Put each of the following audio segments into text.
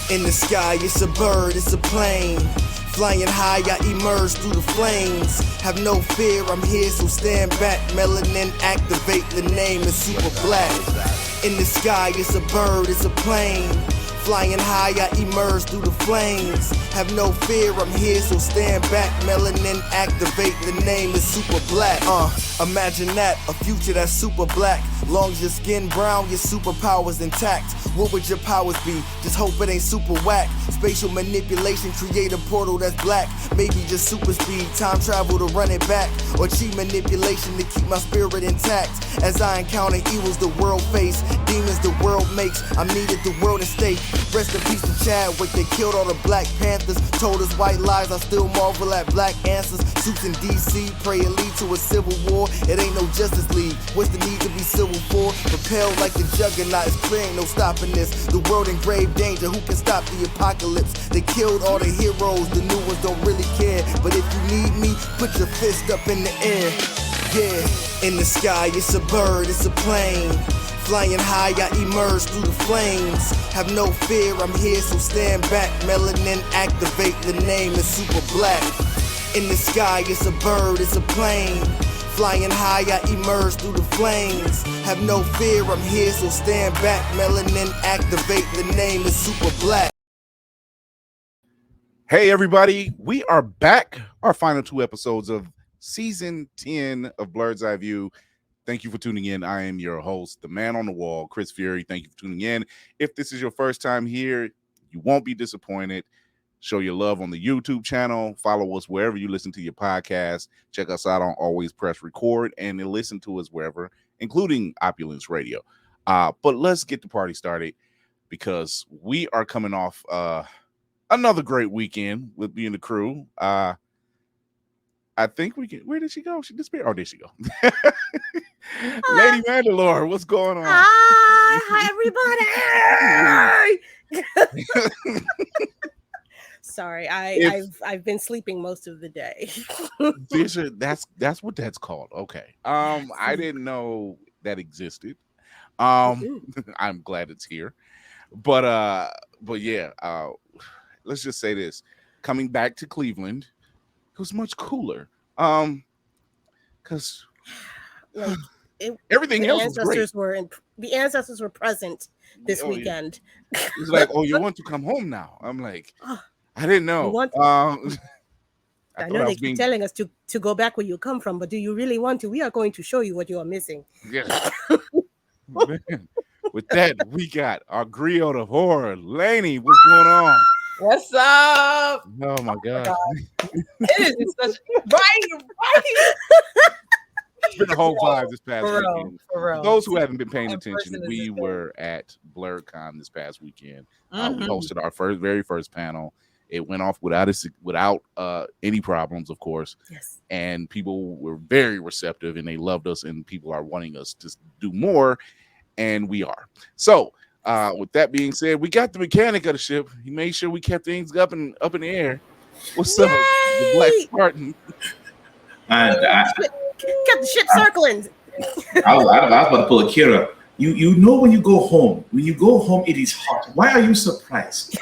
In the sky, it's a bird, it's a plane. Flying high, I emerge through the flames. Have no fear, I'm here, so stand back. Melanin activate, the name is super black. In the sky, it's a bird, it's a plane. Flying high, I emerge through the flames. Have no fear, I'm here, so stand back. Melanin activate, the name is super black. Imagine that, a future that's super black. Long as your skin brown, your superpowers intact. What would your powers be? Just hope it ain't super whack. Spatial manipulation, create a portal that's black. Maybe just super speed, time travel to run it back. Or cheat manipulation to keep my spirit intact. As I encounter evils the world face, demons the world makes, I'm needed the world at stake. Rest in peace to Chadwick, they killed all the Black Panthers. Told us white lies, I still marvel at black answers. Suits in DC, pray it lead to a civil war. It ain't no Justice League, what's the need to be civil for? Propelled like the juggernaut, it's clear ain't no stopping this. The world in grave danger, who can stop the apocalypse? They killed all the heroes, the new ones don't really care. But if you need me, put your fist up in the air. Yeah, in the sky, it's a bird, it's a plane. Flying high, I emerge through the flames. Have no fear, I'm here, so stand back. Melanin activate, the name is super black. In the sky, it's a bird, it's a plane. Flying high, I emerge through the flames. Have no fear, I'm here, so stand back. Melanin activate, the name is super black. Hey everybody, we are back. Our final 2 episodes of season 10 of Blurred's Eye View. Thank you for tuning in. I am your host, the man on the wall, Chris Fury. Thank you for tuning in. If this is your first time here, you won't be disappointed. Show your love on the YouTube channel. Follow us wherever you listen to your podcast. Check us out on Always Press Record and then listen to us wherever, including Opulence Radio. But let's get the party started because we are coming off another great weekend with being the crew. I think we can. Where did she go? She disappeared. Oh, there she go. Lady Mandalore, what's going on? Hi, everybody. Sorry, I've been sleeping most of the day. That's what that's called. Okay. I didn't know that existed. I'm glad it's here. But yeah, let's just say this. Coming back to Cleveland, it was much cooler. Because everything else was great. The ancestors were present this weekend. Yeah. It's like, oh, you want to come home now? I'm like, I didn't know. I know they keep telling us to go back where you come from, but do you really want to? We are going to show you what you are missing. Yeah. Man, with that, we got our griot of horror, Lainey. What's going on? What's up? Oh my God. It is such right. It's been a whole vibe this past weekend. For those who haven't been paying attention, we were at BlurredCon this past weekend. We hosted our very first panel. It went off without any problems, of course. Yes. And people were very receptive, and they loved us, and people are wanting us to do more, and we are. So, with that being said, we got the mechanic of the ship. He made sure we kept things up in the air. What's up, the Black Spartan? Kept the ship circling. I was about to pull a Kira. You know when you go home, it is hot. Why are you surprised?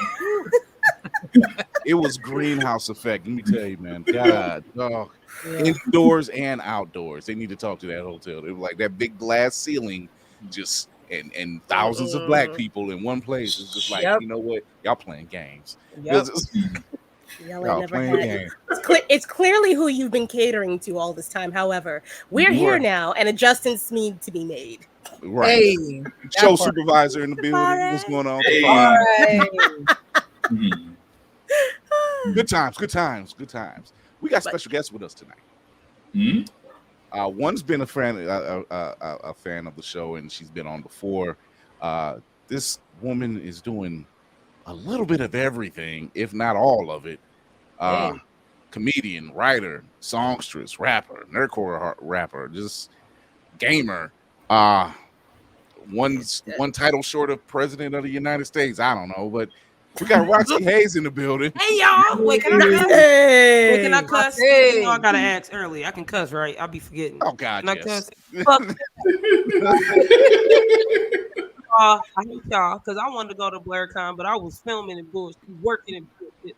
It was greenhouse effect. Let me tell you, man. God, dog. Indoors and outdoors. They need to talk to that hotel. It was like that big glass ceiling, just and thousands of black people in one place. It's just like, you know what? Y'all playing games. Y'all never had. It's clearly who you've been catering to all this time. However, we're here now, and adjustments need to be made. Right. Hey, show supervisor in the building. What's going on? Hey. Good times. We got special guests with us tonight. One's been a fan of the show, and she's been on before. This woman is doing a little bit of everything, if not all of it. Comedian, writer, songstress, rapper, nerdcore rapper, just gamer. One title short of president of the United States. I don't know, but we got Roxxy Haze in the building. Hey y'all, wait, can I cuss? Wait, can I cuss? You know, I gotta ask early. I can cuss, right? I'll be forgetting. Oh God, can yes. I cuss? Fuck. I hate y'all because I wanted to go to BlurCon, but I was filming and bullshit, working and bullshit.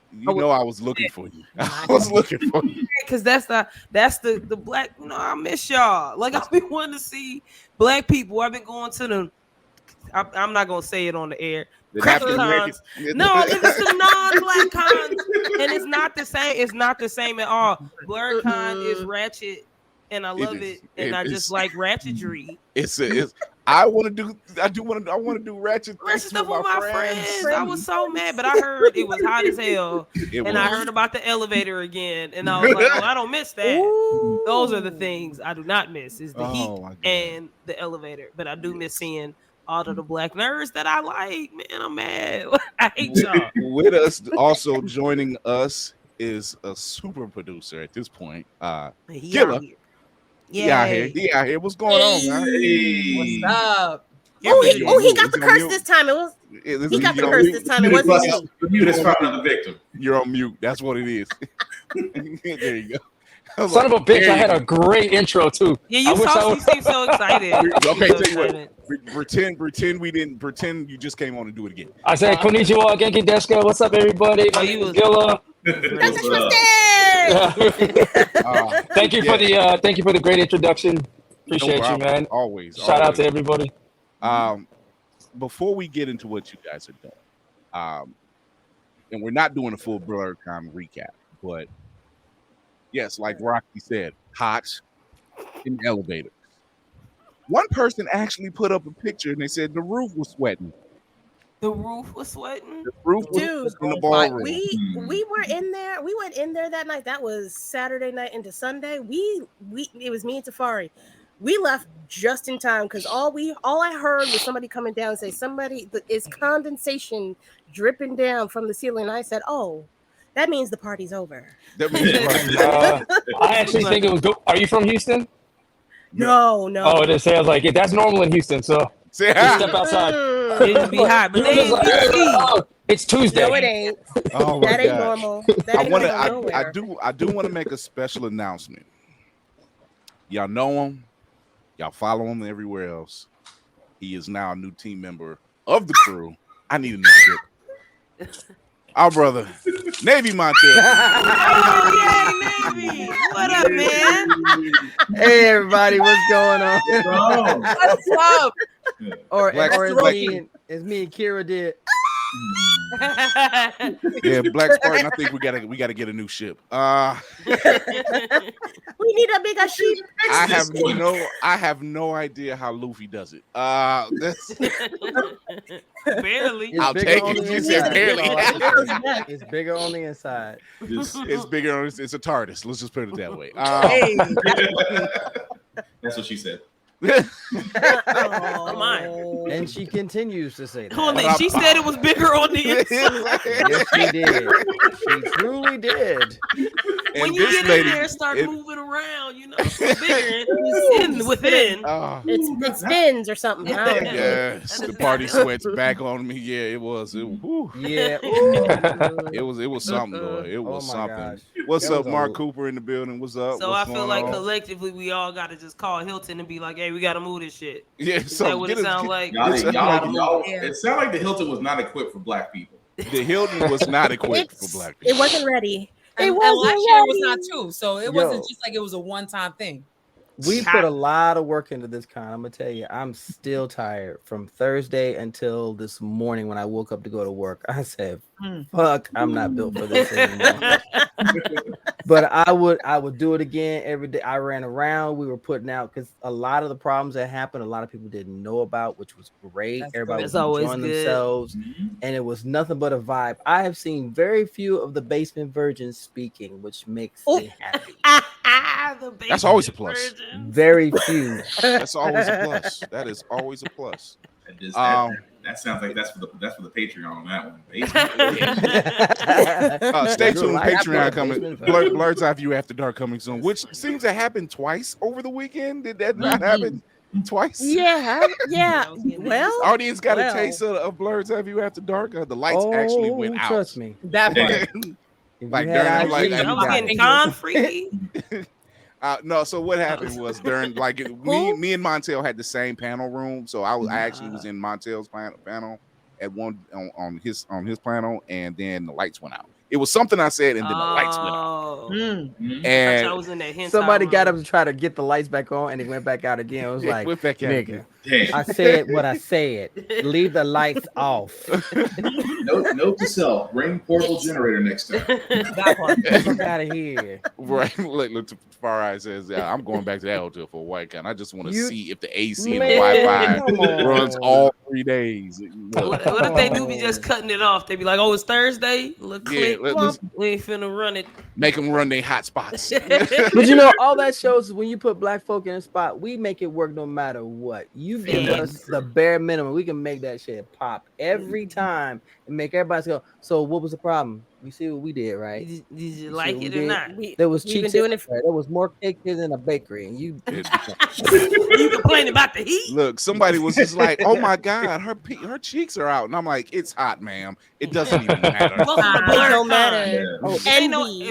I was looking for you. I was looking for you. Because that's the black. I miss y'all. Like I've been wanting to see black people. I've been going to the. I'm not gonna say it on the air. Crack cons. No, it's the non-black cons, and it's not the same. It's not the same at all. BlurCon is ratchet, and I love it, and I just like ratchetry. I want to do ratchet stuff with my friends. I was so mad, but I heard it was hot as hell, I heard about the elevator again, and I was like, "Oh, I don't miss that." Ooh. Those are the things I do not miss: is the heat and the elevator. But I do miss seeing all of the black nerds that I like. Man, I'm mad. I hate y'all. With us, also joining us is a super producer at this point. Guilla. He out here. What's going on, man? Hey. What's up? He got the curse this time. He got the curse this time. It wasn't me. Mute is found another victim. You're on mute. That's what it is. There you go. Son of a bitch, I had a great intro too. Yeah, you seem so excited. Okay, tell you what. Pretend we didn't. Pretend you just came on and do it again. I said, Konnichiwa, Genki Deska. What's up, everybody? My name is Guilla. Thank you for the great introduction. Appreciate you, man. Always. Shout out to everybody. Before we get into what you guys are doing, and we're not doing a full BlurCon recap, but yes, like Roxxy said, hot in the elevator. One person actually put up a picture and they said the roof was sweating. The roof was sweating. The roof was in the ballroom. We were in there. We went in there that night. That was Saturday night into Sunday. It was me and Tafari. We left just in time because all I heard was somebody coming down and say it's condensation dripping down from the ceiling. I said, "Oh, that means the party's over." That means I actually think it was good. Are you from Houston? No. Oh, it is. I was like, that's normal in Houston. So step outside. It'd be hot, but it's Tuesday. No, it ain't. Oh, that ain't normal. I do want to make a special announcement. Y'all know him. Y'all follow him everywhere else. He is now a new team member of the crew. I need a new ship. Our brother, Navy Montel. Oh, yeah, Navy. What up, man? Hey, everybody. What's going on? What's up? Or as me and Kira did. Yeah, Black Spartan. I think we gotta get a new ship. We need a bigger ship. I have no idea how Luffy does it. Barely. I'll take it. You said barely. It's bigger on the inside. It's bigger. It's a TARDIS. Let's just put it that way. That's what she said. Come on. And she continues to say that. Hold on, she said it was bigger on the inside. Yes, she did. She truly did. When you get in there and start moving around, it's bigger. It's within. It spins or something. Yes, the party sweats back on me. Yeah, it was. It was something, though. It was something. Gosh. What's up, Mark Cooper in the building? What's up? So I feel like collectively we all got to just call Hilton and be like, "Hey, we got to move this shit." Yeah, so that what it sounds like. It sounded like the Hilton was not equipped for black people. The Hilton was not equipped for black people. It wasn't ready. And last year was not too. So it wasn't just like it was a one-time thing. We put a lot of work into this con. I'm gonna tell you, I'm still tired from Thursday until this morning when I woke up to go to work. I said, "Fuck, I'm not built for this anymore." But I would do it again every day. I ran around. We were putting out because a lot of the problems that happened, a lot of people didn't know about, which was great. Everybody was enjoying themselves, and it was nothing but a vibe. I have seen very few of the basement virgins speaking, which makes me happy. That's always a plus. Very few. That's always a plus. That is always a plus. That sounds like that's for the Patreon on that one. Stay tuned. Patreon coming. Blur's Eye View After Dark coming soon, which seems to happen twice over the weekend. Did that not happen twice? Yeah. Well, audience got a taste of Blur's Eye View After Dark. The lights actually went out. Trust me. That part. Like during I was getting con free. No, so what happened was during like me and Montel had the same panel room, so I actually was in Montel's panel at one on his panel, and then the lights went out. It was something I said, and then the lights went out. And I was in that somebody got up to try to get the lights back on, and it went back out again. It was like, nigga, I said what I said. Leave the lights off. Note to self: bring portable generator next time. Get out of here. Right. Look, Farai says, I'm going back to that hotel for a white count. I just want to see if the AC and the Wi-Fi runs all 3 days. What if they do be just cutting it off? They be like, oh, it's Thursday. Look, click. We ain't finna run it. Make them run their hot spots. But you know, all that shows is when you put black folk in a spot, we make it work no matter what. You give us the bare minimum. We can make that shit pop every time and make everybody go, so what was the problem? You see what we did, right? Did you like it or not? There was cheap doing it. There was more cake than a bakery, and you complaining about the heat. Look, somebody was just like, "Oh my God, her cheeks are out," and I'm like, "It's hot, ma'am. It doesn't even matter. It don't matter. If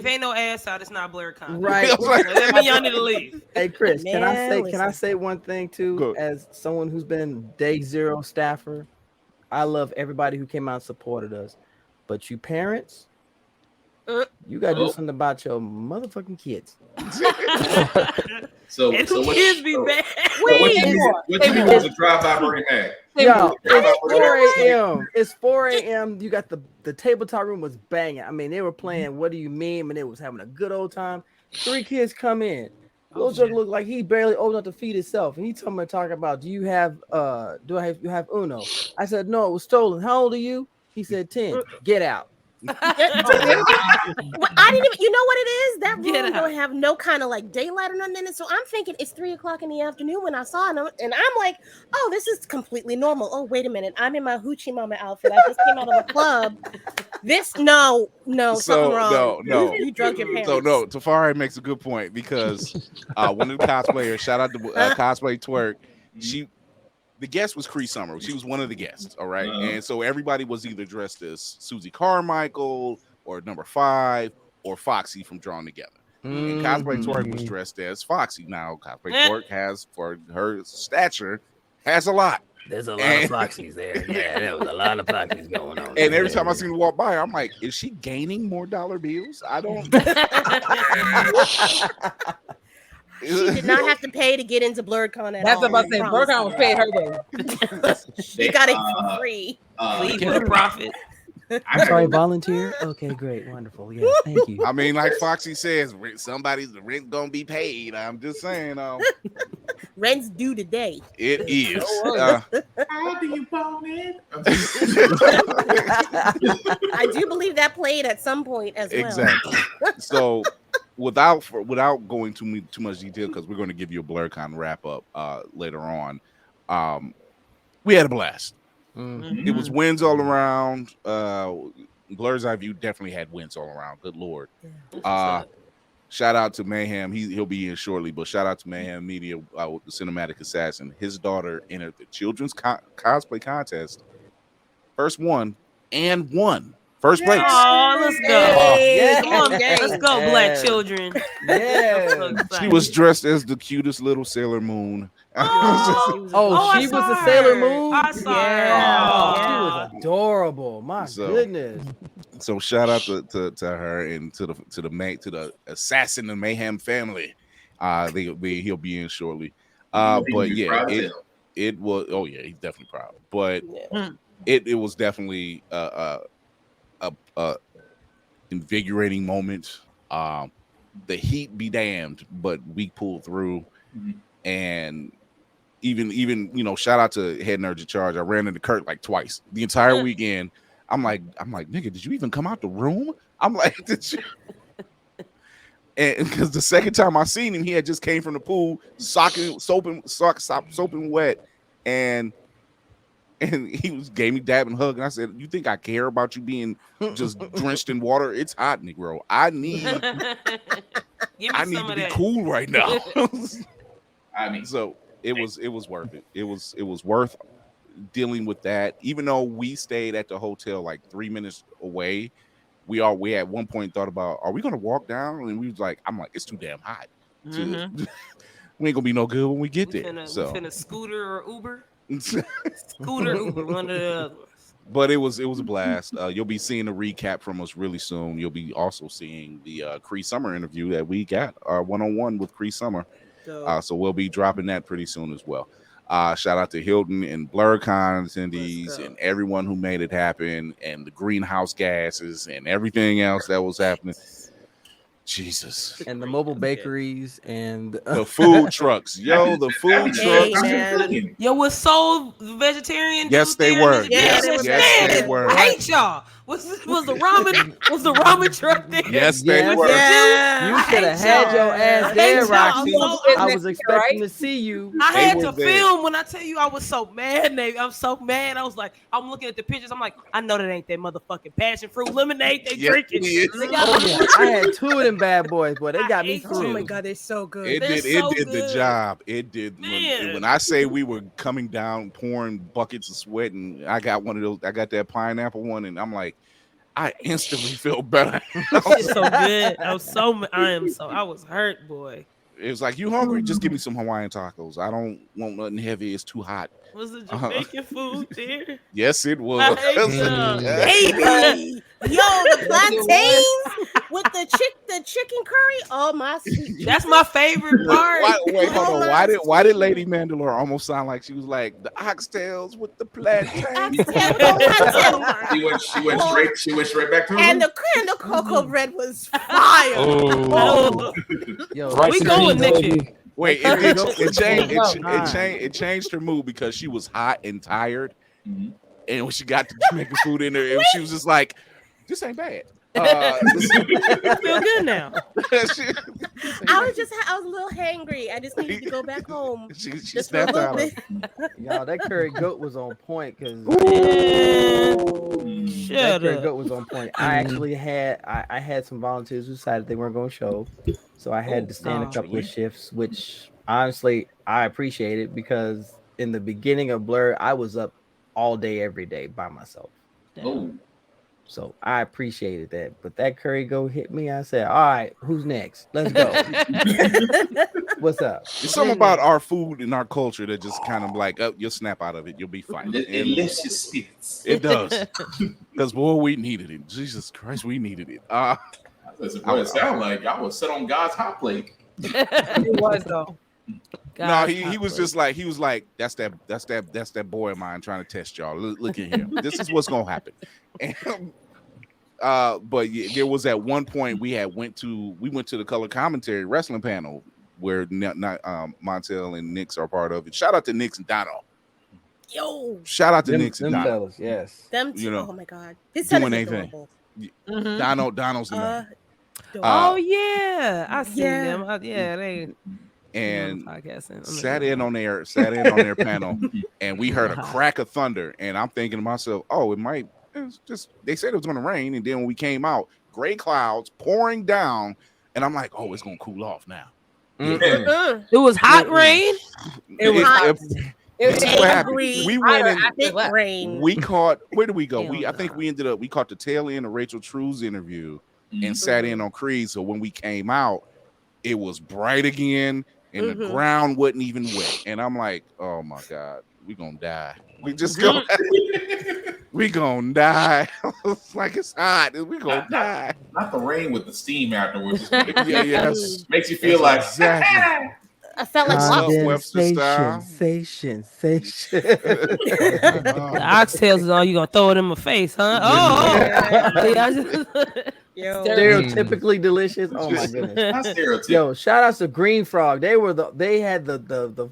ain't no ass out, it's not blurred content. Right? That mean y'all need to leave. Hey, Chris, can I say one thing too? As someone who's been day zero staffer, I love everybody who came out and supported us, but you parents. You gotta do something about your motherfucking kids. So kids be bad. What you was a drive-by burning bag? Yo, it's 4 a.m. It's 4 a.m. You got the tabletop room was banging. I mean, they were playing What Do You Mean? And they was having a good old time. 3 kids come in. Little Joke looked like he barely old enough to feed himself. And he told me to talk about, you have Uno? I said, no, it was stolen. How old are you? He said 10. Get out. I didn't even, you know what it is? That room don't have no kind of like daylight or nothing in it. So I'm thinking it's 3:00 in the afternoon when I saw it, and I'm like, oh, this is completely normal. Oh, wait a minute, I'm in my hoochie mama outfit. I just came out of a club. No, something wrong. No. You drunk your parents. So no, Tafari makes a good point because one of the cosplayers, shout out to Cosplay Twerk, the guest was Cree Summer. She was one of the guests, all right? And so everybody was either dressed as Susie Carmichael or Number 5 or Foxy from Drawn Together. And Cosplay Twerk was dressed as Foxy. Now, Cosplay Twerk has, for her stature, has a lot. There's a lot of Foxies there. Yeah, there was a lot of Foxies going on. And every time I see her walk by, I'm like, is she gaining more dollar bills? I don't... She did not have to pay to get into BlurredCon at all. That's about to say BlurredCon was paid her way. She got it for free. Leave for the profit. I'm sorry, volunteer. Okay, great, wonderful. Yeah, thank you. I mean, like Foxy says, the rent gonna be paid. I'm just saying, rent's due today. It is. How do you want it? I do believe that played at some point as well. Exactly. So, without going too much detail, because we're going to give you a BlurredCon wrap up later on. We had a blast. It was wins all around. Blur's Eye View definitely had wins all around. Good Lord. Shout out to Mayhem. He'll be in shortly, but shout out to Mayhem Media, the Cinematic Assassin. His daughter entered the children's cosplay contest. First one and won. First place. Oh, let's go. Hey. Come on, gang. Let's go, black children. Yeah. She was dressed as the cutest little Sailor Moon. She was a Sailor Moon? I saw her. She was adorable. My goodness. So shout out to her and to the assassin, the Mayhem family. He'll be in shortly. But yeah, it was. Oh yeah, he's definitely proud. But it was definitely a invigorating moment. The heat be damned, but we pulled through. And even shout out to Head Nerds in Charge. I ran into Kurt like twice the entire weekend. I'm like, nigga, did you even come out the room? I'm like, did you? And because the second time I seen him, he had just came from the pool, soaping wet, and he gave me dab and hug, and I said, "You think I care about you being just drenched in water? It's hot, Negro. I need to be cool right now." I mean, so it was worth it. It was worth dealing with that. Even though we stayed at the hotel like 3 minutes away, we at one point thought about, are we going to walk down? And we was like, I'm like, it's too damn hot. We ain't gonna be no good when we get there. We So finna scooter or Uber. Scooter Uber, one of the other ones. But it was a blast. You'll be seeing a recap from us really soon. You'll be also seeing the Cree Summer interview that we got, our one-on-one with Cree Summer. So we'll be dropping that pretty soon as well. Shout out to Hilton and BlurCon attendees and everyone who made it happen, and the greenhouse gases and everything else that was happening. Jesus. And the mobile bakeries and the food trucks. Yo, the food trucks. Yo, was Soul vegetarian? Yes, they were. Yes, they were. I hate y'all. Was the ramen truck there? Yes, they were. Yeah. You should have had your ass there, Roxy. I was expecting to see you. I had to film when I tell you I was so mad, Nate. I'm so mad. I was like, I'm looking at the pictures. I'm like, I know that ain't that motherfucking passion fruit lemonade they drinking. I had two of them bad boys, boy. They got me through. Oh my god, they're so good. It did the job. It did. When I say we were coming down, pouring buckets of sweat, and I got one of those. I got that pineapple one, and I'm like, I instantly feel better. It's so good. I was hurt, boy. It was like, you hungry? Just give me some Hawaiian tacos. I don't want nothing heavy. It's too hot. Was the Jamaican food there? Yes, it was. Baby. Yo, the plantains with the chicken curry. Oh my sweet. That's my favorite part. Wait, hold on. Why did Lady Mandalore almost sound like she was like the oxtails with the plantains? She went straight back to her. And the cocoa bread was fire. Oh. Yo, we going next year. Wait, it changed her mood because she was hot and tired, and when she got the Jamaican food in there, she was just like, "This ain't bad." I feel good now. I was a little hangry. I just needed to go back home. She snapped out. Y'all, that curry goat was on point because that curry goat was on point. I actually had I had some volunteers who decided they weren't going to show, so I had to stand a couple of shifts, which honestly I appreciated because in the beginning of Blur, I was up all day every day by myself. Oh. So I appreciated that. But that curry goat hit me. I said, all right, who's next? Let's go. What's up? There's something about our food and our culture that just kind of like, oh, you'll snap out of it. You'll be fine. It lifts your spirits. It does. Because, boy, we needed it. Jesus Christ, we needed it. It sounded like I was set on God's hot plate. It was, though. No, he was just like, that's that boy of mine trying to test y'all. Look at him. This is what's gonna happen. And, but there was at one point we went to the color commentary wrestling panel where Montel and Nix are part of it. Shout out to Nix and Dono. Yo, shout out to Nix and Dono. Fellas, yes, them two. Oh my god, his doing anything. Dono's the man. Oh yeah, I seen them. They. And sat in on their panel, and we heard a crack of thunder. And I'm thinking to myself, oh, it's just they said it was going to rain, and then when we came out, gray clouds pouring down, and I'm like, oh, it's going to cool off now. It was hot rain. It was hot. We went in. Rain. We caught. Where did we go? I think we caught the tail end of Rachel True's interview and sat in on Creed. So when we came out, it was bright again. And the ground wasn't even wet. And I'm like, oh my God, we gonna die. We gonna die. It's like it's hot. We gonna die. Not the rain with the steam afterwards. Yes. Makes you feel like exactly. I felt like sensation. The oxtails is all you gonna throw it in my face, huh? Stereotypically delicious. Oh my goodness. Yo, shout outs to Green Frog. They had the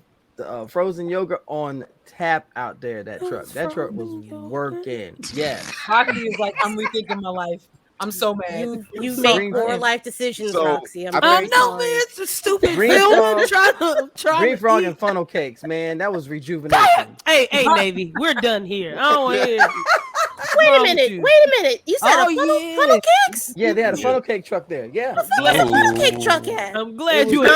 frozen yogurt on tap out there. That truck was working. Yes. Roxy is like, I'm rethinking my life. I'm so mad. You make poor life decisions, Roxy. No, man, it's a stupid film. Green Frog and funnel cakes, man. That was rejuvenation. Hey, Navy, we're done here. I don't want to hear. Wait a minute. You said a funnel cakes? Yeah, they had a funnel cake truck there. Yeah. Where's the funnel cake truck at? I'm glad you. No.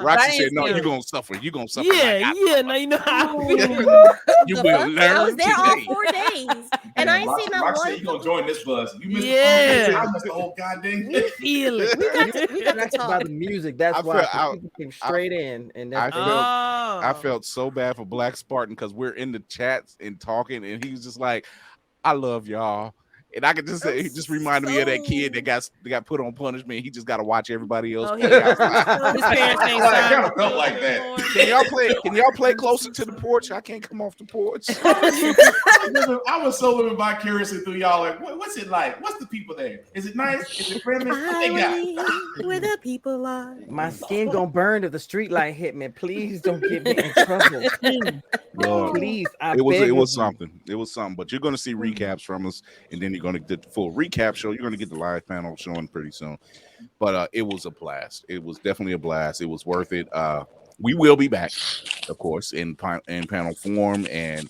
Roxxy said, no, you're gonna suffer. You're gonna suffer. Yeah. Now you know how I feel. You will learn. I was there all today. 4 days, and I ain't seen that Roxxy, one. you gonna join this bus? You missed Yeah. I missed the whole goddamn We thing. feel it. We got to By talk. the music, that's I why felt- people came straight in, and I that's I felt so bad for Black Spartan because we're in the chats and talking, and he was just like, "I love y'all." And I could just say, he just reminded me of that kid that got put on punishment. He just got to watch everybody else play. I was like, His parents ain't I signed kind of felt like that. Can y'all play closer to the porch? I can't come off the porch. I was so living vicariously through y'all. Like, what's it like? What's the people there? Is it nice? Is it friendly? What they got? Where the people are. my skin gonna burn if the street light hit me. Please don't get me in trouble. Lord. Please, I It was beg of you. something. It was something. But you're going to see recaps from us, and then you're going to get the full recap show. You're going to get the live panel showing pretty soon. But it was a blast. It was definitely a blast. It was worth it. We will be back, of course, in panel form and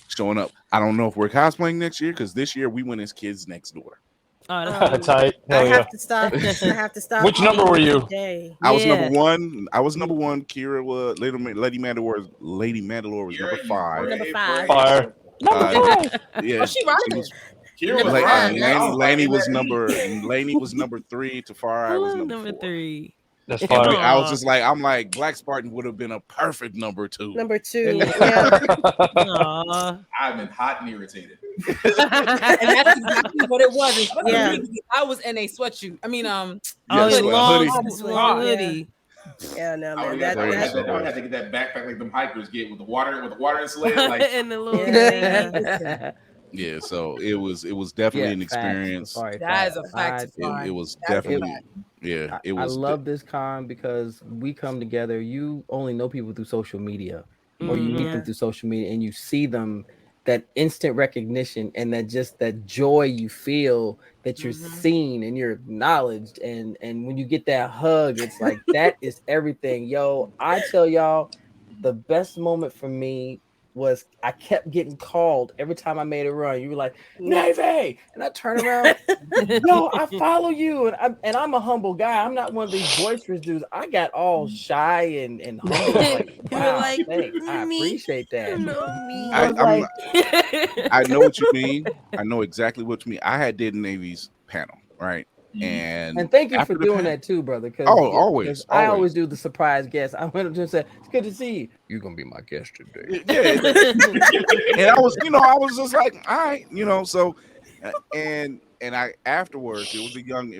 showing up. I don't know if we're cosplaying next year because this year we went as kids next door. Tight. I Hell yeah. have to stop. I have to stop. Which number were you? Today. I was number one. Kira was Lady Mandalore was number 5. Number 5. Fire. Yeah, She rocking. was. Kira was right. Laney was number 3. Tafari was number 4. 3. That's And fire. I was just like, I'm like, Black Spartan would have been a perfect number 2. Number 2. Yeah. I've been hot and irritated. And that's exactly what it was. Yeah. I was in a sweatshirt. I mean, long hoodie. Yeah, no, I man. would have to get that backpack like them hikers get with the water insulated. Like, and the little Yeah, so it was definitely an experience. that is a fact. It was definitely it was. I love this con because we come together. You only know people through social media, or you meet them through social media, and you see them. That instant recognition and that joy you feel that you're seen and you're acknowledged, and when you get that hug, it's like that is everything. Yo, I tell y'all, the best moment for me was I kept getting called every time I made a run. You were like, Navy, and I turn around, yo, I follow you, and I'm a humble guy. I'm not one of these boisterous dudes. I got all shy and humble. Like, wow, like, thanks. I appreciate that. I know what you mean. I know exactly what you mean. I had Navy's panel, right? And thank you for doing that too, brother. Always. I always do the surprise guest. I went up to him and said, "It's good to see you. You're gonna be my guest today." Yeah. And I was just like, all right, so and I afterwards, it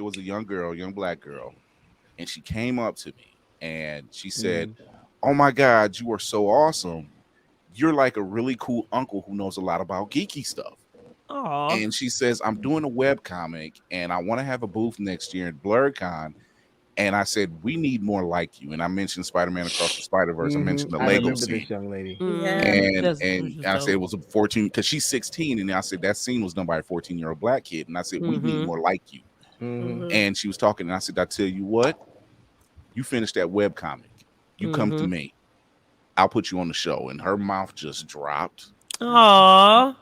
was a young girl, young Black girl, and she came up to me and she said, "Oh my God, you are so awesome. You're like a really cool uncle who knows a lot about geeky stuff." Aww. And she says, "I'm doing a web comic and I want to have a booth next year at BlurredCon." And I said, "We need more like you." And I mentioned Spider-Man Across the Spider-Verse. I mentioned the Lego scene. This young lady. And I said it was a 14 because she's 16. And I said that scene was done by a 14-year-old Black kid. And I said, we need more like you. And she was talking. And I said, I tell you what, you finish that web comic. You come to me. I'll put you on the show. And her mouth just dropped. Aww.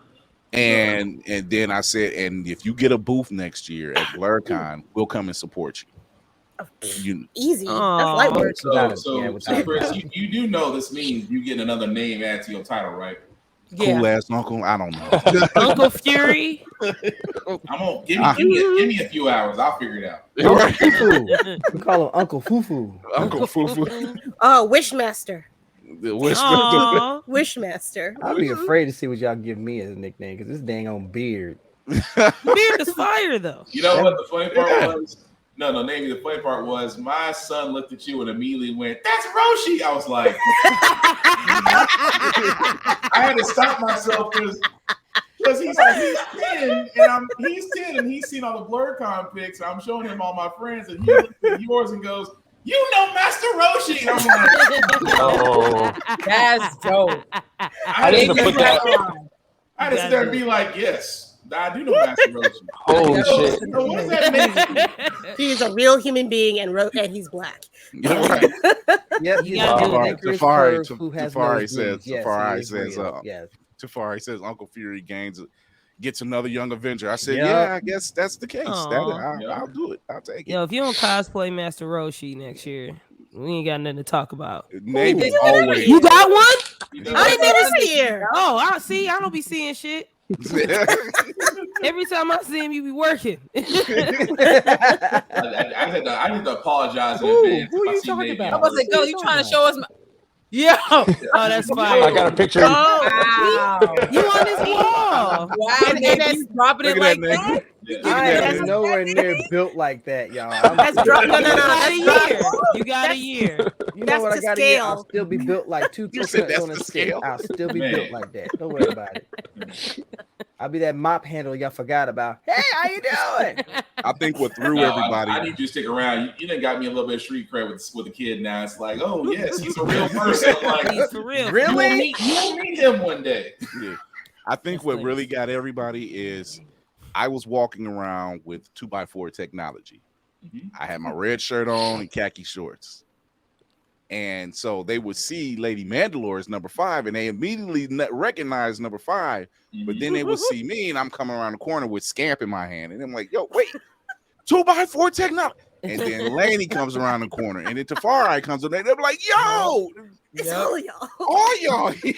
And then I said, and if you get a booth next year at BlurredCon, we'll come and support you. Easy. That's light work. So Chris, you do know this means you get another name added to your title, right? Cool ass uncle. I don't know. Uncle Fury. I'm gonna give me a few hours. I'll figure it out. We call him Uncle Fufu. Uncle Fufu. Oh, Wishmaster. Wishmaster. Wishmaster. I'd be afraid to see what y'all give me as a nickname because this dang on beard. Beard is fire though. You know what the funny part was? No, Navy, the funny part was my son looked at you and immediately went, "That's Roshi." I was like, I had to stop myself because he's 10 and he's seen all the BlurredCon pics. I'm showing him all my friends and he looks at yours and goes, "You know Master Roshi." And I'm like, Oh, That's dope. I didn't put that. I had to sit there and be like, yes. I do know Master Roshi. Holy shit. So what does that mean? He's a real human being, and he's black. Right. Yep, You he's gotta do the it. Licorice Tafari Curve who has Tafari no says, dreams. Yes, Tafari he is says, real. Yes. Tafari says Uncle Fury gets another Young Avenger. I said, Yep. yeah, I guess that's the case. Aw. I'll do it. I'll take it. Yo, if you don't cosplay Master Roshi next year, we ain't got nothing to talk about. Name is Ooh. always. You got one? I didn't even see here. Oh, I see. I don't be seeing shit. Every time I see him, you be working. I need to apologize in advance. Who are you if I see talking Navy about? I was like, yo, you trying to show us? Yo, Oh, that's fire. I got a picture. wow, You on this wall? wow, And Navy, that's- you dropping Look it at like that, that? Yeah. I That's- am nowhere near built like that, y'all. That's drop. No, You no, no. got a That's year. drop. You got a year. You know That's what I to got to I'll scale. still be built like two You said coconuts that's on a the stick. scale? I'll still be Man. built like that. Don't worry about it. I'll be that mop handle y'all forgot about. Hey, how you doing? I think what threw No, everybody. I need you to stick around. You done got me a little bit of street cred with a kid now. It's like, oh yes, he's a real person. Like, He's for real. Really? you will meet him one day. Yeah. I think That's what nice. really got everybody is I was walking around with 2x4 technology. Mhm. I had my red shirt on and khaki shorts. And so they would see Lady Mandalore as number 5, and they immediately recognized number 5. But then they would see me, and I'm coming around the corner with Scamp in my hand, and I'm like, "Yo, wait, 2x4 technology." And then Laney comes around the corner, and then Tafari comes up, and they're like, "Yo, It's Yep. all y'all. all y'all." Yep.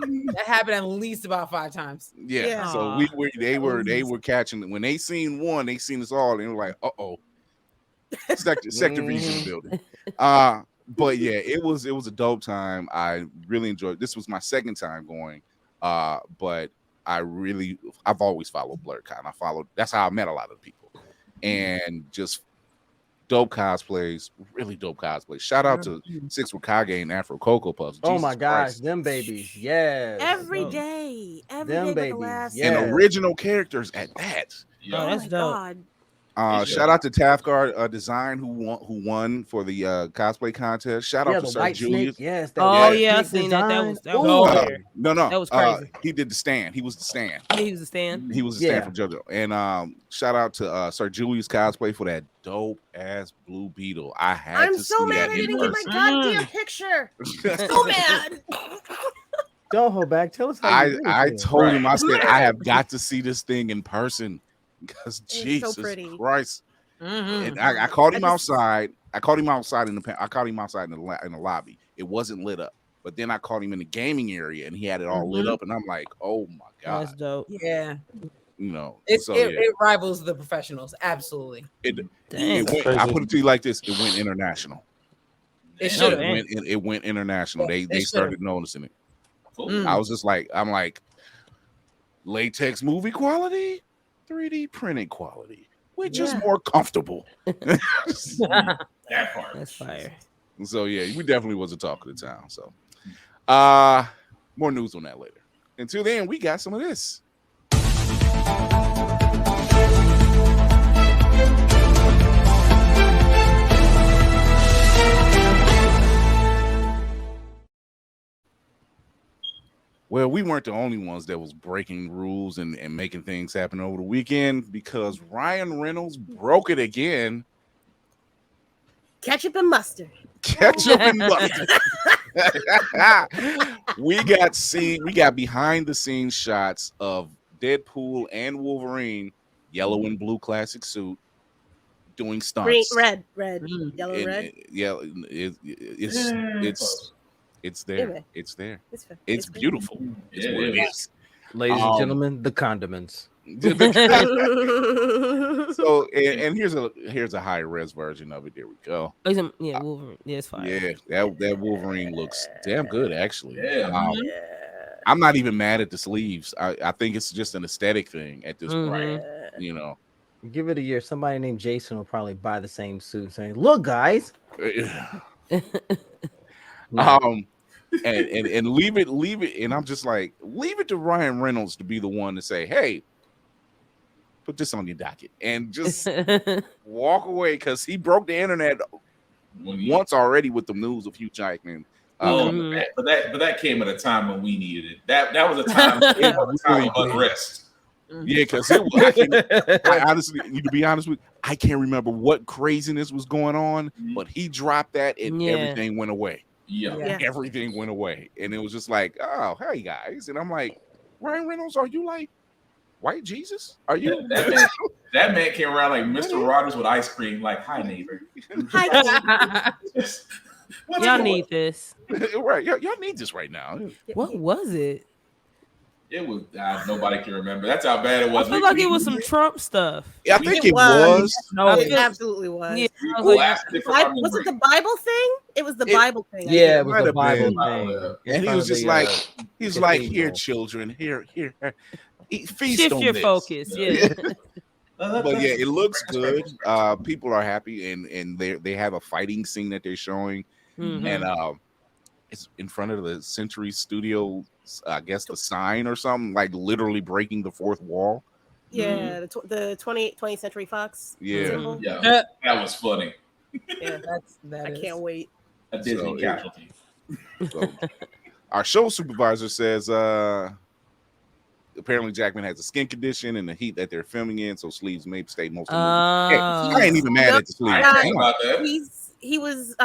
That happened at least about 5 times. Yeah. Yeah. So they were catching when they seen one, they seen us all, and they were like, "Uh-oh." Sector V's in the building. But yeah, it was a dope time. I really enjoyed. This was my second time going. But I've always followed BlurCon. That's how I met a lot of people. And just dope cosplays, really dope cosplays. Shout out to Six Wakage and Afro Cocoa Puffs. Oh Jesus my gosh, Christ. them babies. Yes. Every Dope. day. Every Them day but the babies, last. yeah. And original characters at that. Yeah. Oh, that's my dope. God. Shout out to Tafgard Design who won for the cosplay contest. Shout out to the Sir white Julius. snake. Yes. That Oh white yeah, I snake seen that. That design. was that was Ooh. fire. No. That was crazy. He did the stand. He was the stand. Yeah, he was a stand. He was the stand Yeah. for JoJo. And shout out to Sir Julius cosplay for that dope ass Blue Beetle. I had I'm to so see mad that I in didn't get my person. goddamn picture. So mad. Don't hold back. Tell us how you really I feel. told him, I said, Right. I have got to see this thing in person because so Jesus pretty. Christ. Mhm. And I called him I just- outside. I called him outside in the lobby. It wasn't lit up. But then I called him in the gaming area and he had it all lit up. And I'm like, oh my That's God. dope. Yeah, You know, it rivals the professionals. Absolutely, It Dang. went, Crazy. I put it to you like this: it went international. it should should have. have. It went international. Yeah, They it started noticing it. Cool. I was just like, I'm like, latex movie quality, 3D printed quality, which is Yeah. more comfortable. That part. That's fire. So yeah, we definitely was a talk of the town. So more news on that later. Until then, we got some of this. Well, we weren't the only ones that was breaking rules and making things happen over the weekend because Ryan Reynolds broke it again. Ketchup and mustard. Ketchup and mustard. we got behind the scenes shots of Deadpool and Wolverine, yellow and blue classic suit, doing stunts. Green, red, yellow, And, red. yeah, it's there. Anyway. It's there. It's fair. It's beautiful. It's Yeah, what it it is. is. Ladies and gentlemen, the condiments. So and here's a high res version of it. There we go. Yeah, Wolverine. Yeah, it's fire. Yeah, that Wolverine looks damn good actually. Yeah. I'm not even mad at the sleeves. I think it's just an aesthetic thing at this point. Mhm. You know. Give it a year. Somebody named Jason will probably buy the same suit, saying, "Look, guys." And leave it, and I'm just like, leave it to Ryan Reynolds to be the one to say, hey, put this on your docket and just walk away because he broke the internet once already with the news of Hugh Jackman. But that came at a time when we needed it. That was a time, of unrest. Yeah, because I honestly, to be honest with you, I can't remember what craziness was going on, but he dropped that and everything went away. Yeah. Everything went away, and it was just like, oh, hey guys, and I'm like, Ryan Reynolds, are you like white Jesus? Are you? That man came around like Mr. Rogers with ice cream, like, hi neighbor. Hi. Y'all need this. Right, y'all need this right now. What was it? It was nobody can remember. That's how bad it was. I feel like it was some Trump stuff. Yeah, I think it was. No, it absolutely was. Yeah, was it the Bible thing? It was the Bible thing. Yeah, it was the Bible thing. And he was just like, he's like, here, children, here, feast shift on your this. focus. Yeah. But yeah, it looks good. People are happy, and they have a fighting scene that they're showing, and it's in front of the Century Studio. I guess the sign or something, like literally breaking the fourth wall. Yeah, the 20th Century Fox. Yeah, that was funny. Yeah, I can't wait. A Disney casualty. So, our show supervisor says apparently Jackman has a skin condition and the heat that they're filming in, so sleeves may stay most of the I ain't even mad at the sleeves. About that. He was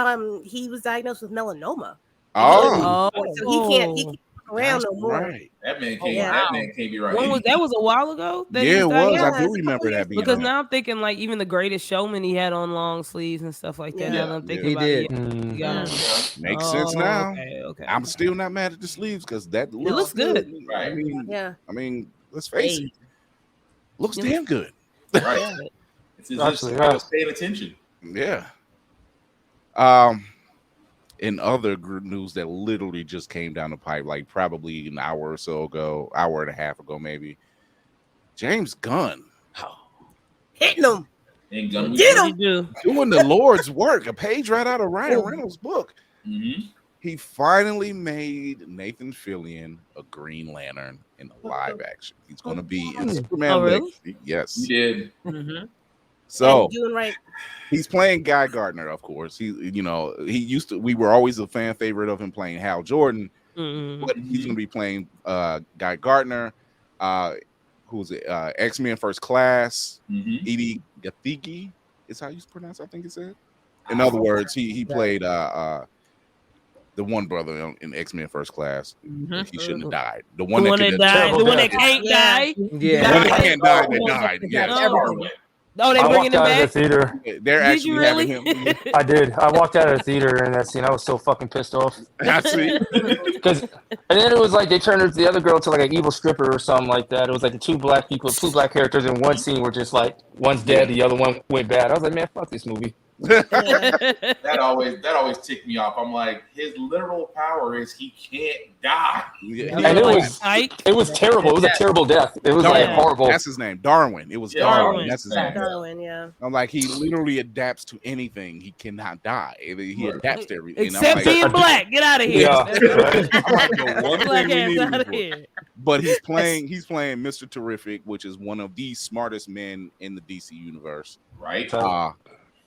diagnosed with melanoma. Oh, so he can't around no more. Right. That man can't be right. That was a while ago. It was. I do remember that being because now I'm thinking like even the Greatest Showman he had on long sleeves and stuff like that. Now I'm thinking about it. Makes sense now. Okay. I'm still not mad at the sleeves because that looks good. Right. I mean, let's face it. Looks damn good. Right. It's as if paying attention. Yeah. In other news that literally just came down the pipe, like probably an hour or so ago, hour and a half ago, maybe. James Gunn. Hitting him. Get him. Doing the Lord's work. A page right out of Ryan Reynolds' book. He finally made Nathan Fillion a Green Lantern in a live action. He's going to be in Superman. Legacy. Yes. He did. So doing right. He's playing Guy Gardner, of course. We were always a fan favorite of him playing Hal Jordan, but he's going to be playing Guy Gardner, who's X-Men First Class, Edie Gathegi is how you pronounce it, I think it said. In other words, he played the one brother in X-Men First Class. He shouldn't have died. The one that died. The one that can't die. Yeah. The one that can't die that died. Yeah. Oh, they bringing him back? The theater. They're actually really? having him. I did. I walked out of the theater in that scene. I was so fucking pissed off. I see. And then it was like they turned the other girl to like an evil stripper or something like that. It was like the two black characters in one scene were just like one's dead, the other one went bad. I was like, man, fuck this movie. that always ticked me off. I'm like, his literal power is he can't die. And it was terrible. It was a terrible death. It was like horrible. That's his name, Darwin. It was Darwin. That's his name. Darwin, yeah. I'm like, he literally adapts to anything. He cannot die. He adapts to everything. Except being black. Get out of here. Yeah. I'm like, the one Black thing we ass need out him of for. here. But he's playing Mr. Terrific, which is one of the smartest men in the DC universe. Right.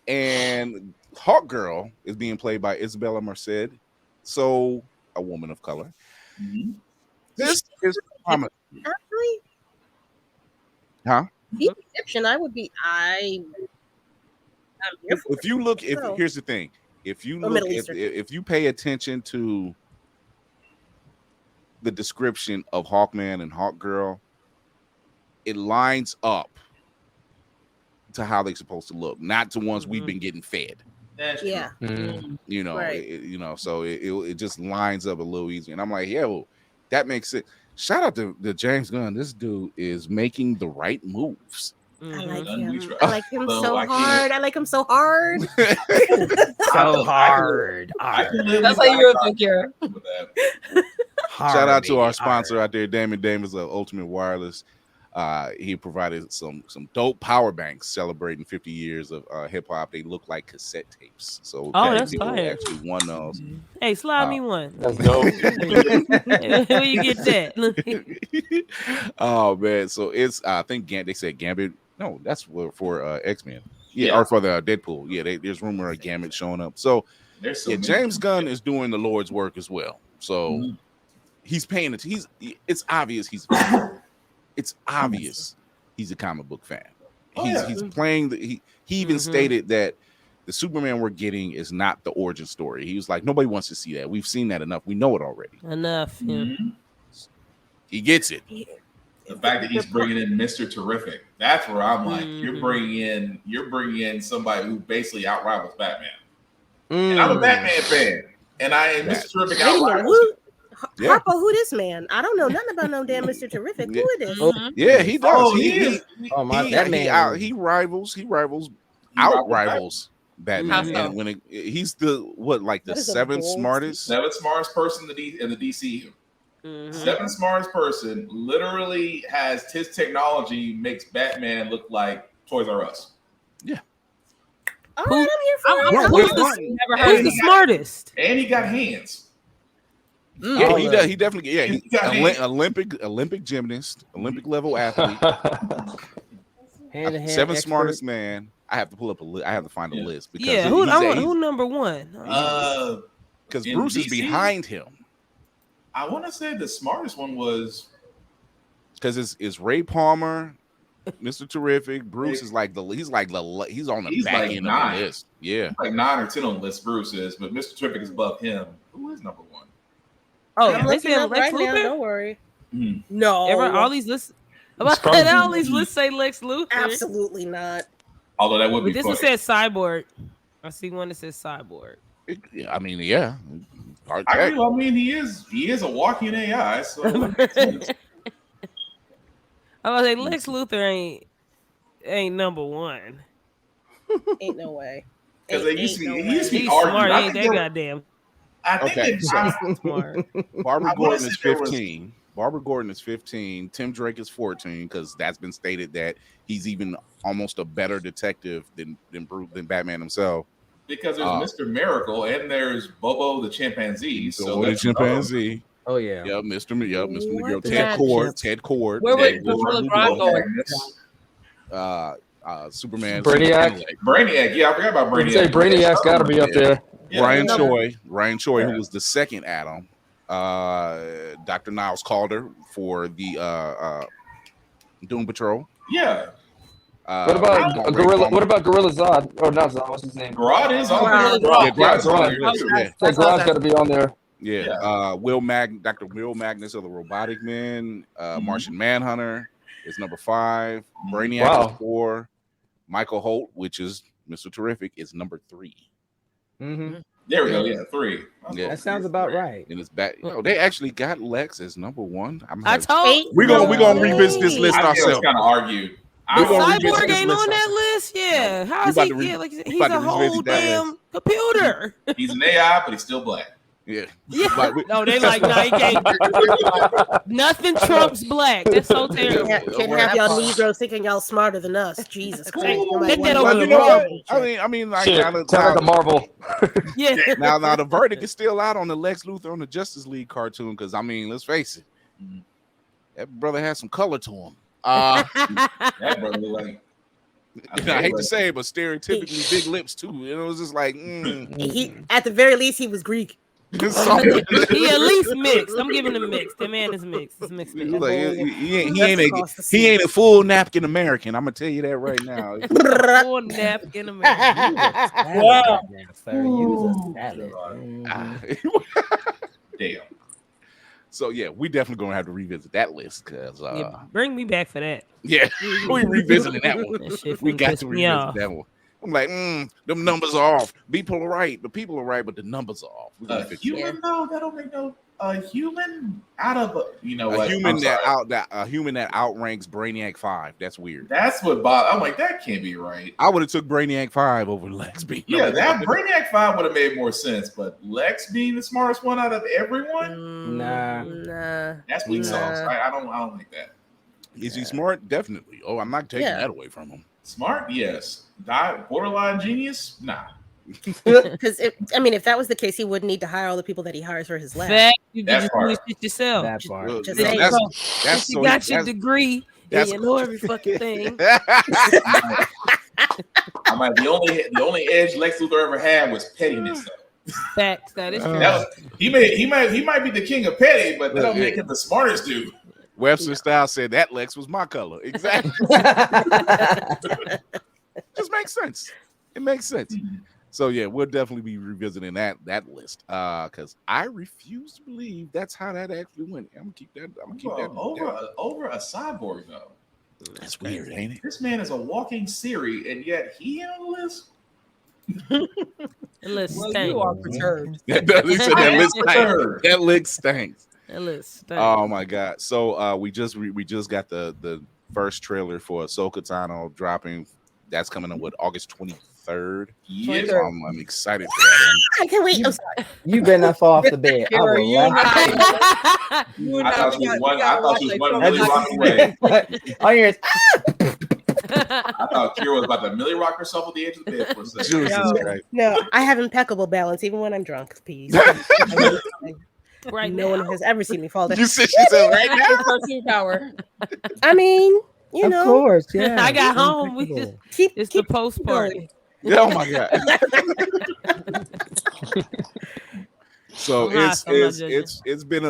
And Hawk Girl is being played by Isabella Merced, so a woman of color. This is actually, the Egyptian. I would be. If you look, here's the thing: if you look, if you pay attention to the description of Hawkman and Hawk Girl, it lines up to how they're supposed to look, not to ones we've been getting fed. That's true. So it just lines up a little easier. And I'm like, that makes it. Shout out to James Gunn. This dude is making the right moves. I like him. I like him so hard. I like him so hard. So hard. That's how you think, Kira. Shout out to our sponsor out there, Damon Davis of Ultimate Wireless. He provided some dope power banks celebrating 50 years of hip hop. They look like cassette tapes. So that's people fire. actually won those. Hey, slide me one. That's dope. Where you get that? Oh man, so it's I think they said Gambit. No, that's for X-Men. Yeah, or for the Deadpool. Yeah, there's rumor of Gambit showing up. So James Gunn is doing the Lord's work as well. So he's paying it. It's obvious he's it's obvious he's a comic book fan. Oh, He's playing he even stated that the Superman we're getting is not the origin story. He was like, nobody wants to see that. We've seen that enough. We know it already. Enough. He gets it. The fact that he's bringing in Mr. Terrific, that's where I'm like, you're bringing in somebody who basically outrivals Batman. And I'm a Batman fan, and I am Mr. Terrific outrivals. Harpo, who this man? I don't know nothing about no damn Mr. Terrific. Who it is? Yeah, he does. Oh, He rivals Batman. And when he's the seventh smartest person in the DCU. Seventh smartest person literally has his technology makes Batman look like Toys R Us. Yeah. All right, I'm here for it. Who's the smartest? And he got hands. Yeah, he does. He definitely. Yeah, he's Olympic gymnast, Olympic level athlete. Seventh smartest man. I have to pull up I have to find a list because who number one? Because Bruce is behind him. I want to say the smartest one was because it's Ray Palmer, Mr. Terrific. Bruce is like he's on the back end of the list. Yeah, like 9 or 10 on the list. Bruce is, but Mr. Terrific is above him. Who is number one? Oh, I'm looking up right now. Don't worry. No, all these lists. All these lists say Lex Luthor. Absolutely not. Although that would be. This one says Cyborg. I see one that says Cyborg. I mean, yeah. I mean, he is a walking AI. So I was like, Lex Luthor ain't number one. Ain't no way. Because they used to be He's smart. Ain't that goddamn. I think smart. Barbara Gordon is 15. Barbara Gordon is 15. Tim Drake is 14 because that's been stated that he's even almost a better detective than Batman himself. Because there's Mr. Miracle and there's Bobo the chimpanzee. So the chimpanzee. Oh yeah. Yep, Mr. Miracle. Ted Cord. Where would LeBron go? Superman. Brainiac. Yeah, I forgot about Brainiac. Say Brainiac's got to be up there. Yeah, Ryan Choi, who was the second Atom. Dr. Niles Calder for the Doom Patrol. Yeah. What about Gorilla? What about Gorilla Zod? Or not Zod? What's his name? Grodd is on there. Grodd's got to be on there. Yeah. Dr. Will Magnus of the Robotic Men. Martian Manhunter is number 5. Brainiac is 4. Michael Holt, which is Mr. Terrific, is number 3. Mm-hmm. There we go. Yeah, 3. Yeah, that sounds about right. And it's back. They actually got Lex as number 1. We're gonna revisit this list ourselves. Kind of argued. Cyborg ain't on that list. Yeah, how's he? Yeah, like he's a whole damn computer. He's an AI, but he's still black. Yeah. No, they like he can't. Nothing trumps black. That's so terrible. Can't have y'all Negroes thinking y'all smarter than us. Jesus Christ. Take that over the Marvel. I mean, like the Marvel. Yeah. Now the verdict is still out on the Lex Luthor on the Justice League cartoon because I mean, let's face it, that brother has some color to him. That brother like. I hate to say it, but stereotypically big lips too. It was just like. He, at the very least, he was Greek. He at least mixed. I'm giving him mixed. The man is mixed. It's mixed. He ain't a full napkin American. I'm gonna tell you that right now. Full napkin American. Wow. You a savage. Damn. So yeah, we definitely gonna have to revisit that list because bring me back for that. Yeah, we revisiting that one. We got to revisit that one. I'm like, them numbers are off. People are right, the people are right, but the numbers are off. Human though, that don't make no human out of a human that outranks Brainiac 5. That's weird. That's what Bob. I'm like, that can't be right. I would have took Brainiac 5 over Lex being. Yeah, that Brainiac 5 would have made more sense, but Lex being the smartest one out of everyone, nah. That's weak sauce. I don't like that. Is he smart? Definitely. Oh, I'm not taking that away from him. Smart, yes. Borderline genius, nah. Because if that was the case, he wouldn't need to hire all the people that he hires for his lab. You just do it yourself. That part. You got your degree. And you know every fucking thing. I'm like, the only edge Lex Luthor ever had was pettiness. Facts. That is true. He might be the king of petty, but that don't make him the smartest dude. Webster Style said that Lex was my color. Exactly. Just makes sense. It makes sense. So yeah, we'll definitely be revisiting that list. Because I refuse to believe that's how that actually went. I'm gonna keep that. Over a cyborg though. That's weird, ain't it? This man is a walking Siri, and yet he on the list. That list Well, stinks. you are perturbed. That list stinks. That list stinks. That list stinks. Oh my god! So we just got the first trailer for Ahsoka Tano dropping. That's coming up with August 23rd. Yes. So I'm excited for that. I can't wait. I'm sorry. You better not fall off the bed. I will laugh. I thought she was one Millie Rock away. All you hear is, I thought Kira was about to Millie Rock herself at the edge of the bed for a second. Jesus Christ. No, I have impeccable balance even when I'm drunk. Please. Right no now. one has ever seen me fall down. You said she said right now. It's her superpower. I mean, you of know, course, yeah. I got home. We just, it's the post party. Oh my god. So it's been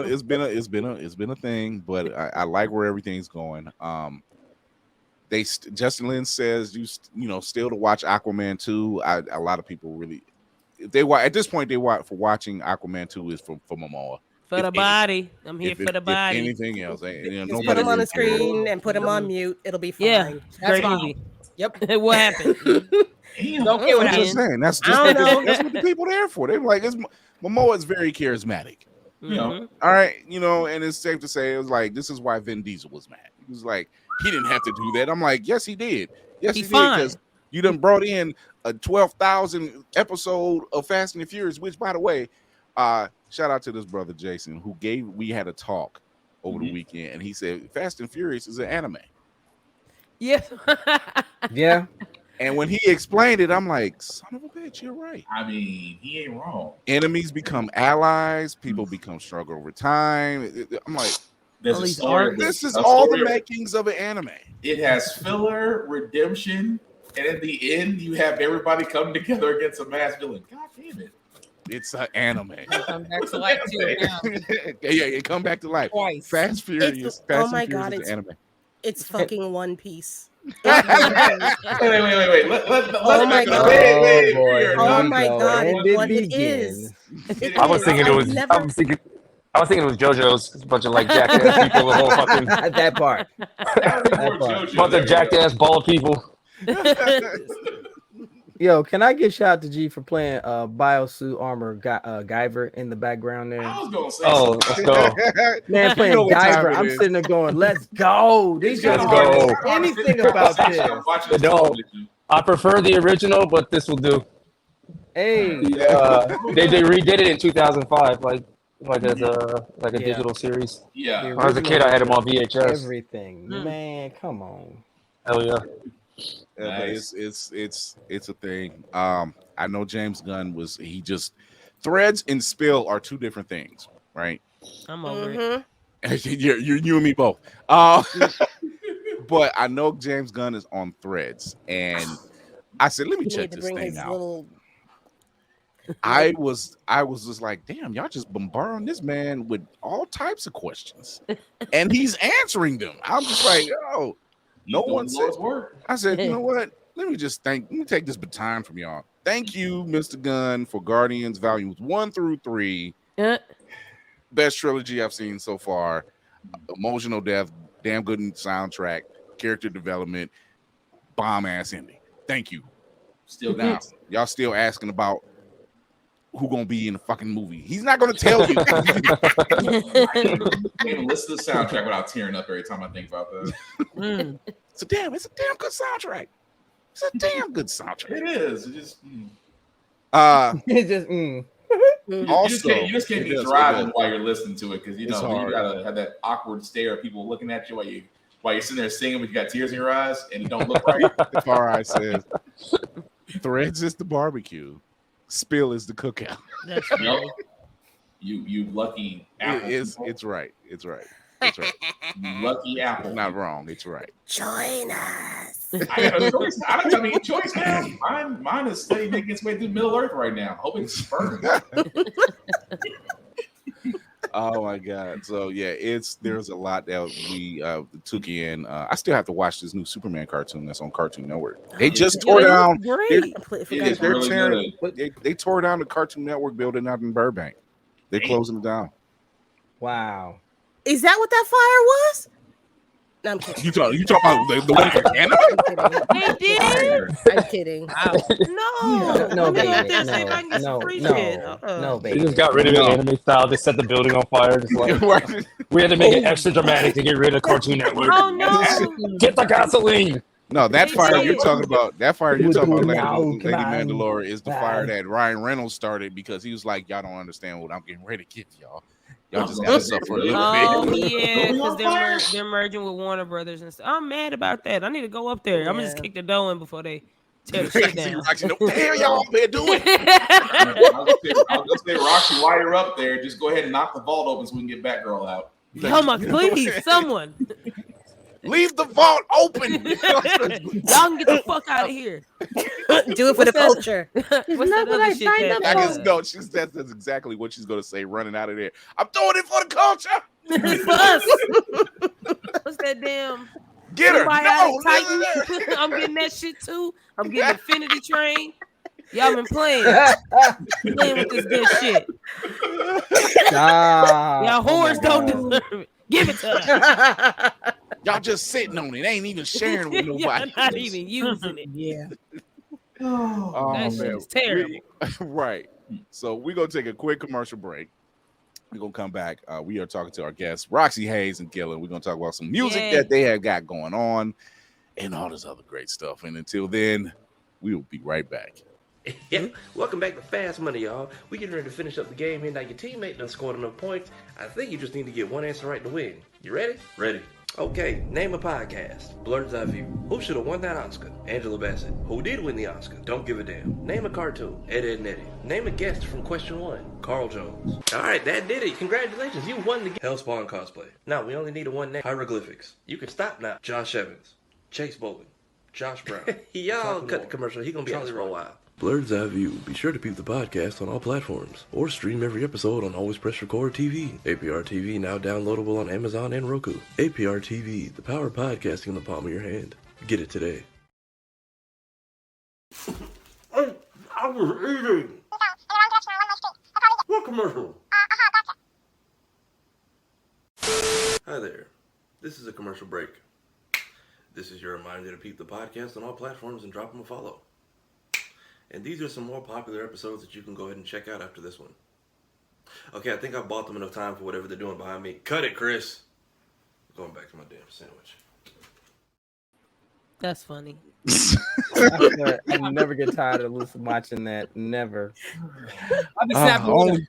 a thing, but I like where everything's going. Justin Lin says you know still to watch Aquaman 2. A lot of people really at this point for watching Aquaman 2 is for Momoa. For the body. I'm here for the body. If anything else, just put him on the screen and put him on mute. It'll be fine. Yeah, That's great fine. movie. Yep. What happened? Don't care what I'm just happened. saying that's what the people are there for. They're like, Momoa is very charismatic. You know, all right, you know, and it's safe to say it was like this is why Vin Diesel was mad. He was like, he didn't have to do that. I'm like, yes, he did. Yes, he did, because you done brought in a 12,000 episode of Fast and the Furious, which, by the way, shout out to this brother Jason we had a talk over the weekend, and he said Fast and Furious is an anime. Yeah. Yeah. And when he explained it, I'm like, son of a bitch, you're right. I mean, he ain't wrong. Enemies become allies. People become stronger over time. I'm like, this is all the makings of an anime. It has filler, redemption, and at the end, you have everybody come together against a mass villain. God damn it. It's an anime. Come back to life too. Yeah, come back to life. Twice. Fast Furious. Oh my god, it's anime. It's fucking One Piece. Wait. Oh my god. Wait. Oh my god. What It is. I was thinking it was JoJo's. A bunch of like jackass people. The whole fucking that part. bunch of jackass bald people. Yo, can I give shout out to G for playing Biosuit Armor Guyver in the background there? I was gonna say, let's go. Man, playing You know what time Guyver, it I'm is. sitting there going, let's go. These guys Let's don't go. know anything about this. No, I prefer the original, but this will do. Hey, They redid it in 2005, like as a digital series. yeah. When I was a kid, I had them on VHS. everything. Man, come on. Hell yeah. Yeah, Nice. but it's a thing. I know James Gunn Threads and Spill are two different things, right? I'm over it. you and me both. But I know James Gunn is on Threads, and I said, let me check this thing out. I was just like, damn, y'all just bombarding this man with all types of questions, and he's answering them. I'm just like, oh. No one said. I said, you know what? Let me take this baton from y'all. Thank you, Mr. Gunn, for Guardians Volumes 1 through 3. Best trilogy I've seen so far. Emotional depth, damn good soundtrack, character development, bomb ass ending. Thank you. Still Now, y'all still asking about who gonna be in the fucking movie. He's not gonna tell you. I can't even listen to the soundtrack without tearing up every time I think about that. It's a damn good soundtrack. It's a damn good soundtrack. It is. It just It's just you just can't be driving while you're listening to it, because you gotta have that awkward stare of people looking at you while you're sitting there singing, but you got tears in your eyes and you don't look right. Far I says Threads is the barbecue. Spill is the cookout. That's Nope. You lucky apple. It's right. It's right. You lucky apple. Not wrong. It's right. Join us. I got a choice. I don't have any choice now. Mine is steady making its way through Middle Earth right now. Hoping it's burning. Oh my god! So yeah, there's a lot that we took in. I still have to watch this new Superman cartoon that's on Cartoon Network. They just tore down. They tore down the Cartoon Network building out in Burbank. They're closing it down. Wow. Is that what that fire was? No, I'm kidding. You talk about the one in Canada? They did. I'm kidding. No, baby. No, They baby. just got rid of it anime style. They set the building on fire. Just like we had to make it extra dramatic to get rid of Cartoon Network. Oh no! Get the gasoline. No, that fire you're talking about. Lady Mandalore is the fire that Ryan Reynolds started because he was like, y'all don't understand what I'm getting ready to give y'all. Y'all just gotta suffer a little bit. Yeah, because they're merging with Warner Brothers and stuff. I'm mad about that. I need to go up there. I'm gonna just kick the door in before they tear the shit down. What the hell y'all up there doing? I was gonna say, Roxy, while you're up there, just go ahead and knock the vault open so we can get Batgirl out. Come on, please, someone. Leave the vault open. Y'all can get the fuck out of here. Do it for the culture. What's that other shit that? I guess no. That's exactly what she's gonna say. Running out of there. I'm doing it for the culture. For us. What's that damn? Get her. No, I'm getting that shit too. I'm getting Infinity Train. Y'all been playing with this good shit. Y'all whores don't deserve it. Give it to us. Y'all just sitting on it. Ain't even sharing with nobody. Y'all not even using it. Yeah. Oh, that shit is terrible. Right. So we're gonna take a quick commercial break. We're gonna come back. We are talking to our guests, Roxxy, Haze, and Guilla. We're gonna talk about some music that they have got going on and all this other great stuff. And until then, we will be right back. Yeah, welcome back to Fast Money, y'all. We getting ready to finish up the game here. Now your teammate done scored enough points. I think you just need to get one answer right to win. You ready? Ready. Okay, name a podcast. Blurred's Eye View. Who should have won that Oscar? Angela Bassett. Who did win the Oscar? Don't give a damn. Name a cartoon. Ed, Edd n Eddy. Name a guest from question 1. Carl Jones. Alright, that did it. Congratulations, you won the game. Hellspawn cosplay. Now, we only need a one name. Hieroglyphics. You can stop now. Josh Evans. Chase Bowling. Josh Brown. Y'all cut the commercial. He gonna be out for a while. Blurred's Eye View. Be sure to peep the podcast on all platforms, or stream every episode on Always Press Record TV. APR TV now downloadable on Amazon and Roku. APR TV, the power of podcasting in the palm of your hand. Get it today. I was eating. What commercial? Hi there. This is a commercial break. This is your reminder to peep the podcast on all platforms and drop them a follow. And these are some more popular episodes that you can go ahead and check out after this one. Okay, I think I've bought them enough time for whatever they're doing behind me. Cut it, Chris. I'm going back to my damn sandwich. That's funny. I never get tired of watching that. Never. I'll be snapping.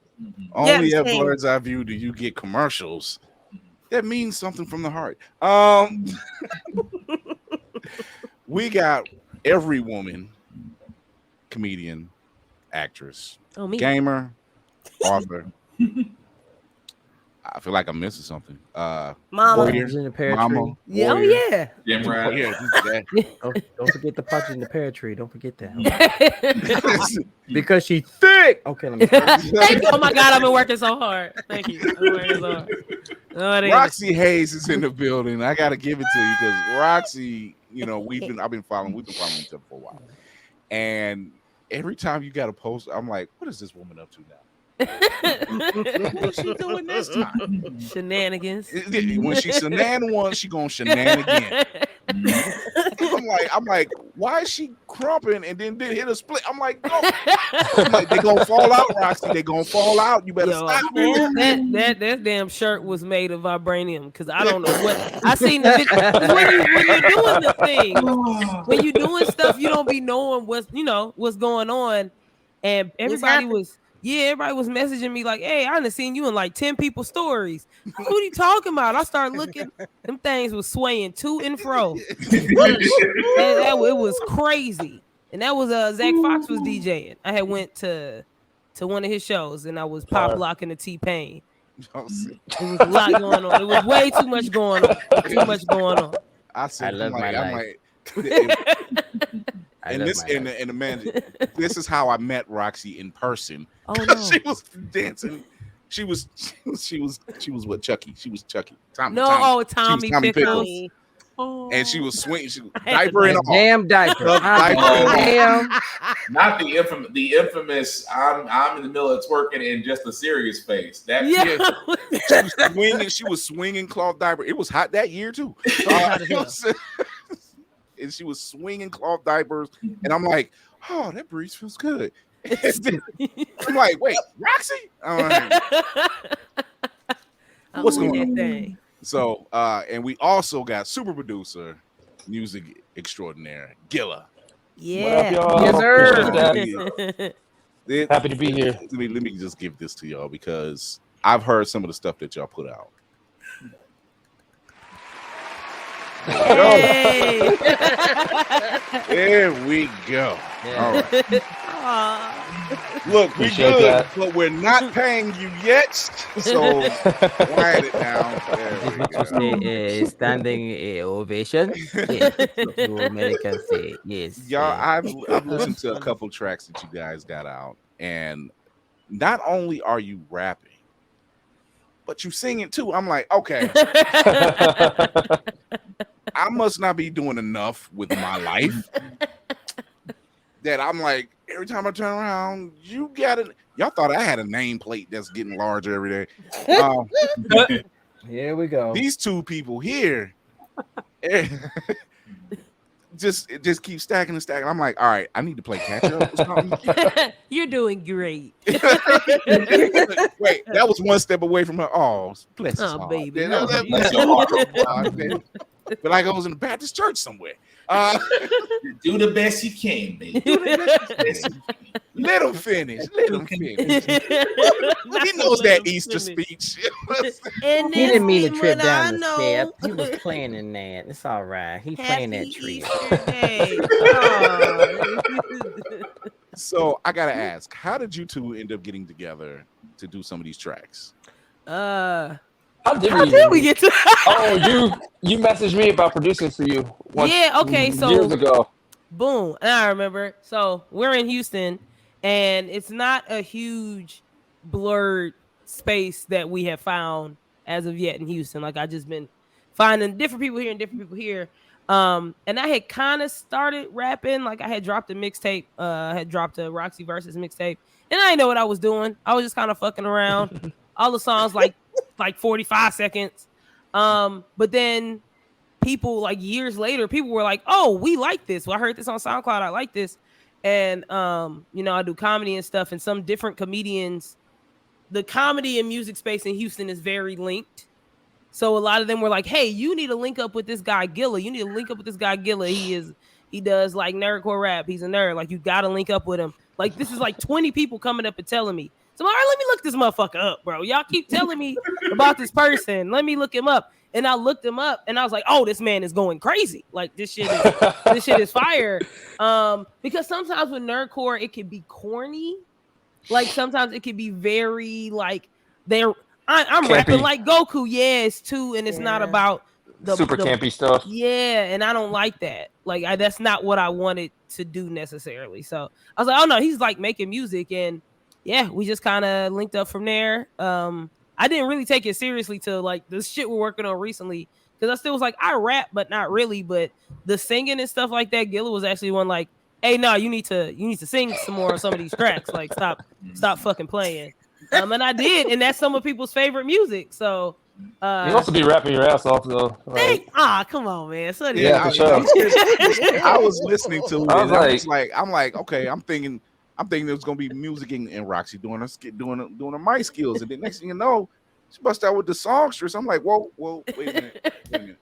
Only at Blurred's Eye View do you get commercials. That means something from the heart. We got every woman, comedian, actress, gamer, author. I feel like I'm missing something. Mama. In the pear tree. Yeah, oh yeah. Don't forget the partridge in the pear tree. Don't forget that. Because she's thick. Okay, let me. Thank you. Oh my God, I've been working so hard. Thank you. Roxxy Haze is in the building. I gotta give it to you because Roxxy, I've been following each other for a while, and every time you got a post, I'm like, what is this woman up to now? What's she doing this time? Shenanigans. When she shenan once, she gonna shenan again. I'm like, why is she crumping and then hit a split? I'm like, no. They gonna fall out, Roxxy. They gonna fall out. You better stop. That damn shirt was made of vibranium because I don't know what I seen the video. When you're doing the thing, when you're doing stuff, you don't be knowing what's going on, and everybody was messaging me like, hey, I done seen you in like 10 people's stories. What are you talking about? I started looking, them things was swaying to and fro. It was crazy. And that was Zach Fox was DJing. I had went to one of his shows and I was pop locking the T-Pain. It was a lot going on. It was way too much going on. I love my life. And this is how I met Roxxy in person. Oh no. She was dancing She was what Chucky. She was Chucky. Tommy Tommy Pickles. Oh. And she was swinging. She was diaper and all. Damn diaper. Damn. Not the infamous. I'm in the middle of twerking in just a serious face. That She was swinging cloth diaper. It was hot that year too. And she was swinging cloth diapers, and I'm like, oh, that breeze feels good. I'm like, wait, Roxxy? What's going on? So, and we also got super producer, music extraordinaire, Guilla. Yeah. What up, y'all? Yes, happy to be here. Let me just give this to y'all because I've heard some of the stuff that y'all put out. Hey. There we go. All right. Look, we good, that. But we're not paying you yet. So quiet it down. There we go. Standing ovation. Yes. American say yes. Y'all, I've listened to a couple tracks that you guys got out, and not only are you rapping, but you singing too. I'm like, okay. I must not be doing enough with my life that I'm like, every time I turn around, you got it. Y'all thought I had a nameplate that's getting larger every day. Here we go. These two people here just keep stacking and stacking. I'm like, all right, I need to play catch up or something. You're doing great. Wait, that was one step away from her. Oh, bless his heart. Baby. But like I was in a Baptist church somewhere. Do the best you can, baby. Let him finish. He knows that Easter speech. He didn't mean to trip down the step. He was playing in that. It's all right. He's playing that tree. So I gotta ask, how did you two end up getting together to do some of these tracks? How did we get to? you messaged me about producing for you. So years ago. Boom, and I remember. So we're in Houston, and it's not a huge blurred space that we have found as of yet in Houston. Like I just been finding different people here and different people here. And I had kind of started rapping. Like I had dropped a mixtape. Had dropped a Roxxy Versus mixtape, and I didn't know what I was doing. I was just kind of fucking around. All the songs like 45 seconds. But then people like years later, people were like, oh, we like this. Well, I heard this on SoundCloud. I like this. And, I do comedy and stuff, and some different comedians, the comedy and music space in Houston is very linked. So a lot of them were like, hey, you need to link up with this guy, Guilla. He does like nerdcore rap. He's a nerd. Like you got to link up with him. Like this is like 20 people coming up and telling me. So I'm like, all right, let me look this motherfucker up, bro. Y'all keep telling me about this person. Let me look him up. And I looked him up, and I was like, oh, this man is going crazy. Like this shit is fire. Because sometimes with nerdcore, it can be corny. Like sometimes it can be very like I'm rapping like Goku. Yeah, it's too, and it's not about the super campy stuff. Yeah, and I don't like that. Like that's not what I wanted to do necessarily. So I was like, oh no, he's like making music, and yeah, we just kind of linked up from there. I didn't really take it seriously till like the shit we're working on recently, because I still was like, I rap, but not really. But the singing and stuff like that, Guilla was actually one like, hey, no, you need to sing some more of some of these tracks. Like stop fucking playing. And I did, and that's some of people's favorite music. So you also be rapping your ass off though. Like, come on, man. So yeah, I was listening to it. I'm like, okay, I'm thinking there's gonna be music in Roxxy doing her mic skills, and then next thing you know, she bust out with the songstress. I'm like, whoa, wait a minute.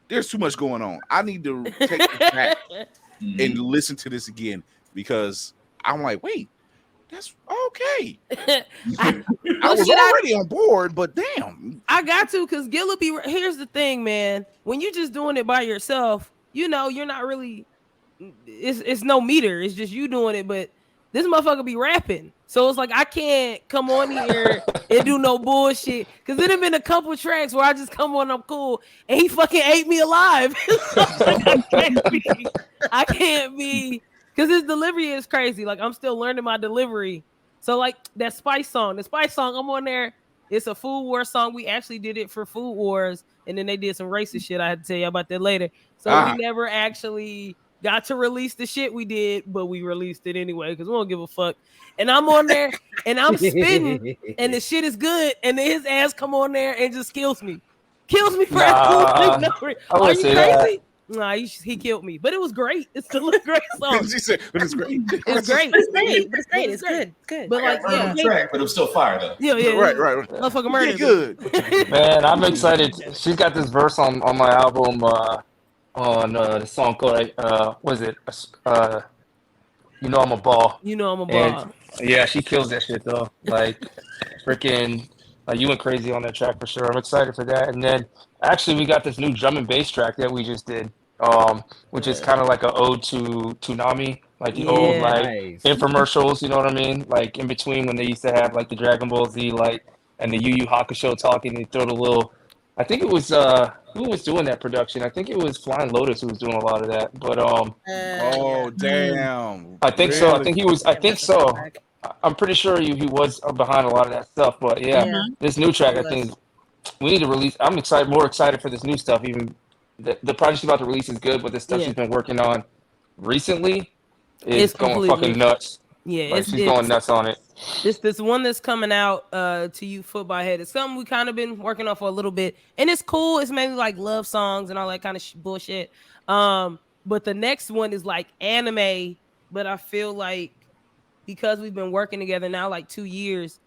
There's too much going on. I need to take it back and listen to this again, because I'm like, wait, that's okay. I was already on board, but damn, I got to, because Guilla be. Here's the thing, man. When you're just doing it by yourself, you're not really. It's no meter. It's just you doing it, but this motherfucker be rapping. So it's like I can't come on here and do no bullshit, because there have been a couple tracks where I just come on, I'm cool, and he fucking ate me alive. I can't be, because his delivery is crazy. Like I'm still learning my delivery. So like that Spice song, I'm on there. It's a Food Wars song. We actually did it for Food Wars, and then they did some racist shit. I had to tell you about that later. So we never actually got to release the shit we did, but we released it anyway because we don't give a fuck. And I'm on there and I'm spitting, and the shit is good, and then his ass come on there and just kills me for absolutely no reason. Are you crazy? That. Nah, he killed me, but it was great. It's still a great song. She said, but it's great. It's great. It's great. It's great. It's good. Good. But like, yeah, track, but it was still fire though. Yeah. Right. Motherfucker murdered. Good. Man, I'm excited. She's got this verse on my album. On the song called was it? You know I'm a ball. You know I'm a ball. And, yeah, she kills that shit though. Like freaking. You went crazy on that track for sure. I'm excited for that. And then actually we got this new drum and bass track that we just did, which is kind of like an ode to Toonami, like the old infomercials, you know what I mean? Like in between when they used to have like the Dragon Ball Z and the Yu Yu Hakusho talking, they throw the little. I think it was who was doing that production? I think it was Flying Lotus who was doing a lot of that. But damn. I think so. I think so. I'm pretty sure he was behind a lot of that stuff, but this new track, I think we need to release. I'm more excited for this new stuff. Even the project she's about to release is good, but the stuff she's been working on recently is going fucking nuts. Yeah, she's going nuts on it. This one that's coming out to you foot by head. It's something we kind of been working on for a little bit, and it's cool. It's mainly like love songs and all that kind of bullshit. But the next one is like anime, but I feel like because we've been working together now like 2 years,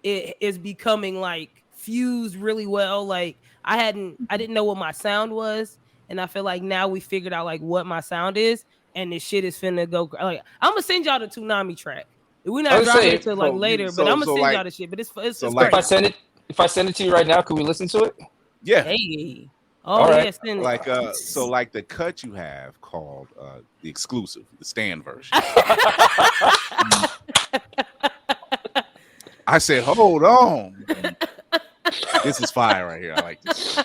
it is becoming like fused really well. Like I didn't know what my sound was, and I feel like now we figured out like what my sound is, and this shit is finna go. Like I'm gonna send y'all the Toonami track. We're not dropping it till like later, but I'm gonna send y'all the shit. But it's like great. If I send it to you right now, can we listen to it? Yeah. Hey. Oh yeah, send it. Like so like the cut you have called the exclusive, the stand version. I said, hold on. This is fire right here. I like this.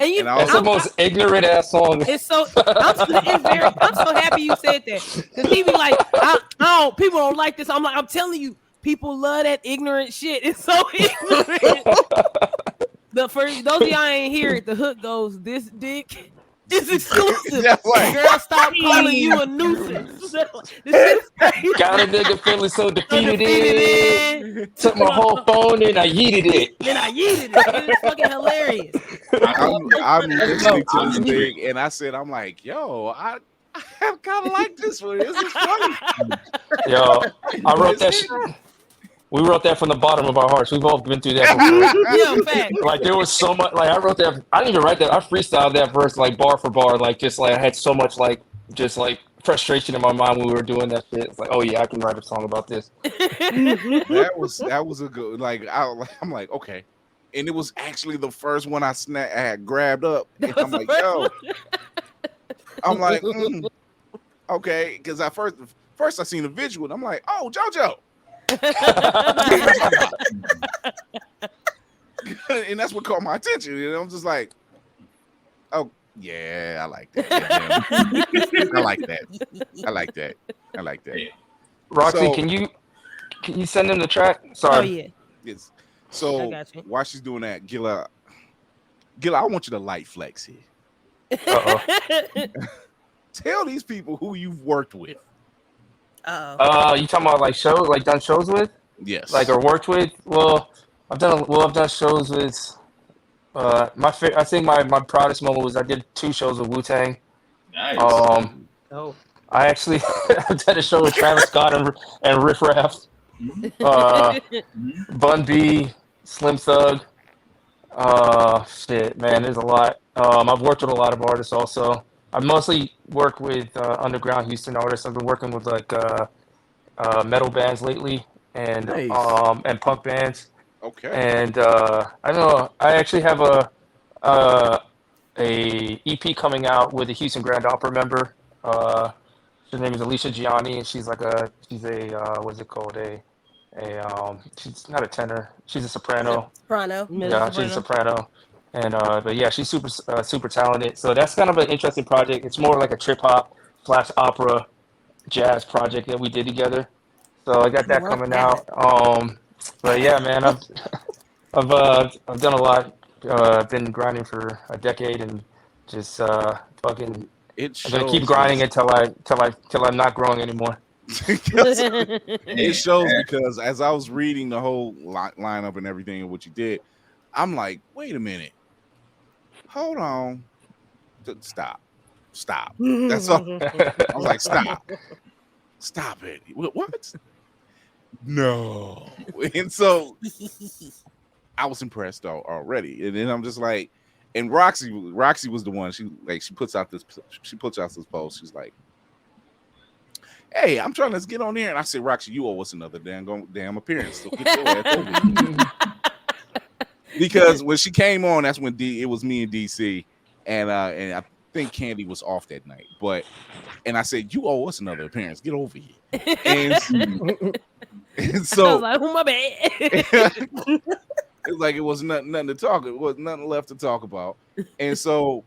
And that's the most ignorant ass song. It's so I'm so happy you said that. Because he be like, people don't like this. I'm like, I'm telling you, people love that ignorant shit. It's so ignorant. For those of y'all ain't hear it, the hook goes, this dick is exclusive. Right. Girl, stop calling you a nuisance. Got a nigga feeling so defeated. Took my whole phone and I yeeted it. It's fucking hilarious. I'm listening to this thing and I said, I'm like, yo, I kind of like this one. This is funny. Yo, I wrote that shit. We wrote that from the bottom of our hearts. We've all been through that before. Yeah, fact. Like there was so much. Like I wrote that. I didn't even write that. I freestyled that verse like bar for bar. Like just like I had so much like just like frustration in my mind when we were doing that shit. It's like, oh yeah, I can write a song about this. that was a good. Like I'm like okay, and it was actually the first one I had grabbed up. And I'm like, yo. I'm like, okay, because I first I seen the visual. And I'm like, oh, JoJo. And that's what caught my attention. You know, I'm just like, oh yeah, I like that. Yeah, I like that. Roxy, so, can you send him the track? Sorry. Oh yeah. Yes. So while she's doing that, Guilla, I want you to light flex here. Tell these people who you've worked with. You talking about like shows, like done shows with? Yes. Like or worked with? Well, I've done shows with. I think my proudest moment was I did 2 shows with Wu-Tang. Nice. I actually did a show with Travis Scott and Riff Raff, Bun B, Slim Thug. Shit, man, there's a lot. I've worked with a lot of artists also. I mostly work with underground Houston artists. I've been working with like metal bands lately and punk bands. Okay. And I don't know. I actually have a EP coming out with a Houston Grand Opera member. Her name is Alicia Gianni, and she's a what's it called? She's not a tenor. She's a soprano. Yeah, she's a soprano. And but yeah, she's super talented. So that's kind of an interesting project. It's more like a trip hop / opera jazz project that we did together. So I got that coming out. But yeah, man, I've done a lot. I've been grinding for a decade and just fucking. I'm gonna keep grinding until I'm not growing anymore. It shows because as I was reading the whole lineup and everything and what you did, I'm like, wait a minute, hold on, stop. That's all. I was like, stop it. What? No. And so I was impressed already, and then I'm just like, and Roxxy was the one. She puts out this post. She's like, hey, I'm trying to get on there, and I said, Roxxy, you owe us another damn appearance. So get your ass over. Because when she came on, that's when it was me and DC, and I think Candy was off that night. And I said, you owe us another appearance. Get over here. And so I was like, oh, my bad. It's like it was nothing to talk. It was nothing left to talk about. And so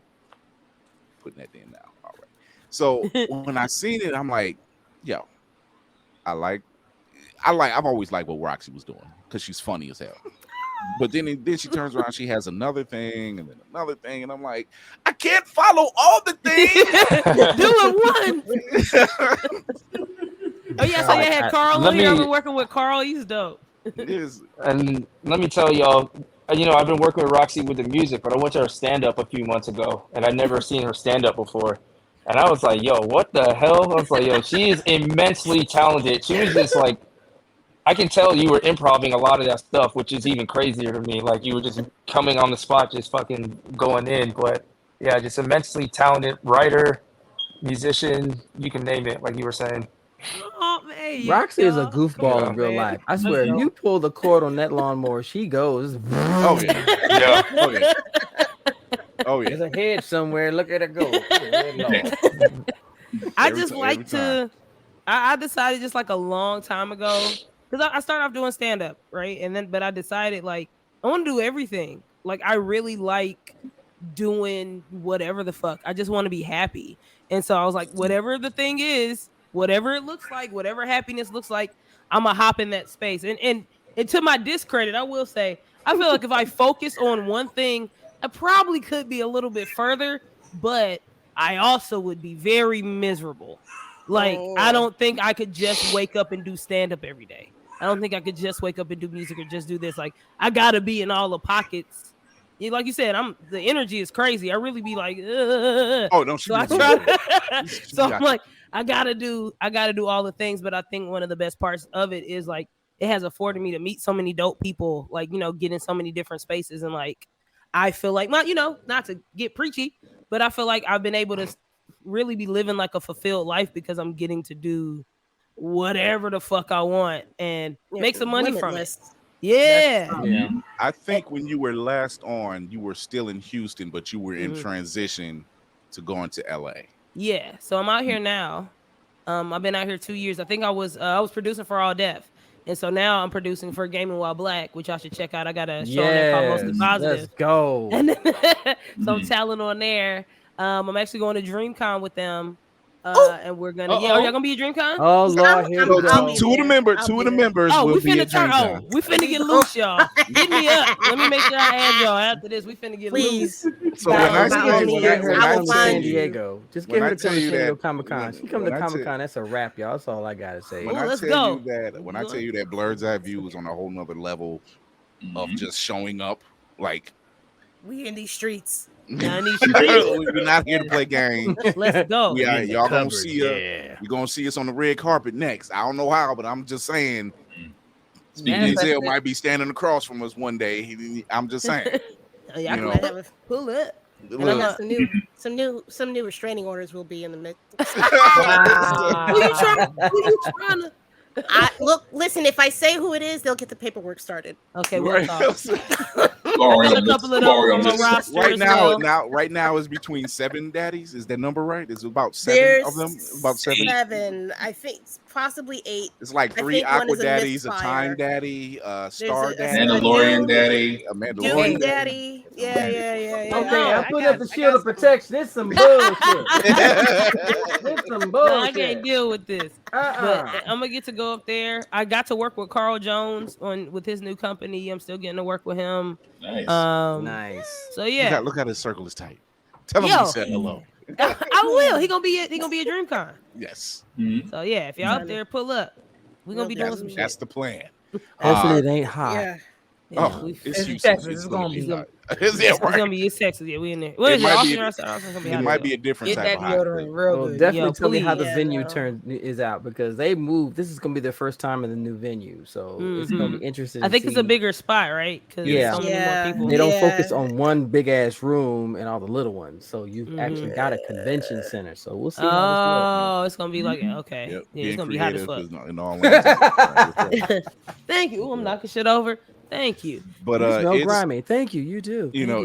putting that in now. All right. So when I seen it, I'm like, yo, I've always liked what Roxxy was doing because she's funny as hell. But then she turns around, she has another thing and then another thing, and I'm like, I can't follow all the things. Do it one. Oh yeah, so you had Carl on here. I've been working with Carl. He's dope. And let me tell y'all, I've been working with Roxxy with the music, but I went to her stand-up a few months ago, and I'd never seen her stand-up before. And I was like, yo, what the hell? I was like, yo, she is immensely talented. She was just like, I can tell you were improvising a lot of that stuff, which is even crazier to me. Like, you were just coming on the spot, just fucking going in. But yeah, just immensely talented writer, musician, you can name it, like you were saying. Oh, man, Roxxy is a goofball in real life. I swear, if you pull the cord on that lawnmower, she goes. Oh yeah, yeah, oh yeah, oh yeah. There's a head somewhere. Look at it go. I decided just like a long time ago, because I started off doing stand up, right, but I decided like I want to do everything. Like I really like doing whatever the fuck. I just want to be happy, and so I was like, whatever the thing is. Whatever it looks like, whatever happiness looks like, I'm going to hop in that space. And to my discredit, I will say, I feel like if I focus on one thing, I probably could be a little bit further, but I also would be very miserable. Like, I don't think I could just wake up and do stand-up every day. I don't think I could just wake up and do music or just do this. Like, I got to be in all the pockets. Like you said, the energy is crazy. I really be like, ugh. Oh, don't so I try. So I'm like, I gotta do all the things, but I think one of the best parts of it is like it has afforded me to meet so many dope people, like, get in so many different spaces, and like I feel like not to get preachy, but I feel like I've been able to really be living like a fulfilled life because I'm getting to do whatever the fuck I want and make some money from it. Yeah. I think when you were last on, you were still in Houston, but you were in transition to going to LA. Yeah, so I'm out here now. I've been out here 2 years. I think I was producing for All Def, and so now I'm producing for Gaming While Black, which I should check out. I got a show on there called Mostly Positive. Let's go. And some talent on there. I'm actually going to DreamCon with them. And we're gonna. Yeah, are y'all gonna be at DreamCon? Oh Lord, here we go. Two of the members. Oh, will we finna be turn. DreamCon. We finna get loose, y'all. Hit me up. Let me make sure I add y'all after this. We finna get loose. So when I come to San Diego, just get her to come to San Diego Comic Con. She come to Comic Con. That's a wrap, y'all. That's all I gotta say. When I tell you that Blurred's Eye View is on a whole nother level of just showing up, like we in these streets. We're not here to play games. Let's go. Y'all gonna see us. You're gonna see us on the red carpet next. I don't know how, but I'm just saying. Denzel might be standing across from us one day. I'm just saying. Pull up. And I got some new restraining orders will be in the mix. Who you trying to? Listen. If I say who it is, they'll get the paperwork started. Okay, we'll talk. Sorry, a couple of those on my roster. Right now is between 7 daddies. Is that number right? Is about 7 of them? About 7. 7, I think, possibly 8. It's like 3 Aqua daddies, a Time daddy, Star daddy, Mandalorian daddy, a Mandalorian daddy. Yeah. Okay, I'm putting up the shield of some. protection. This some bullshit. This some bullshit. No, I can't deal with this. But I'm gonna get to go up there. I got to work with Carl Jones with his new company. I'm still getting to work with him. Nice. Nice. So yeah. Look how his circle is tight. Tell him he said hello. I will. He gonna be at DreamCon. Yes. Mm-hmm. So yeah, if y'all out there, pull up. We're gonna be doing some shit. That's the plan. Hopefully it ain't hot. Yeah. It's It's Texas. It's gonna be. It's gonna be Texas. Yeah, we in there. What is it? It might be a different Get type that of hot. deodorant real Well, good. definitely tell me please. how the venue is out because they moved. This is gonna be their first time in the new venue, so it's gonna be interesting. I think to it's a see. bigger spot, right? Because so many more people. They don't focus on one big ass room and all the little ones, so you've actually got a convention center. So we'll see. Oh, it's gonna be like okay. Yep. Yeah, it's gonna be hot as fuck. In all Thank you. Ooh, I'm knocking shit over. Thank you. But you smell it's grimy. Thank you. You do. You know,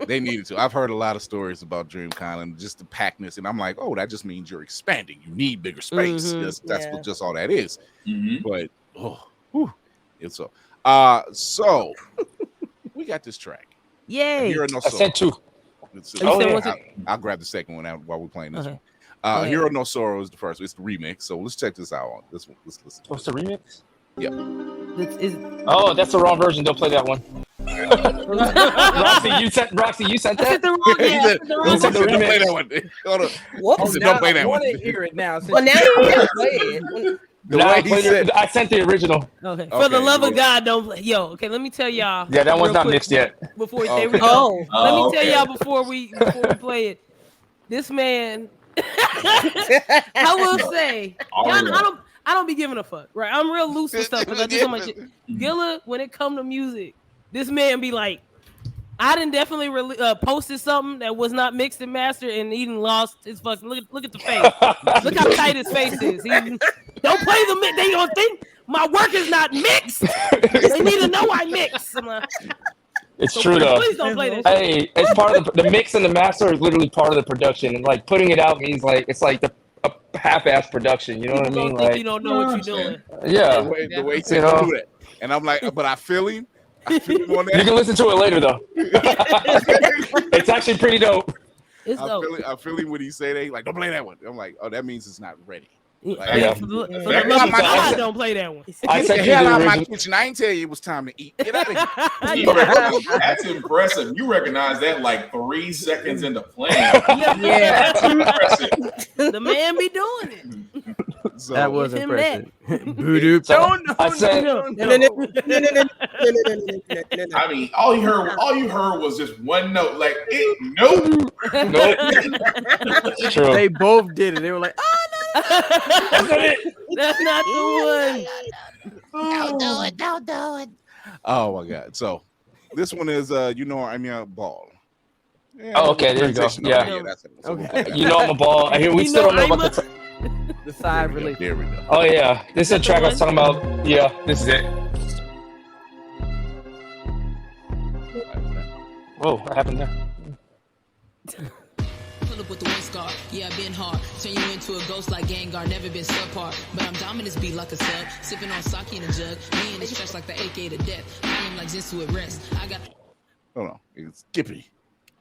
they needed to. I've heard a lot of stories about DreamCon and just the packness, and I'm like, oh, that just means you're expanding. You need bigger space. That's what just all that is. But it's so. So we got this track. Yay! I sent two. I'll grab the second one out while we're playing this one. Okay. Hero No Sorrow is the first. It's the remix. So let's check this out. Let's listen. What's the remix? Yeah. Oh, that's the wrong version. Don't play that one. Roxy, you sent that? Don't play that one. Hold on. Whoops, don't play that I one. want to hear it now. Well, now you can't play it. I sent the original. Okay. For the love of God, don't play. Yo, okay, let me tell y'all. Yeah, that one's real not quick mixed yet. Before Okay. let me tell y'all before we play it. This man, I will say, I don't be giving a fuck, right? I'm real loose with stuff because I do so much shit. Guilla, when it come to music, this man be like, I done definitely posted something that was not mixed and mastered, and he done lost his fucking look at the face. Look how tight his face is. Don't play the mix. They don't think my work is not mixed. They need to know I mix. It's true though. Please don't play that. Hey, it's part of the mix and the master is literally part of the production, and like putting it out means like it's like a half-ass production. You know what I mean? Like you don't know what you're doing. Yeah. The way to do that, and I'm like, but I feel him. On that. You can listen to it later though. It's actually pretty dope. It's dope. I feel him when he say that. Like, don't play that one. I'm like, oh, that means it's not ready. Like, For the love of God, don't play that one. I Get the hell out of my kitchen. I ain't tell you it was time to eat. Get out of here. That's impressive. You recognize that like 3 seconds into playing. Yeah. That's impressive. The man be doing it. So, That was Give him impressive. I mean, all you heard was just one note. Like, nope. It's true. They both did it. They were like, oh That's not the one. Don't do it. oh my God. So this one is I'm a ball. Yeah, Oh, okay, there you go. Yeah. That's it. Okay. You know I'm a ball. I hear we still don't know about the. the side release. There we go. Oh yeah, this is a track I was talking about. Yeah, this is it. Whoa, what happened there? Pull up with the wind scar, yeah, I've been hard. Turn you into a ghost like Gengar, never been subpar. But I'm dominant, beat like a sub. Sipping on sake in a jug. Me in the stretch like the AK to death. I am like Zinsu at rest. I got. Hold on. It's Skippy.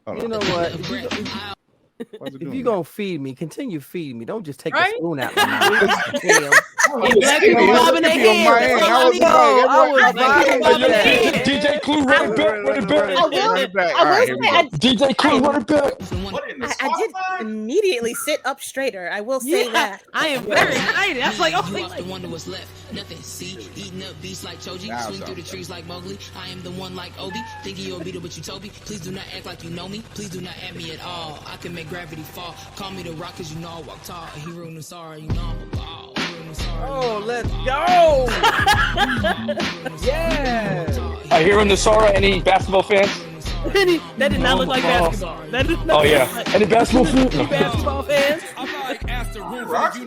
Hold You on. know what? Why is it If doing you're that? gonna feed me, continue feeding me. Don't just take Right? a spoon out my mouth. Damn. Black people bobbing their Skippy on my head. hand. That's I all was I need. like, I was Black people vibing bobbing with their that. head. DJ Clue, run it back, run it back. Run it back. I All right, will here we say, go. DJ Clue, run it back. What in the I did immediately sit up straighter. I will say Yeah, that. I am very excited. That's like, oh, You have to wonder what's left. Nothing. See, eating up beasts like Choji. Now Swing it's through the all trees like Mowgli. I am the one like Obi. Thinking you're a beater, but you Toby. Please do not act like you know me. Please do not at me at all. I can make gravity fall. Call me the rock, cause you know I walk tall. A hero no sorry, you know I'm a ball. Hero no sorry. Oh, let's go! Yeah. I hear in the Sora. Any basketball fans? that did not look like basketball. That did not Oh look yeah. like Any basketball fans? basketball fans. Roxy?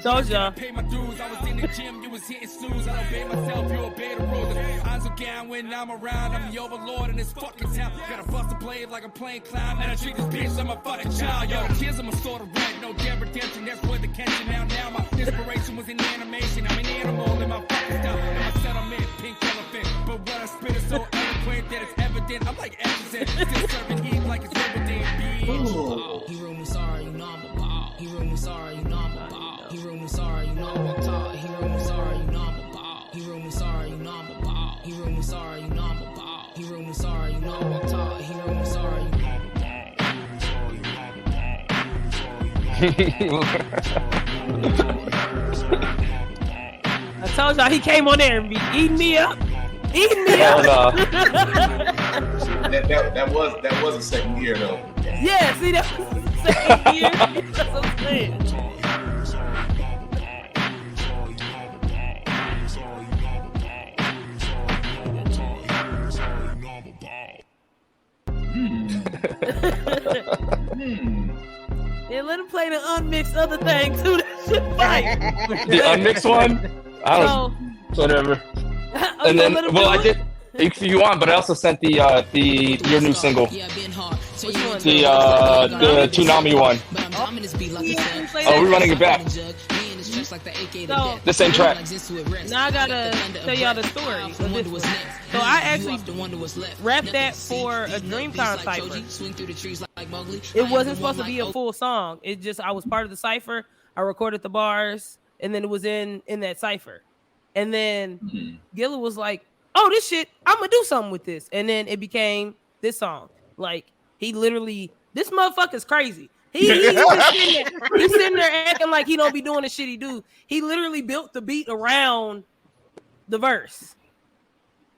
Told ya. Pay my dues, I was in the gym, you was hitting snooze. I obey myself, you obey the rules. I'm so down when I'm around, I'm the overlord in this fucking town. Gotta bust a blade like I'm playing clown, and I treat this bitch like my fucking child. Yo, the kids I'm a sort of red, no damn redemption, that's where the catching now. Now my inspiration was in animation, I'm an animal in my fucking style. And my settlement, pink elephant, but what I spit is so elegant. print that it's evident. I'm like Epson, still serving heat like it's Riverdale, bitch. He wrote me sorry, you know I'm a ball. He wrote me sorry, you know I'm a ball. He wrote me sorry, you know I'm a ball. He wrote me sorry, you know I'm a ball. He wrote me sorry, you know I'm a ball. He wrote me sorry, you know I'm a ball. He wrote me sorry, you know I'm a ball. He wrote me sorry, you know I'm a ball. I told y'all he came on there and be eating me up. Eating me up. That was a second year though. Yeah, see, that was the second year. That's what I'm saying. Yeah, let him play the unmixed other thing too. That shit fire. The unmixed one? I don't whatever. And then I did if you want, but I also sent the your new single. The Toonami one. Oh, we're running it back. So, the same track. Now I gotta tell y'all the story of this one. So I actually rapped that for a DreamCon cipher. It wasn't supposed to be a full song. It just I was part of the cipher. I recorded the bars, and then it was in that cipher. And then Guilla was like, "Oh, this shit, I'm gonna do something with this." And then it became this song. Like he literally, this motherfucker's crazy. He's sitting there acting like he don't be doing the shit he do. He literally built the beat around the verse.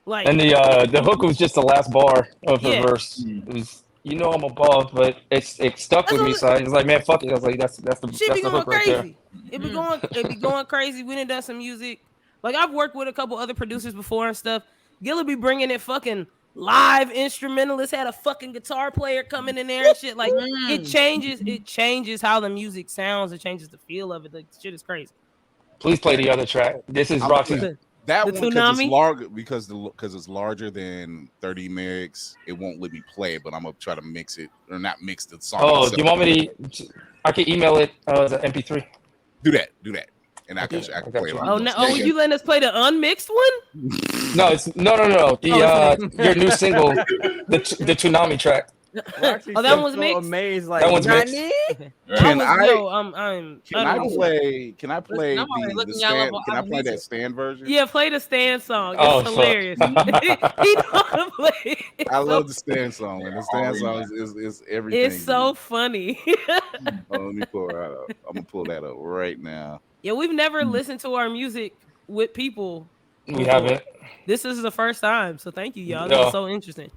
Like, and the hook was just the last bar of the verse. It was, you know, I'm above, but it stuck with me. So I was like, man, fuck it. I was like, that's the hook right there. It be going crazy. We done some music. Like I've worked with a couple other producers before and stuff. Gilla be bringing it fucking live instrumentalists, had a fucking guitar player coming in there and shit. Like it changes how the music sounds. It changes the feel of it. Like shit is crazy. Please play the other track. This is Roxxy. That one because it's larger than 30 megs. It won't let me play it, but I'm gonna try to mix it or not mix the song. Oh, itself. do you want me to? I can email it as an MP3. Do that, and I can play it. Oh no! Oh, you letting us play the unmixed one? No, it's no. The your new single, the Toonami track. Oh, that one's mixed. Amazed, like, that one's mixed. Can I play that stand version? Yeah, play the stand song. It's hilarious. He don't play. I love the stand song, and the stand song is everything. It's so funny. Let me pull that up. I'm gonna pull that up right now. Yeah, we've never listened to our music with people. We haven't. This is the first time, so thank you, y'all. That was so interesting.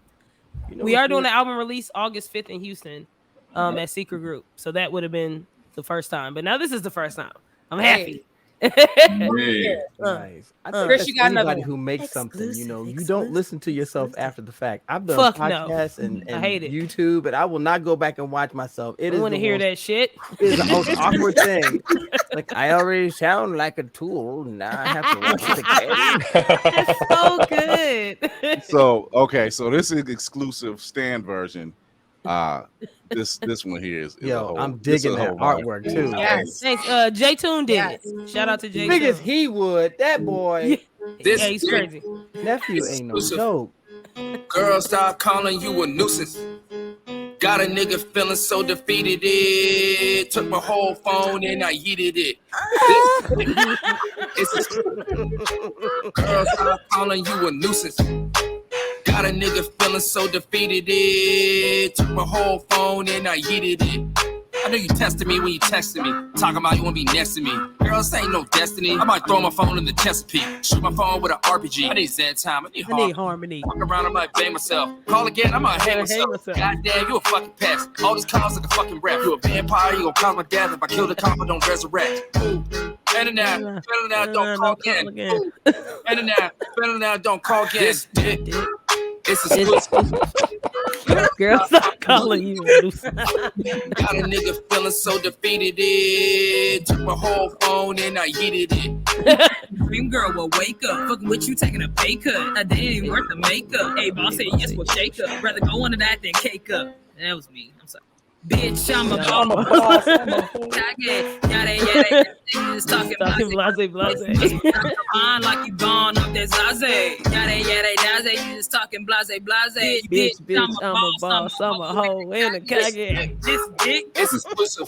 You know, we are doing the album release August 5th in Houston at Secret Group. So that would have been the first time. But now this is the first time. I'm happy. Nice. I think Chris, you got anybody who makes something, you know, you don't listen to yourself after the fact. I've done podcasts and I hate it. YouTube, and I will not go back and watch myself. I want to hear that shit. It's the most awkward thing. Like I already sound like a tool. Now I have to watch it again. That's so good. So this is exclusive stand version. This one here is I'm digging that artwork too. Yes. Thanks. J Tune did it. Shout out to J Tune. Big as he would, that boy. He's crazy. Nephew ain't no joke. Girl, stop calling you a nuisance. Got a nigga feeling so defeated. It took my whole phone and I yeeted it. Girl, stop calling you a nuisance. Got a nigga feeling so defeated. It took my whole phone and I yeeted it. I know you tested me when you texted me, talking about you wanna be next to me. Girl, this ain't no destiny. I might throw my phone in the Chesapeake, shoot my phone with an RPG. I need Zen time, I need harmony. Walk around, I might bang myself. Call again, I might hang myself. Goddamn, you a fucking pest. All this cause like a fucking rap. You a vampire, you gon' cause my death. If I kill the cop, I don't resurrect. And now, don't call again. And now, don't call again. This dick. It's exclusive. Girl, stop calling you. Got a nigga feeling so defeated. It took my whole phone and I yeeted it. Dream girl will wake up. Fucking with you taking a pay cut. A day ain't worth the makeup. Hey, boss say yes, we'll shake up. Rather go on to that than cake up. That was me. I'm sorry. Bitch, I'm a boss. Niggas talking blase. Mind like you gone off that zaze. You just talking blase. Bitch, I'm a boss. I'm a hoe and a kage. This dick It's exclusive.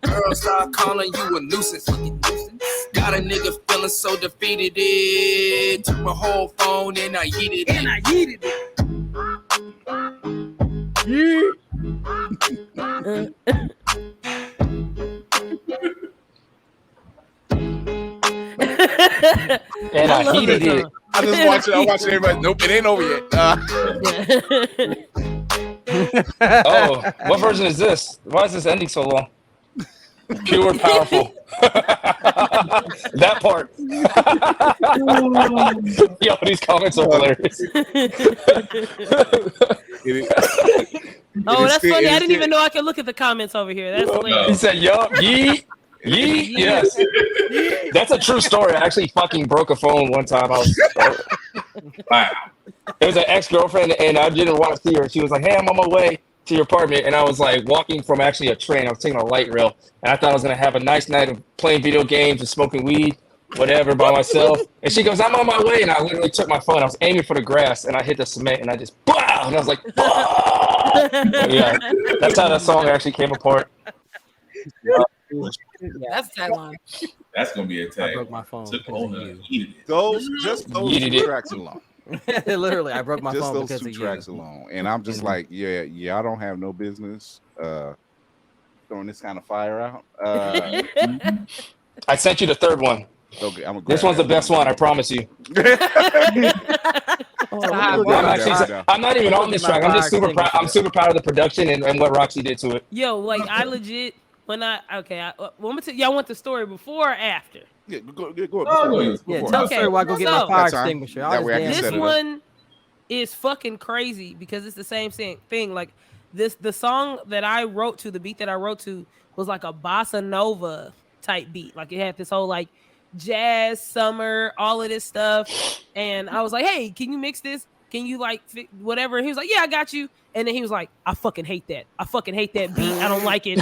Girl, stop calling you a nuisance. Got a nigga feeling so defeated. It took my whole phone and I yeeted it. And I heated it. I just watched it. I watched everybody. Nope, it ain't over yet. Oh, what version is this? Why is this ending so long? Pure powerful. That part. Yo, these comments are hilarious. Oh, that's funny. I didn't even know I could look at the comments over here. That's hilarious. He said, yup, yeet. Yes. That's a true story. I actually fucking broke a phone one time. Wow. It was an ex-girlfriend, and I didn't want to see her. She was like, hey, I'm on my way to your apartment. And I was like walking from actually a train. I was taking a light rail. And I thought I was going to have a nice night of playing video games and smoking weed, whatever, by myself. And she goes, I'm on my way. And I literally took my phone. I was aiming for the grass, and I hit the cement, and I just, BOW! And I was like, yeah, that's how that song actually came apart. That's a tagline. That's gonna be a tag. I broke my phone. Those two tracks alone. Literally, I broke my just phone those because two of tracks you. alone, and I'm just like, yeah, I don't have no business throwing this kind of fire out. I sent you the third one. Okay, this one's the best one, I promise you. I'm not even on this track. I'm just super proud. I'm super proud of the production and what Roxxy did to it. Yo, like I legit y'all want the story before or after? Yeah, go. Yeah, tell the story while I go get my fire extinguisher. This one is fucking crazy because it's the same thing. Like the song that I wrote to, the beat that I wrote to was like a bossa nova type beat. Like it had this whole like jazz, summer, all of this stuff. And I was like, hey, can you mix this? Can you like whatever? He was like, yeah, I got you. And then he was like, I fucking hate that. I fucking hate that beat. I don't like it.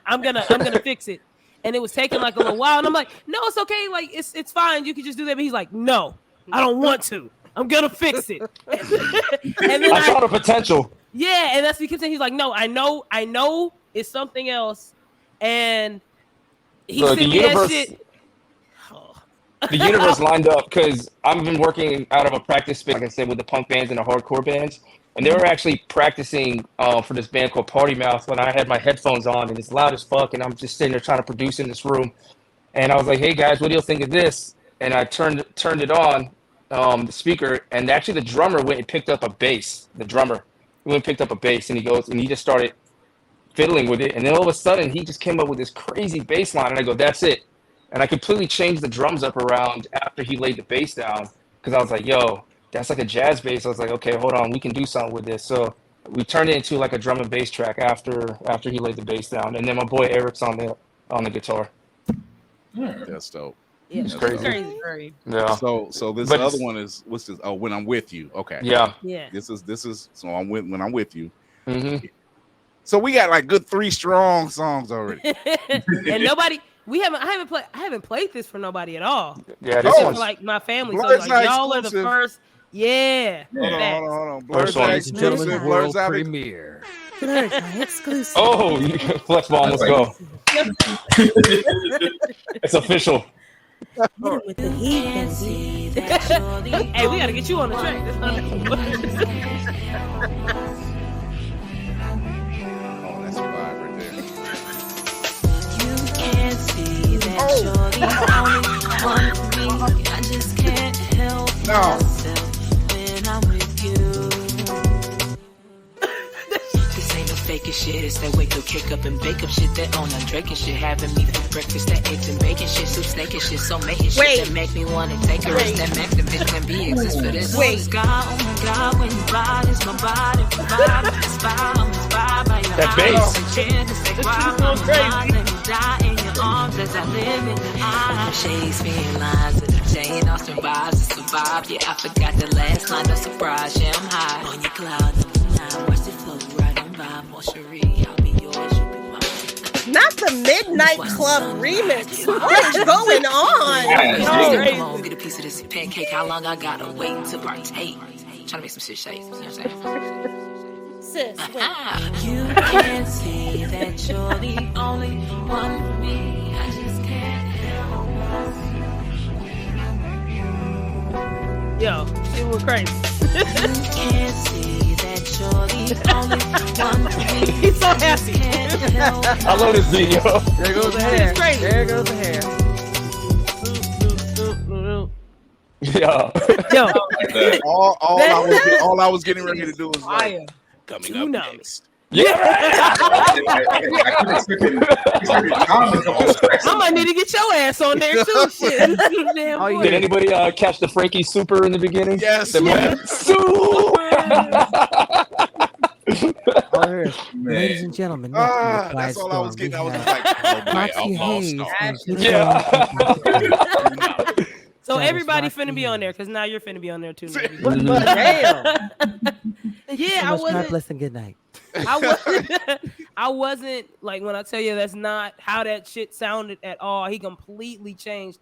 I'm gonna fix it. And it was taking like a little while. And I'm like, no, it's okay. Like it's fine. You can just do that. But he's like, no, I don't want to. I'm gonna fix it. And then I saw the potential. Yeah, and that's because he's like, no, I know it's something else. And he Look, sent me that shit. The universe lined up because I've been working out of a practice space, like I said, with the punk bands and the hardcore bands. And they were actually practicing for this band called Party Mouth when I had my headphones on and it's loud as fuck. And I'm just sitting there trying to produce in this room. And I was like, hey guys, what do you think of this? And I turned it on, the speaker, and actually the drummer went and picked up a bass. The drummer went and picked up a bass and he just started fiddling with it. And then all of a sudden he just came up with this crazy bass line. And I go, that's it. And I completely changed the drums up around after he laid the bass down because I was like, yo, that's like a jazz bass. I was like, okay, hold on, we can do something with this. So we turned it into like a drum and bass track after he laid the bass down. And then my boy Eric's on the guitar. That's dope. Yeah, it's crazy. Yeah. So this other one is what's this? Oh, When I'm With You. Okay. Yeah. This is so when I'm with you. Mm-hmm. So we got like good 3 strong songs already. And I haven't played this for nobody at all. Yeah, this one's like my family. So like y'all are the first. Yeah. Hold on. First one. Ladies and gentlemen, world premiere. Exclusive. Oh, Flex Bomb, let's go. It's official. With the heat. Hey, we gotta get you on the track. That's not that's vibe right there. You can't see that you're the only one for me. I just can't help myself when I'm with you. This ain't no faking shit. It's that wake up, kick up, and bake up shit. That on I'm drinking shit. Having me for breakfast. That eggs and bacon shit. Soup, snake and shit. So making shit that make me want to take a rest. That make the bitch can be exist for this. Oh my God, when you ride, it's my body. I'm inspired by your Shakespeare lines and the Jane Austen vibes to survive. Yeah, I forgot the last line of surprise. Yeah, I'm high on your cloud number 9. Watch it flow right Midnight Club remix. What is going on? Come on, get a piece of this pancake. How long I gotta wait to partake? Trying to make some shit shake. You know what I'm saying? Sis, you can't see that you're the only one for me. I just can't help myself. Yo, she was crazy. You can't see that you're the only one for me. He's so happy. I love this video. There goes the hair. Crazy. There goes the hair. Yeah. Yo, all I was getting ready to do was fire. like, coming up next. Yeah. I might need to get your ass on there too. Shit. Did anybody catch the Frankie Super in the beginning? Yes. Ladies and gentlemen, that's all I was getting. I was like, Roxxy Haze. Yeah. So everybody finna be on there because now you're finna be on there too. Damn. Yeah, I wasn't. Bless and good night. I wasn't like when I tell you that's not how that shit sounded at all. He completely changed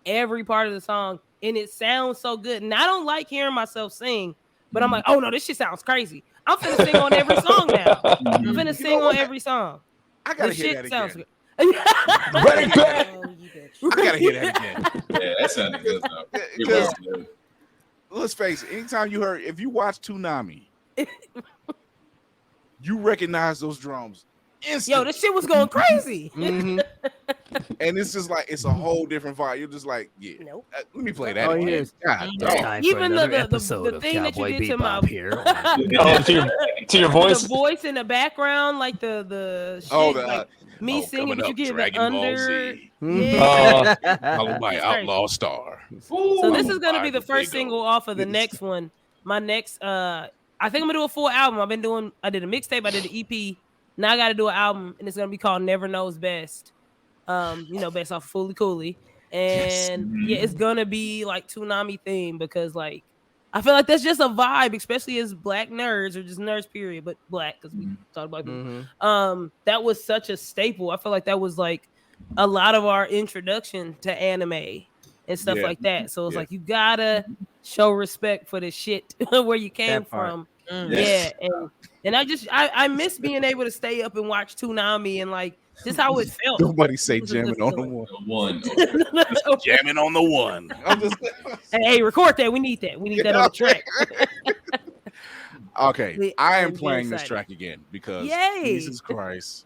every part of the song, and it sounds so good. And I don't like hearing myself sing, but I'm like, oh no, this shit sounds crazy. I'm finna sing on every song now. I'm finna sing on every song. I gotta this hear shit that sounds again. good. Bring it back. I gotta hear that again. Yeah, that sounded good though. It was good. Let's face it, anytime if you watch Toonami, you recognize those drums instantly. Yo, this shit was going crazy. Mm-hmm. And it's just like, it's a whole different vibe. You're just like, yeah, nope. Let me play that. Even the thing that you did to my here. To your voice, the voice in the background, like the shit, like me singing, but you get the under. Yeah. Followed by Outlaw Star. So this is gonna be the first single off of the next one. My next, I think I'm gonna do a full album. I did a mixtape, I did an EP. Now I got to do an album, and it's gonna be called Never Knows Best. Based off of Fooly Cooley, and yeah, it's gonna be like Toonami theme because like I feel like that's just a vibe, especially as Black nerds or just nerds period, but Black because we talk about people. That was such a staple. I feel like that was like a lot of our introduction to anime and stuff like that. So it's like you gotta show respect for the shit where you came from. Yeah, and I miss being able to stay up and watch Toonami and like just how it felt. Nobody say jamming on the one. Jamming on the one. Hey, record that. We need that. We need that on the track. Okay, I am playing this track again because Jesus Christ,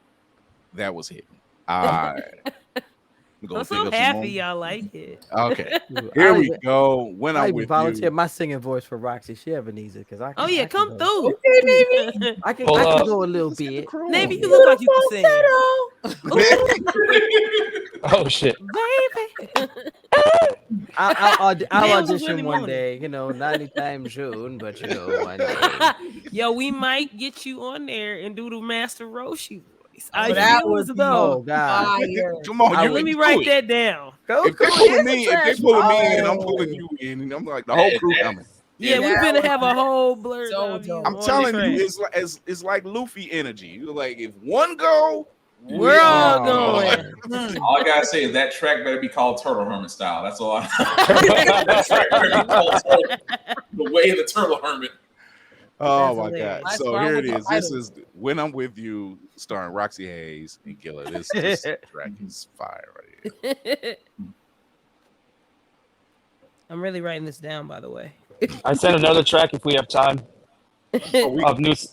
that was hitting. I'm so happy y'all like it. Okay, here we go. When I would volunteer my singing voice for Roxxy. She ever needs it because I can. Oh yeah, come through. Okay, maybe. I can go a little bit. Maybe you look like you can sing. Oh shit, baby. I'll audition one day. Not anytime soon, but one day. Yo, we might get you on there and do the Master Roshi. That was though. God. Come on, let me write that down. If they pulling me in, I'm pulling you in, and I'm like the whole crew coming. Yeah, we're gonna have a whole blur. I'm telling you, it's like Luffy energy. You're like, if one go, we're all going. All I gotta say is that track better be called Turtle Hermit style. That's all. That track better be called the way of the Turtle Hermit. Oh my God! So here it is. This is When I'm With You, starring Roxxy Haze and Guilla. This track is fire right here. I'm really writing this down, by the way. I sent another track if we have time.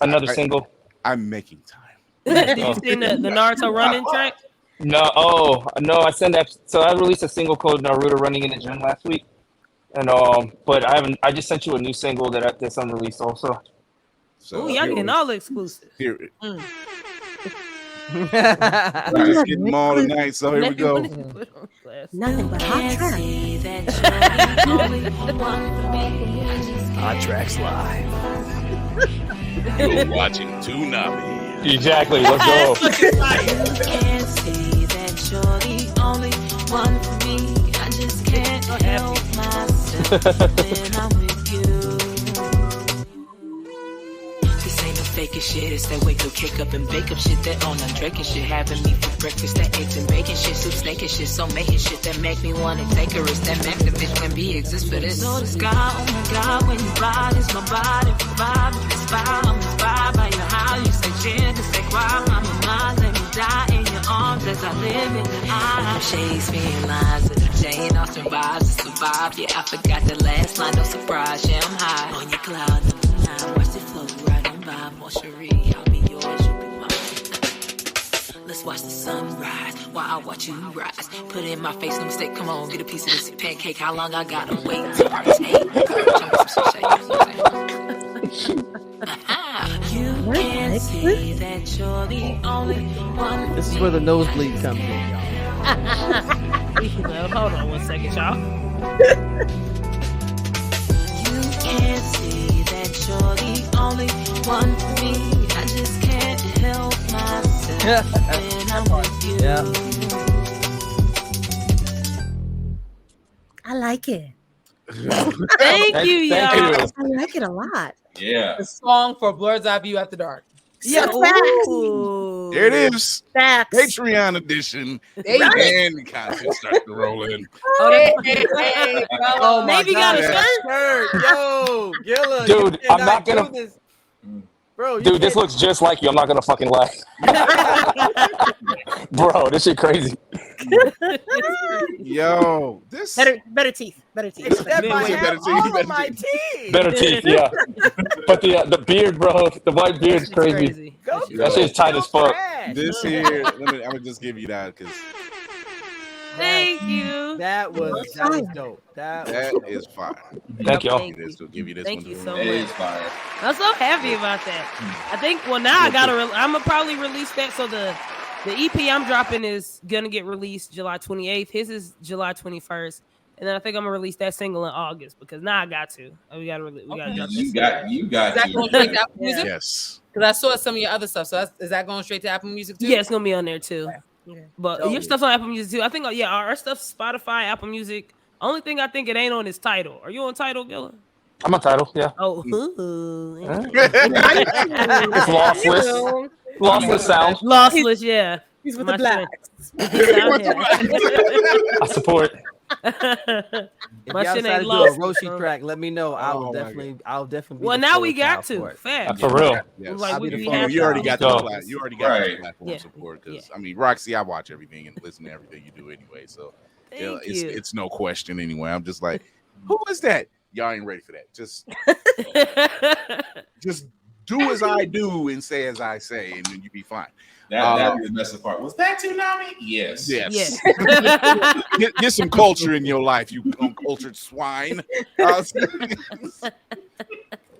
Another single. I'm making time. Did you see the Naruto running track? No, I sent that. So I released a single called Naruto Running in the Gym last week, and but I haven't. I just sent you a new single that's unreleased also. So y'all getting all the exclusives. Here. Just getting them all tonight. So here we go. Nothing but hot track. Hot Tracks Live. You're watching Toonami. Exactly. Let's go. Can't see that you're the only one for me. I just can't help myself when I'm with you. This ain't no faking shit. It's that wake up, kick up and bake up shit. That on I'm drinking shit. Having me for breakfast. That eggs and bacon shit. Soup snake and shit. So making shit that make me wanna take her. It's that Mac, the bitch can be exist for this. So the sky, oh my God, when you ride, it's my body. Vibe, it's vibe, I'm inspired by your how. You say chin, to say cry. I'm in mine, let me die in your arms as I live in the eye. Shakespeare lines of the Jane Austen vibes to survive. Yeah, I forgot the last line, no surprise. Yeah, I'm high on your cloud number 9. Watch it flow right on by. Mon cherie, I'll be yours, you'll be mine. Let's watch the sunrise while I watch you rise. Put it in my face, no mistake. Come on, get a piece of this pancake. How long I gotta wait to partake? You can't see that you're the only one. This is where the nosebleed comes in, y'all. Well, hold on 1 second, y'all. You can't see that you're the only one for me. I just can't help myself when I'm with you. Yeah. I like it. Thank you, y'all. I like it a lot. Yeah. The song for Blurred's Eye View After Dark. Yeah, Ooh. There it is. Facts. Patreon edition. There you go. And the content starts to roll in. Oh, Maybe you got a shirt. Yo, Guilla, Dude, you I'm cannot not gonna- do this. Bro, Dude, this looks just like you. I'm not gonna fucking lie. Bro, this shit crazy. Yo, this Better teeth. Better teeth. Except I Better have teeth, all better of my teeth. teeth. Better teeth, yeah. But the beard, bro, the white beard's crazy. That shit's tight as fuck. this here. I'm gonna just give you that because Thank you. That was dope. That is fire. Thank y'all. Thank you. Give you this Thank one. you so It much. is fire. I'm so happy about that. I think. Well, now I gotta. I'm gonna probably release that. So the EP I'm dropping is gonna get released July 28th. His is July 21st, and then I think I'm gonna release that single in August because now I got to. We gotta drop this. You got Is that going straight to Apple Music? Yes. Because I saw some of your other stuff. So is that going straight to Apple Music too? Yeah, it's gonna be on there too. Yeah. But Dope. your stuff's on Apple Music too. I think. Yeah, our stuff's Spotify, Apple Music. Only thing I think it ain't on is Tidal. Are you on Tidal, Gilla? I'm a title, yeah. Oh, It's lossless. Lossless sound. Lossless, yeah. He's with My the blacks. I support. If My y'all shit decide ain't to do a lost. Roshi track, let me know. I'll Oh, my definitely. Be Well, the now we floor got child to. for it. Fast. For real. Yes. Like, I'll be the we floor have You already child. got Go. the you already got Right. the platform Yeah. support because Yeah. I mean Roxy, I watch everything and listen to everything you do anyway. So Thank it's you. it's no question anyway. I'm just like, who is that? Y'all ain't ready for that. Just do as I do and say as I say, and then you be fine. That was the best part. Was that Toonami? Yes. Yes. Yeah. Get some culture in your life, you uncultured swine.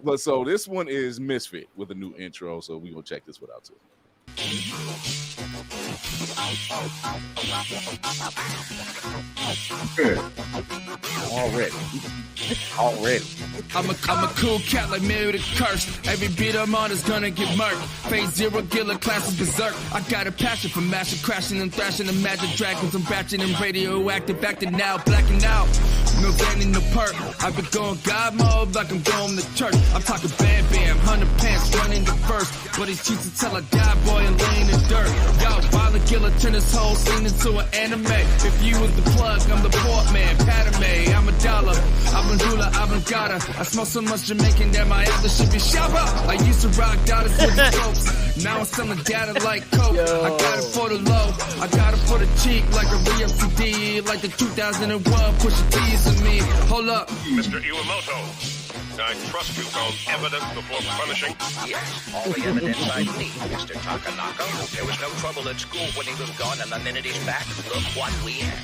But so this one is Misfit with a new intro, so we gonna check this one out too. Good. Already. I'm a cool cat like me with a curse. Every beat I'm on is gonna get murked. Phase 0 Guilla class is berserk. I got a passion for mashing, crashing and thrashing. Imagine dragons, I'm batching and radioactive, acting now, blacking out. No vein in the perk. I've been going God mode like I'm going to church. I'm talking bam bam, 100 pants running the verse. But it's cheats until I die, boy, and lay in the dirt. Yo, violent killer, turn this whole scene into an anime. If you was the plug, I'm the port man, Padme. I'm a dollar, I'm a ruler, I'm a gotta. I smoke so much Jamaican that my other should be shabba. I used to rock dollars with the folks. Now I'm selling data like coke. I got it for the low, I got it for the cheap, like a re-MCD, like the 2001 push the T's in me. Hold up, Mr. Iwamoto, I trust you found evidence before punishing. Yes, all the evidence I need, Mr. Takanaka. There was no trouble at school when he was gone, and the minute he's back, look what we have.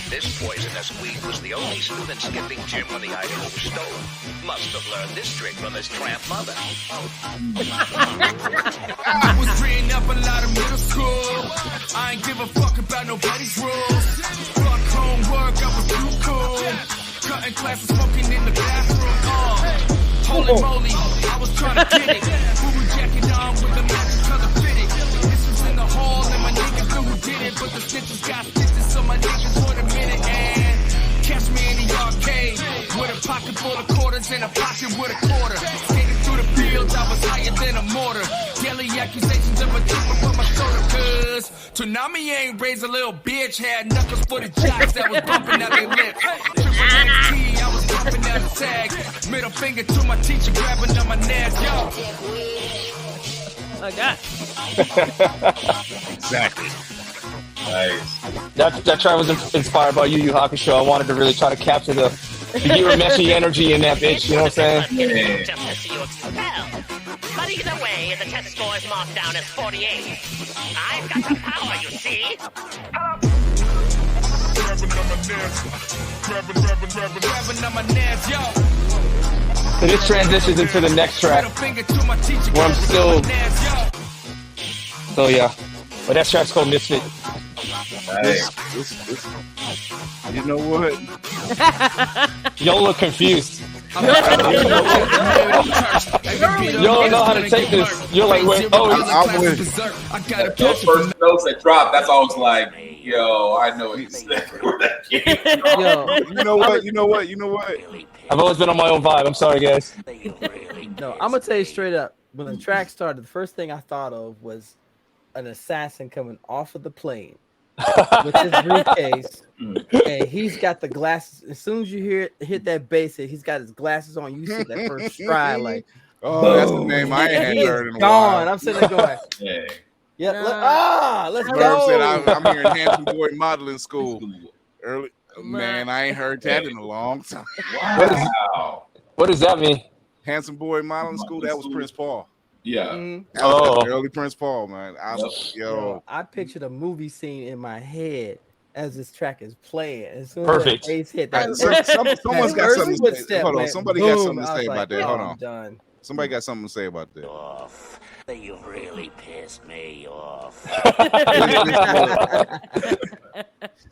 This poisonous weed was the only student skipping gym when the item was stolen. Must have learned this trick from his tramp mother. I was reading up a lot of middle school. I ain't give a fuck about nobody's rules. Fuck homework, I was too cool. Cutting classes, smoking in the bathroom. Holy moly, I was trying to get it. Boo jacket on with the matching color fitted. This was in the hall and my niggas knew who did it. But the snitches got stitches, so my niggas would admit it. And catch me in the arcade with a pocket full of quarters and a pocket with a quarter. Skating through the fields, I was higher than a mortar. vibrations of a trooper for my soda, cuz Tsunami ain't raised a little bitch, had knuckles for the jocks that was bumping out their lips. Triple XT, I was bumping out the tag. Middle finger to my teacher, grabbing on my nads, yo. Oh, God. Exactly. Nice. That track was inspired by Yu Yu Hakusho. I wanted to really try to capture the Urameshi energy in that bitch. You know what I'm saying? Yeah. Just to see you expel. But either way, the test score is marked down as 48. I've got the power, you see. Grabbing on my nads, yo. So this transitions into the next track where I'm still. So yeah, but that track's called Misfit. Nice. You know what? Y'all look confused. Y'all don't know how to take this. You're like, wait, I'm with those first notes that drop. That's always like, yo, I know what you said. Yo, You know what? You know what? You know what? I've always been on my own vibe. I'm sorry, guys. No, I'm gonna tell you straight up. When the track started, the first thing I thought of was an assassin coming off of the plane with his briefcase, and he's got the glasses. As soon as you hit that bass, he's got his glasses on. You see that first stride, like, oh, that's the name I ain't heard in a gone. while. I'm sitting there going, yeah. let's Herb go. said I'm here in Handsome Boy Modeling School. Early, man, I ain't heard that in a long time. Wow. What does that mean? Handsome Boy Modeling School. That was Prince Paul. Yeah. That was early Prince Paul, man. I pictured a movie scene in my head as this track is playing. As soon Perfect. as that bass hit, that Someone's got something to say. Hold on. Somebody got something to say about that. Hold on. Done. Somebody got something to say about that. You've really pissed me off.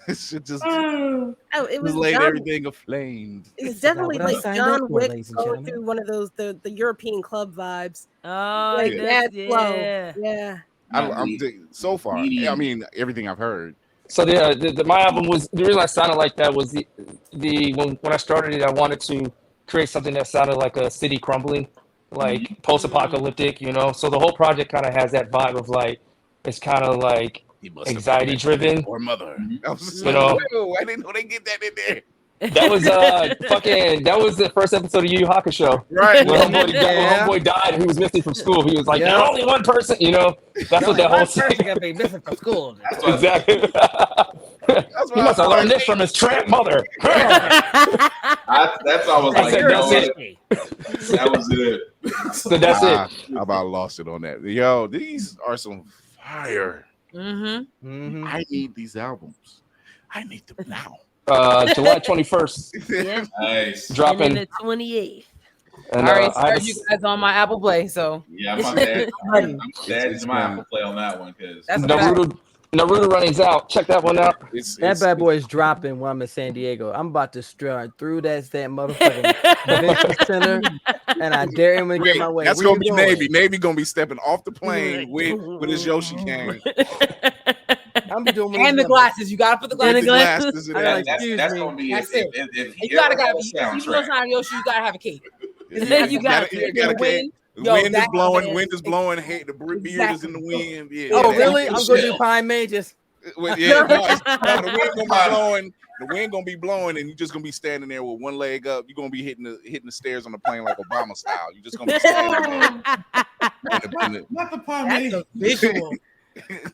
It should just it was laid John, everything aflame. It's definitely Not what I like signed John up for, Wick ladies and going gentlemen. through one of those the European club vibes. Oh, Like that's, that flow. yeah. Yeah. I'm so far. I mean, everything I've heard. So my album was the reason I sounded like that was when I started it, I wanted to create something that sounded like a city crumbling, like post-apocalyptic, you know. So the whole project kind of has that vibe of like it's kind of like anxiety driven or mother. I was just you know. I didn't know they get that in there. That was that was the first episode of Yu Yu Hakusho. Right. When homeboy died and he was missing from school. He was like, there's only one person, you know. That's what that whole thing. Gotta be missing from school. Exactly. He must have learned this from his tramp mother. That's almost like, that was it. So that's it. I about lost it on that. Yo, these are some fire. Mm-hmm. I need these albums. I need them now. July 21st. Yeah. Nice. Dropping the 28th. And, I already started you guys on my Apple Play, so yeah, I'm dead. I'm dead to my Apple Play on that one because Naruto running's out. Check that one out. That bad boy is dropping when I'm in San Diego. I'm about to strut through that motherfucking convention center, and I dare him to get my way. That's Where gonna be you going? Navy. Navy gonna be stepping off the plane with his Yoshi cane. I'm be doing and the glasses. You gotta put the glasses. Glasses in there. That's gonna be That's it. it. If You gotta have a if you know soundtrack. sign Yoshi, you gotta have a cape. You got a cane. The wind is blowing. Yo, Wind is blowing. Hey, the beard is in the wind. Yeah. Oh, really? I'm gonna do Pine May just. Yeah, no, the wind gonna be blowing. The wind gonna be blowing, and you're just gonna be standing there with one leg up. You're gonna be hitting the stairs on the plane like Obama style. You're just gonna be standing there. Not the Pine. That's a visual.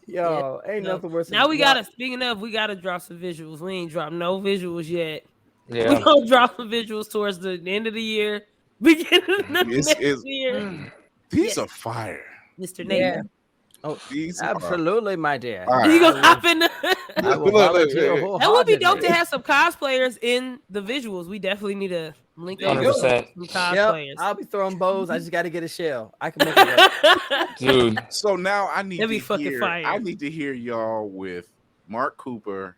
Yo, ain't nothing worse. Now we gotta. Speaking of, we gotta drop some visuals. We ain't dropped no visuals yet. Yeah. We gonna drop some visuals towards the end of the year, beginning of next year. These are fire, Mr. Nathan. Oh, these absolutely, my dear. You gonna hop in? I will volunteer That would be dope to have some cosplayers in the visuals. We definitely need to link up with some cosplayers. Yep, I'll be throwing bows. I just got to get a shell. I can make it work. Dude. So now I need That'd be to fucking hear. fire. I need to hear y'all with Mark Cooper,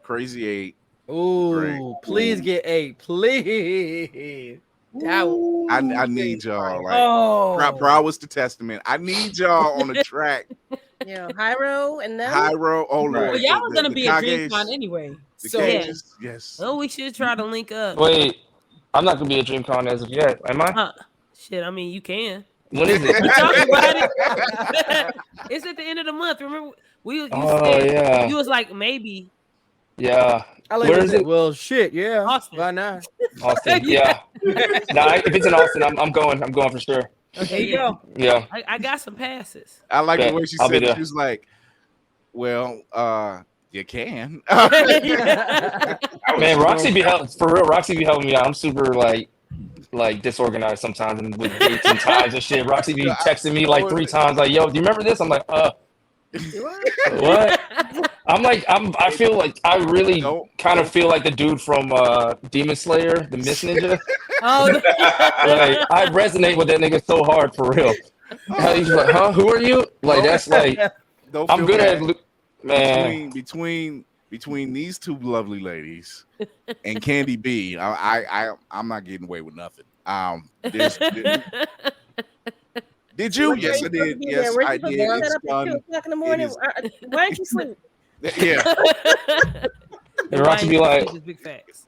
Crazy 8. Ooh, please get 8, please. I need y'all. Like, Bro was the testament. I need y'all on the track. Yeah, Hyro and them. Hyro, oh Lord. Well, y'all are gonna the be a Kages, DreamCon anyway. the So Cages, yes. Oh, we should try to link up. Wait, I'm not gonna be at DreamCon as of yet. Am I? Shit, I mean, you can. What is it? We talked about it. It's at the end of the month. Remember, you said yeah. you was like maybe. Yeah. Where is it? Well, shit, yeah. Austin. Why not? Austin. Yeah. Nah, if it's in Austin, I'm going. I'm going for sure. There you go. Yeah. I got some passes. I like Bet. the way she I'll be said it. there. She was like, well, you can. Man, Roxy be helping for real. Roxy be helping me out. I'm super like disorganized sometimes and with dates and times and shit. Roxy be texting me like 3 times, like, "Yo, do you remember this?" I'm like, what? I feel like I really kind of feel like the dude from Demon Slayer, the Mist Ninja. Oh, like I resonate with that nigga so hard for real. He's like, huh? Who are you? Like that's like I'm good at man. Between these two lovely ladies and Candy B, I'm not getting away with nothing. Did you? Yes, I did. Yes, I did. Set up at 2 o'clock in the morning. Why didn't you sleep? Yeah. And Roxy be like, big facts.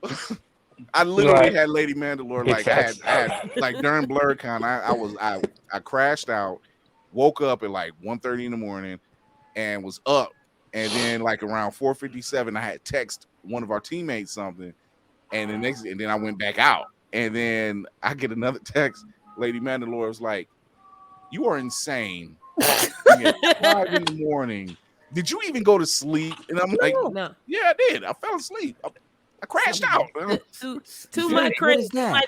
I literally had Lady Mandalore like I had like during BlurCon. I crashed out, woke up at like 1:30 in the morning, and was up. And then like around 4:57, I had text one of our teammates something, and then I went back out. And then I get another text. Lady Mandalore was like, "You are insane. 5 in the morning. Did you even go to sleep?" And I'm like, no. "Yeah, I did. I fell asleep. I crashed out." To my credit, I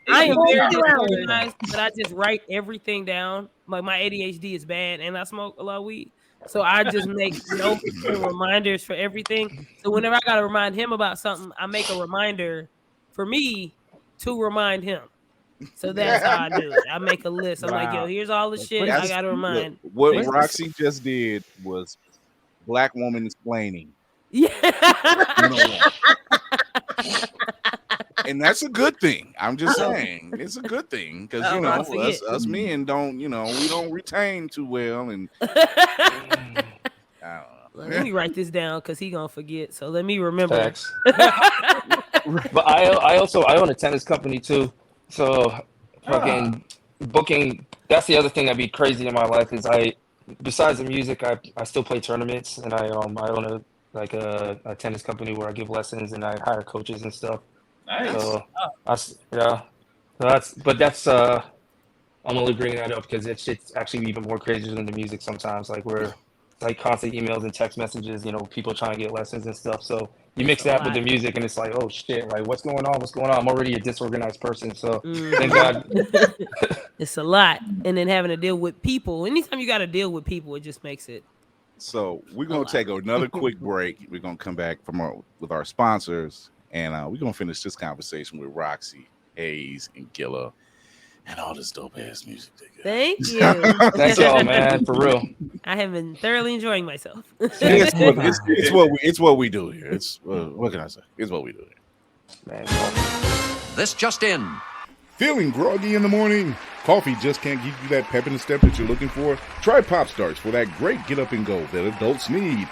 am very disorganized, but I just write everything down. Like my ADHD is bad, and I smoke a lot of weed, so I just make notes and reminders for everything. So whenever I gotta remind him about something, I make a reminder for me to remind him. So that's how I do it. I make a list. I'm like, yo, here's all the shit I gotta remind. What Roxy just did was black woman explaining. Yeah. And that's a good thing. I'm just saying it's a good thing because us men don't, we don't retain too well. And I don't know. Let me write this down because he gonna forget. So let me remember. Facts. But I own a tennis company too. So fucking booking. That's the other thing that'd be crazy in my life is besides the music, I still play tournaments and I own a tennis company where I give lessons and I hire coaches and stuff. Nice. So I'm only bringing that up because it's actually even more crazier than the music sometimes. Like we're like constant emails and text messages, people trying to get lessons and stuff. So you mix that with the music and it's like, oh shit, like what's going on? I'm already a disorganized person. So thank God. It's a lot. And then having to deal with people. Anytime you got to deal with people, it just makes it. So we're going to take another quick break. We're going to come back with our sponsors. And we're going to finish this conversation with Roxy, Haze, and Guilla, and all this dope-ass music. Thank you. Thank y'all, man, for real. I have been thoroughly enjoying myself. It's what we do here. It's what can I say? It's what we do here. Man, this just in. Feeling groggy in the morning? Coffee just can't give you that pep in the step that you're looking for? Try Pop Starts for that great get up and go that adults need.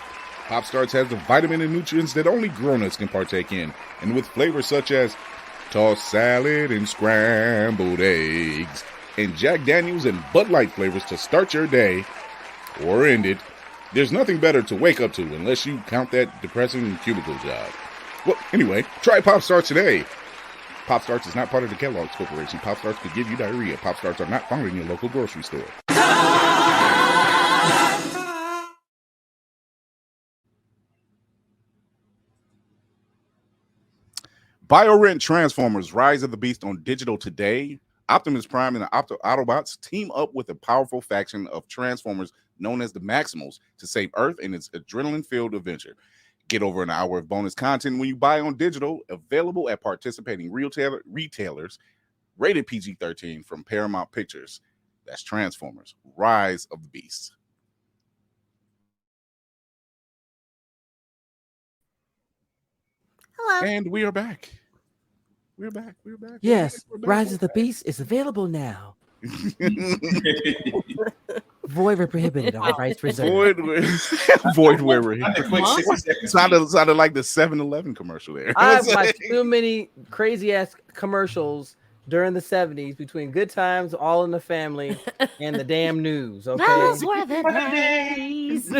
Pop Starts has the vitamin and nutrients that only grown-ups can partake in, and with flavors such as tossed salad and scrambled eggs, and Jack Daniels and Bud Light flavors to start your day or end it. There's nothing better to wake up to unless you count that depressing cubicle job. Well, anyway, try Pop Starts today. Pop Starts is not part of the Kellogg's Corporation. Pop Starts could give you diarrhea. Pop Starts are not found in your local grocery store. BioRent Transformers Rise of the Beast on digital today. Optimus Prime and the Autobots team up with a powerful faction of Transformers known as the Maximals to save Earth in its adrenaline-filled adventure. Get over an hour of bonus content when you buy on digital, available at participating retailers, rated PG-13 from Paramount Pictures. That's Transformers Rise of the Beast. Hello. And we are back. We're back. Yes, Rise of the Beast is available now. Void where prohibited, all rights reserved. Void where prohibited. Sounded like the 7-Eleven commercial there. I've watched too many crazy ass commercials during the 70s between Good Times, All in the Family, and the damn news. Okay. Those were the days.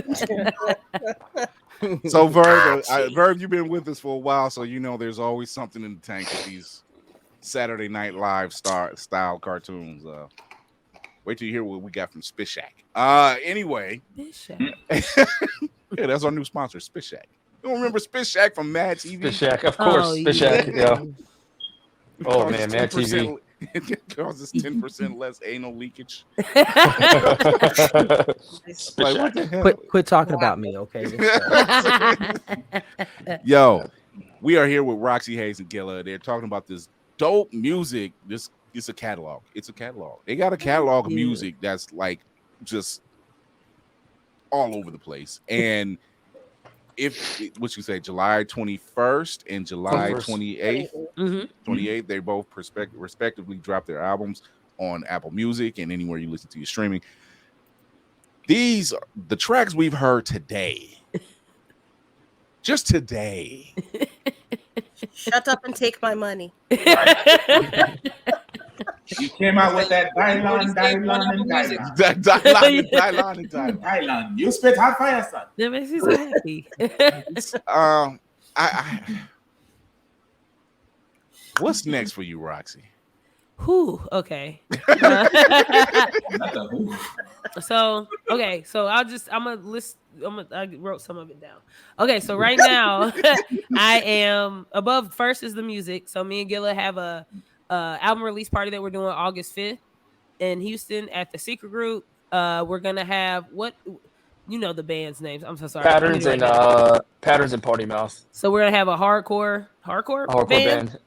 So Verb, you've been with us for a while, so you know there's always something in the tank with these Saturday Night Live style cartoons. Wait till you hear what we got from Spit Shack. Anyway. Spit Shack. Yeah, that's our new sponsor, Spit Shack. You don't remember Spit Shack from Mad TV? Spit Shack, of course. Spit Shack, yeah. Oh man, Mad TV. It causes 10% less anal leakage. Quit talking about me, okay? Yo, we are here with Roxxy, Haze, and Guilla. They're talking about this dope music. It's a catalog. It's a catalog. They got a catalog of music that's like just all over the place. And what you say, July 21st and July 28th, 28th, they both respectively dropped their albums on Apple Music and anywhere you listen to your streaming. These are the tracks we've heard today. Just today. Shut up and take my money. You came out with that Dylan. You spit hot fire, son. That makes me so happy. What's next for you, Roxxy? Whew, okay. So I wrote some of it down. Okay, so right now I am above. First is the music. So me and Guilla have a album release party that we're doing August 5th in Houston at the Secret Group. We're gonna have the band's names. I'm so sorry. Patterns and Party Mouth. So we're gonna have a hardcore band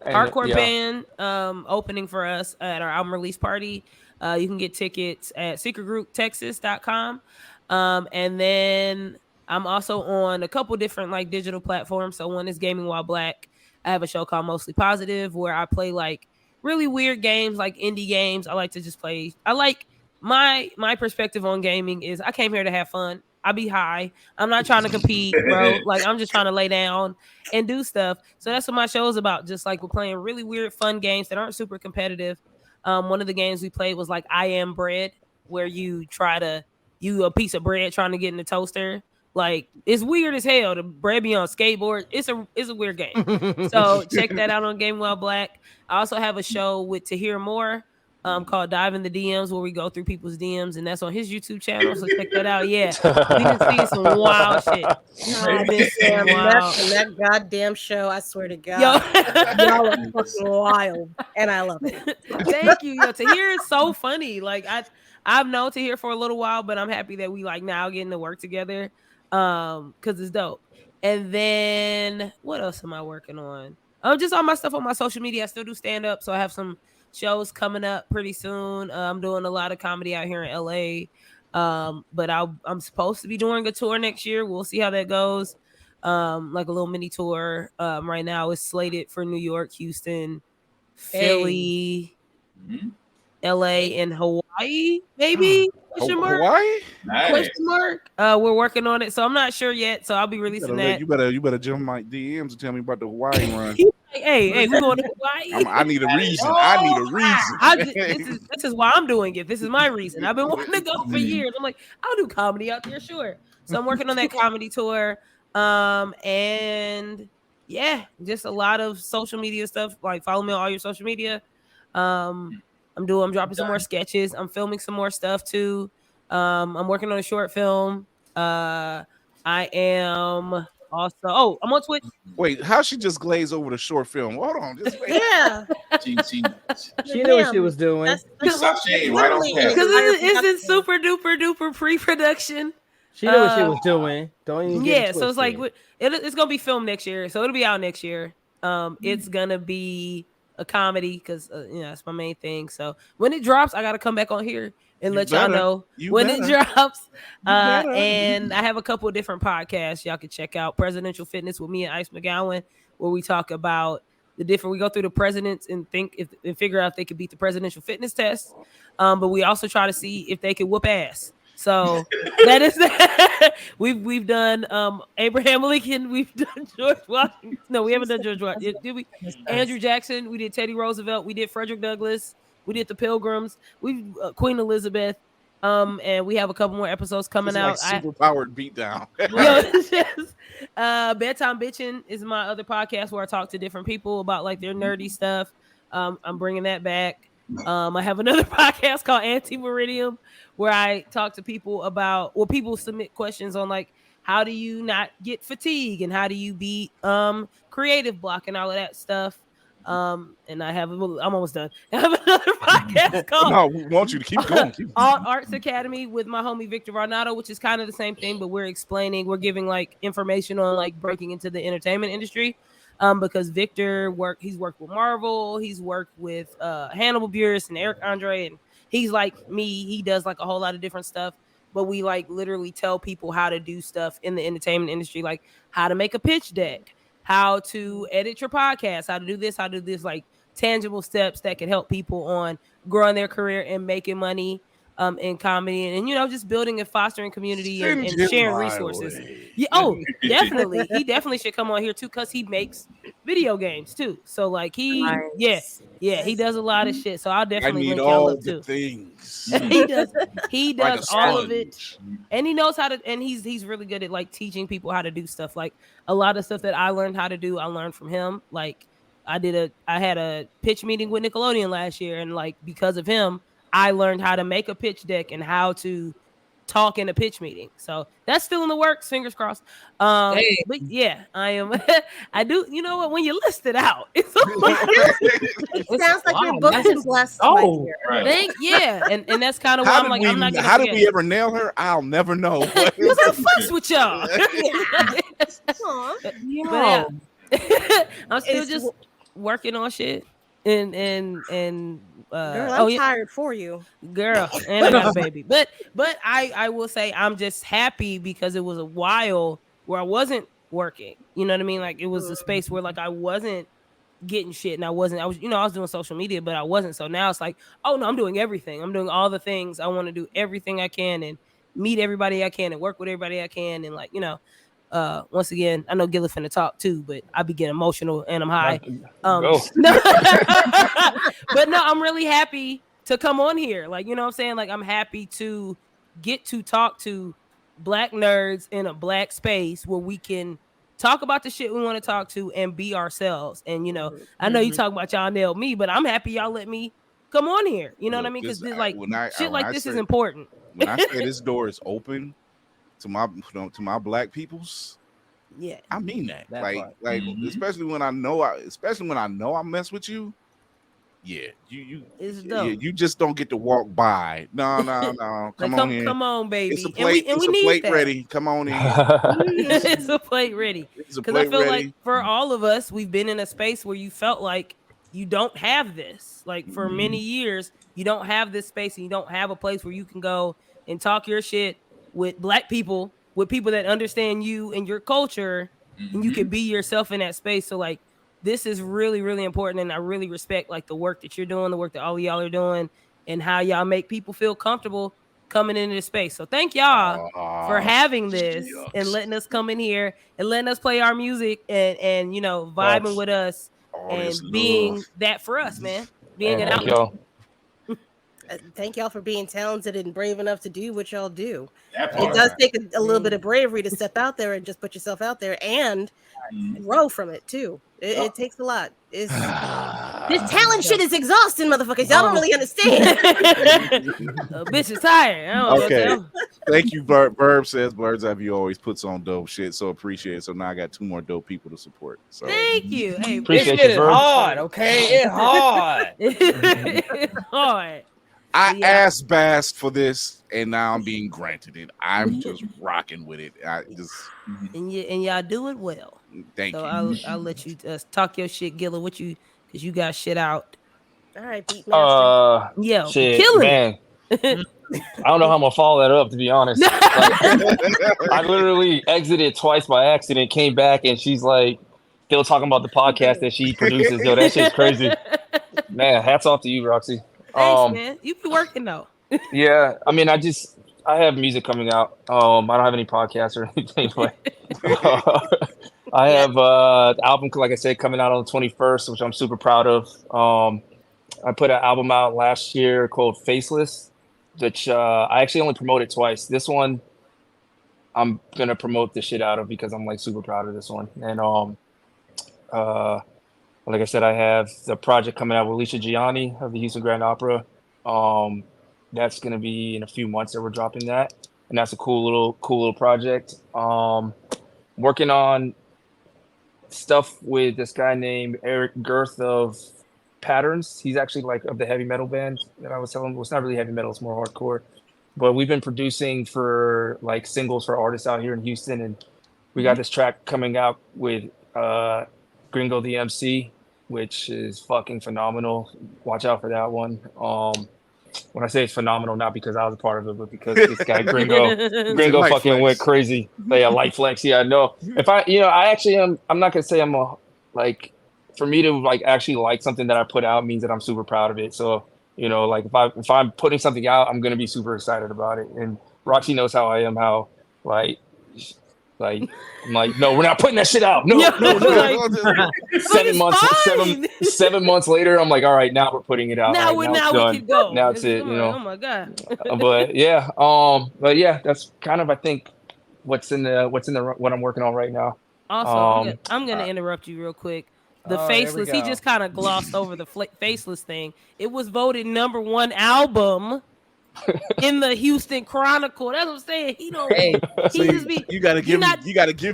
opening for us at our album release party. You can get tickets at secretgrouptexas.com. And then I'm also on a couple different like digital platforms. So one is Gaming While Black. I have a show called Mostly Positive where I play like really weird games, like indie games. I like to just play. I like my perspective on gaming is I came here to have fun. I be high. I'm not trying to compete, bro. Like I'm just trying to lay down and do stuff. So that's what my show is about. Just like we're playing really weird, fun games that aren't super competitive. One of the games we played was like I Am Bread, where you a piece of bread trying to get in the toaster. Like it's weird as hell. The bread be on skateboard. It's a weird game. So check that out on Game While Black. I also have a show with Tahir Moore called Dive in the DMs where we go through people's DMs, and that's on his YouTube channel. So check that out. Yeah, we can see some wild shit. That goddamn show, I swear to God. Y'all are fucking wild, and I love it. Thank you. Tahir is so funny. Like I've known Tahir for a little while, but I'm happy that we like now getting to work together because it's dope. And then what else am I working on? Just all my stuff on my social media. I still do stand up, so I have some shows coming up pretty soon. I'm doing a lot of comedy out here in LA, but I'm supposed to be doing a tour next year. We'll see how that goes. Like a little mini tour. Right now it's slated for New York, Houston, Philly, LA, and Hawaii, maybe. Hawaii? Nice. We're working on it, so I'm not sure yet. So I'll be releasing that. You better jump my DMs and tell me about the Hawaii run. Hey, we're going to Hawaii. I need a reason. This is why I'm doing it. This is my reason. I've been wanting to go for years. I'm like, I'll do comedy out there, sure. So I'm working on that comedy tour. And yeah, just a lot of social media stuff. Like follow me on all your social media. I'm dropping some more sketches. I'm filming some more stuff too. I'm working on a short film. I am also. I'm on Twitch. Wait, how she just glaze over the short film? Hold on, just wait. Yeah. She knew what she was doing. Because it isn't super duper pre-production. She knew what she was doing. Don't even get it so it's like it's gonna be filmed next year, so it'll be out next year. It's gonna be a comedy because that's my main thing. So when it drops, I gotta come back on here and let y'all know when it drops. And I have a couple of different podcasts y'all can check out. Presidential Fitness with me and Ice McGowan, where we talk about we go through the presidents and figure out if they could beat the presidential fitness test. But we also try to see if they could whoop ass. So that is we've done Abraham Lincoln, we've done George Washington. No, we haven't done George Washington. Did we? Andrew Jackson, we did Teddy Roosevelt, we did Frederick Douglass, we did the Pilgrims, we Queen Elizabeth. And we have a couple more episodes coming out. Super powered beatdown. Bedtime Bitchin' is my other podcast where I talk to different people about like their nerdy stuff. I'm bringing that back. I have another podcast called Anti-Meridium where I talk to people about, well, people submit questions on like, how do you not get fatigue and how do you beat creative block and all of that stuff. And I'm almost done. I have another podcast called No, we want you to keep going. Arts Academy with my homie Victor Varnado, which is kind of the same thing, but we're giving like information on like breaking into the entertainment industry. Because Victor he's worked with Marvel, he's worked with Hannibal Buress and Eric Andre, and he's like me, he does like a whole lot of different stuff. But we like literally tell people how to do stuff in the entertainment industry, like how to make a pitch deck, how to edit your podcast, how to do this, like tangible steps that can help people on growing their career and making money in comedy and just building and fostering community and sharing resources. Yeah, definitely. He definitely should come on here too because he makes video games too. So like he does a lot of shit. So I'll definitely link y'all up too. Things. he does all of it. And he knows how to, and he's really good at like teaching people how to do stuff. Like a lot of stuff that I learned how to do, I learned from him. Like I had a pitch meeting with Nickelodeon last year, and like because of him, I learned how to make a pitch deck and how to talk in a pitch meeting. So that's still in the works, fingers crossed. But yeah, I am. I do. You know what? When you list it out, it sounds like you're booked and blessed. Oh, right. And that's kind of why I'm like, I'm not gonna. How did we ever nail her? I'll never know. Because I fucks with y'all. But yeah, I'm still just working on shit and. Girl, I'm tired for you, girl, and I got a baby. But I will say I'm just happy because it was a while where I wasn't working. You know what I mean? Like it was a space where like I wasn't getting shit, and I was doing social media, but I wasn't. So now it's like, oh no, I'm doing everything. I'm doing all the things. I want to do everything I can and meet everybody I can and work with everybody I can, and like once again, I know Guilla finna talk too, but I be getting emotional and I'm high. But no, I'm really happy to come on here. Like, you know what I'm saying? Like, I'm happy to get to talk to Black nerds in a Black space where we can talk about the shit we want to talk to and be ourselves. And, I know you talk about y'all nailed me, but I'm happy y'all let me come on here. You know what I mean? Because shit like this is important. When I say this door is open to my Black peoples, yeah, I mean that. Especially when I know I mess with you. Yeah, you just don't get to walk by. No. Come on in. Come on, baby. It's a plate. And we need plate that. ready. Come on in. It's a plate ready. Because I feel like for all of us, we've been in a space where you felt like you don't have this. Like for many years, you don't have this space, and you don't have a place where you can go and talk your shit with Black people, with people that understand you and your culture, and you can be yourself in that space. So like, this is really, really important, and I really respect like the work that you're doing, the work that all of y'all are doing, and how y'all make people feel comfortable coming into this space. So thank y'all for having this and letting us come in here and letting us play our music and vibing with us and being that for us, man. Being an outlet. Thank y'all for being talented and brave enough to do what y'all do. It does take a little bit of bravery to step out there and just put yourself out there and grow from it too. It takes a lot. This talent shit is exhausting, motherfuckers. Y'all don't really understand. Bitch is tired. Okay. Thank you, Verb says Blurred's Eye View always puts on dope shit. So appreciate it. So now I got 2 more dope people to support. So thank you. Hey, appreciate it. Hard, okay? It's hard. It's hard. I asked Bass for this, and now I'm being granted it. I'm just rocking with it. And y'all do it well. Thank you. I'll let you talk your shit, Guilla. Because you got shit out. All right, Beatmaster. Shit, killing man. I don't know how I'm gonna follow that up, to be honest. Like, I literally exited twice by accident, came back, and she's like still talking about the podcast that she produces. Yo, that shit's crazy. Man, hats off to you, Roxy. Thanks, man. You be working though. Yeah, I mean, I have music coming out. I don't have any podcasts or anything, but I have the album, like I said, coming out on the 21st, which I'm super proud of. I put an album out last year called Faceless, which I actually only promoted twice. This one I'm gonna promote the shit out of because I'm like super proud of this one. And like I said, I have the project coming out with Alicia Gianni of the Houston Grand Opera. That's gonna be in a few months that we're dropping that, and that's a cool little project. Working on stuff with this guy named Eric Girth of Patterns. He's actually like of the heavy metal band that I was telling. Well, it's not really heavy metal; it's more hardcore. But we've been producing for like singles for artists out here in Houston, and we got this track coming out with Gringo the MC, which is fucking phenomenal. Watch out for that one. When I say it's phenomenal, not because I was a part of it, but because this guy Gringo fucking flex. went crazy. Yeah, light flex. Yeah, no. If I actually am. I'm not gonna say I'm a like. For me to like actually like something that I put out means that I'm super proud of it. So like if I'm putting something out, I'm gonna be super excited about it. And Roxy knows how I am. How like I'm like, no, we're not putting that shit out. No. 7 months later, I'm like, all right, now we're putting it out. Now, right, now we can go. Now it's it. Oh my god. But yeah, that's kind of I think what I'm working on right now. Also, I'm gonna interrupt you real quick. The Faceless, he just kind of glossed over the Faceless thing. It was voted #1 album in the Houston Chronicle. That's what I'm saying. He don't. Hey, he just be. You gotta give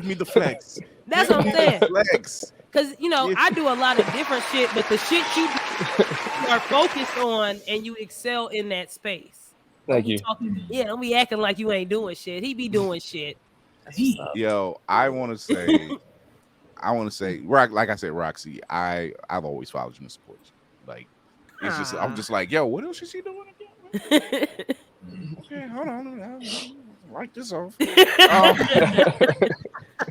me the flex. That's what I'm saying. Flex. Because I do a lot of different shit, but the shit you are focused on and you excel in that space. Thank you. Don't be acting like you ain't doing shit. He be doing shit. Yo, I want to say, like I said, Roxy, I've always followed you and supported you. Like, it's just, I'm just like, yo, what else is she doing again? Okay, hold on, wipe this off.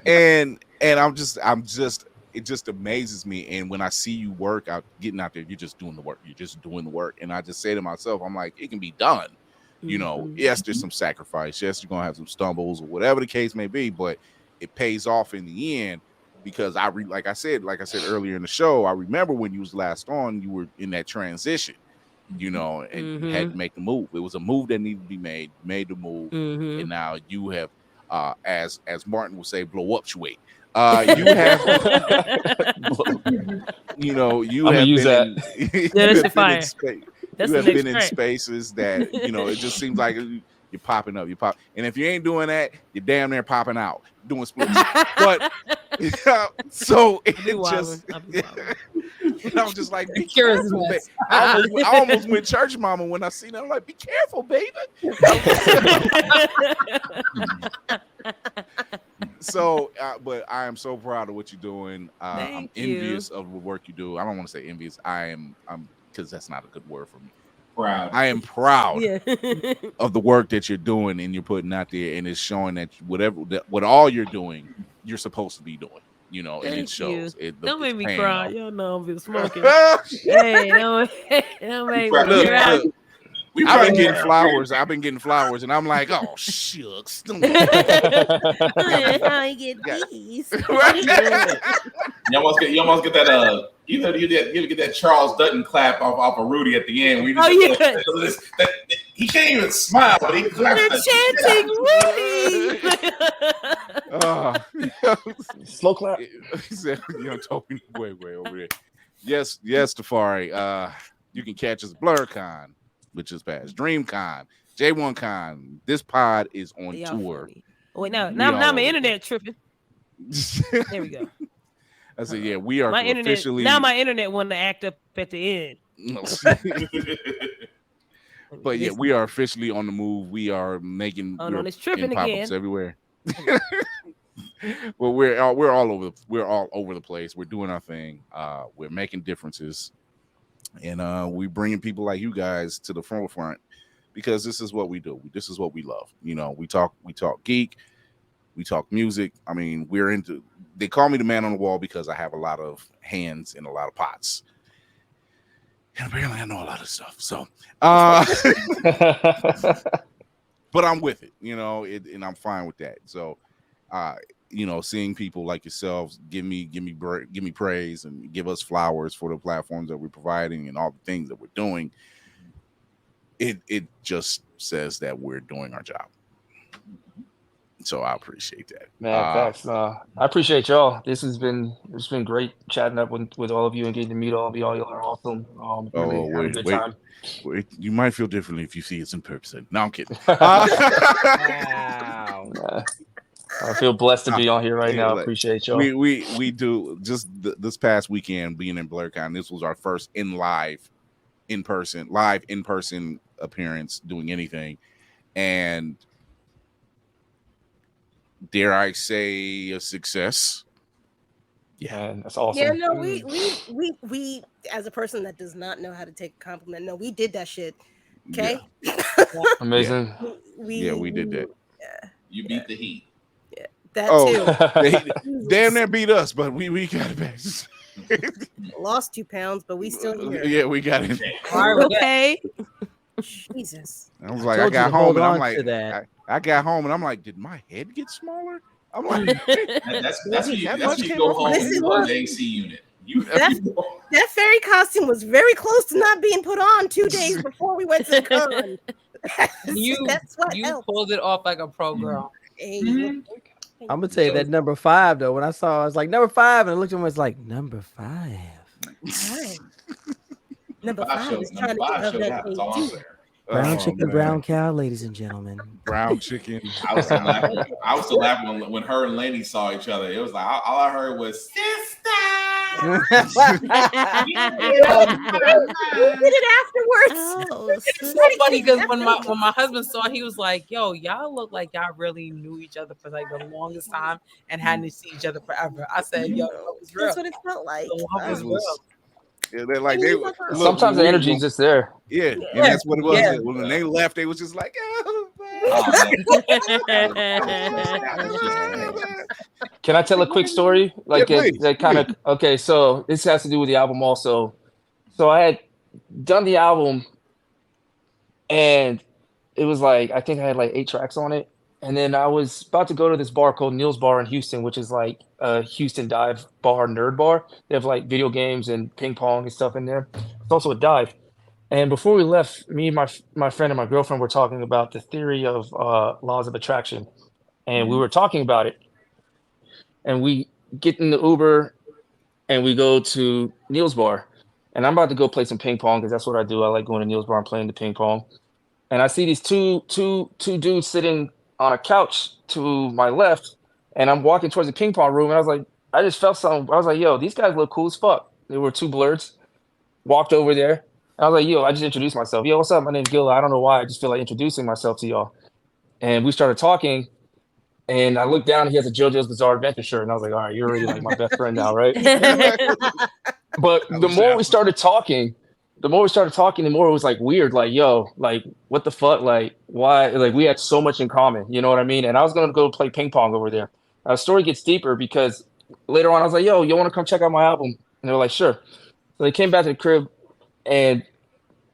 And it just amazes me. And when I see you work out, getting out there, you're just doing the work. You're just doing the work. And I just say to myself, I'm like, it can be done. Yes, there's some sacrifice. Yes, you're gonna have some stumbles or whatever the case may be, but it pays off in the end. Because like I said earlier in the show, I remember when you was last on, you were in that transition, and you had to make the move. It was a move that needed to be made. You made the move, and now you have, as Martin would say, blow up your weight. You have, you have been in spaces that it just seems like you're popping up. And if you ain't doing that, you're damn near popping out, doing splits. But so it just, I'm just like, be careful, baby. I almost went church mama when I seen it. I'm like, be careful, baby. So, but I am so proud of what you're doing. I'm envious of the work you do. I don't want to say envious. I'm because that's not a good word for me. Proud. I am proud of the work that you're doing and you're putting out there, and it's showing that what all you're doing, you're supposed to be doing. And it shows. Don't make me cry. Y'all know I've been smoking. Hey, don't make me cry. I've been getting flowers, and I'm like, oh shucks. I get these. You almost get that. You get that Charles Dutton clap off of Rudy at the end. He can't even smile, but he claps. They're chanting Rudy. Slow clap. He said, Toby, way over there. Yes, Tafari. You can catch us BlurCon, which is past DreamCon, J1Con. This pod is on tour. Funny. Wait, now my internet tripping. There we go. I said, yeah, we are officially. Now my internet wanted to act up at the end. But yeah, we are officially on the move. We are making it's tripping pop-ups everywhere. Well, we're all over the place. We're doing our thing. We're making differences, and we're bringing people like you guys to the forefront because this is what we do. This is what we love. We talk geek, we talk music. I mean, we're into. They call me the man on the wall because I have a lot of hands in a lot of pots. And apparently I know a lot of stuff. So but I'm with it, and I'm fine with that. So, seeing people like yourselves give me praise and give us flowers for the platforms that we're providing and all the things that we're doing, it just says that we're doing our job. So I appreciate that. Man, thanks. I appreciate y'all. It's been great chatting up with all of you and getting to meet all of y'all. Y'all are awesome. Really had a good time. Wait, you might feel differently if you see us in person. No, I'm kidding. Wow. I feel blessed to be on here right now. Appreciate y'all. We do. Just this past weekend being in BlurCon, this was our first live in person appearance doing anything, and dare I say a success. Yeah, that's awesome. Yeah, no, we as a person that does not know how to take a compliment, no, we did that shit. Okay. Yeah. Amazing. We did that. Yeah. You beat the heat. Yeah. That too. They damn near beat us, but we got it back. Lost 2 pounds, but we still here. Yeah, we got it. Okay. Jesus. I was like, I got home and I'm like, I got home and I'm like, did my head get smaller? I'm like, that's when you go home and you on the AC unit. That fairy costume was very close to not being put on 2 days before we went to the con. You pulled it off like a pro girl. I'm gonna tell you that number 5 though. When I saw, I was like number 5, and I looked at him, was like number 5. Number 5 is trying to get her that thing. Brown chicken, brown cow, ladies and gentlemen. Brown chicken. I was still laughing when her and Laney saw each other. It was like all I heard was sister. You did it afterwards. It's so funny because when my husband saw it, he was like, "Yo, y'all look like y'all really knew each other for like the longest time and hadn't seen each other forever." I said, "Yo, it was real." That's what it felt like. The love was real. Yeah, they're like sometimes the energy is just there. Yeah, and that's what it was. Yeah. When they left, they was just like, Can I tell a quick story? Like okay, so this has to do with the album also. So I had done the album and it was like, I think I had like 8 tracks on it. And then I was about to go to this bar called Neil's Bar in Houston, which is like a Houston dive bar, nerd bar. They have like video games and ping pong and stuff in there. It's also a dive. And before we left, me and my friend and my girlfriend were talking about the theory of laws of attraction. And we were talking about it. And we get in the Uber and we go to Neil's Bar. And I'm about to go play some ping pong because that's what I do. I like going to Neil's Bar and playing the ping pong. And I see these two dudes sitting on a couch to my left, and I'm walking towards the ping pong room, and I just felt something. I was like, yo, these guys look cool as fuck. They were 2 blurs. Walked over there, and I was like, yo, I just introduced myself. Yo, what's up? My name's Guilla. I don't know why. I just feel like introducing myself to y'all. And we started talking, and I looked down, and he has a JoJo's Bizarre Adventure shirt, and I was like, all right, you're already like my best friend now, right? But the more we started talking, the more it was like weird. Like, yo, like, what the fuck? Like, why? Like, we had so much in common. You know what I mean? And I was going to go play ping pong over there. The story gets deeper because later on I was like, yo, you want to come check out my album? And they were like, sure. So they came back to the crib and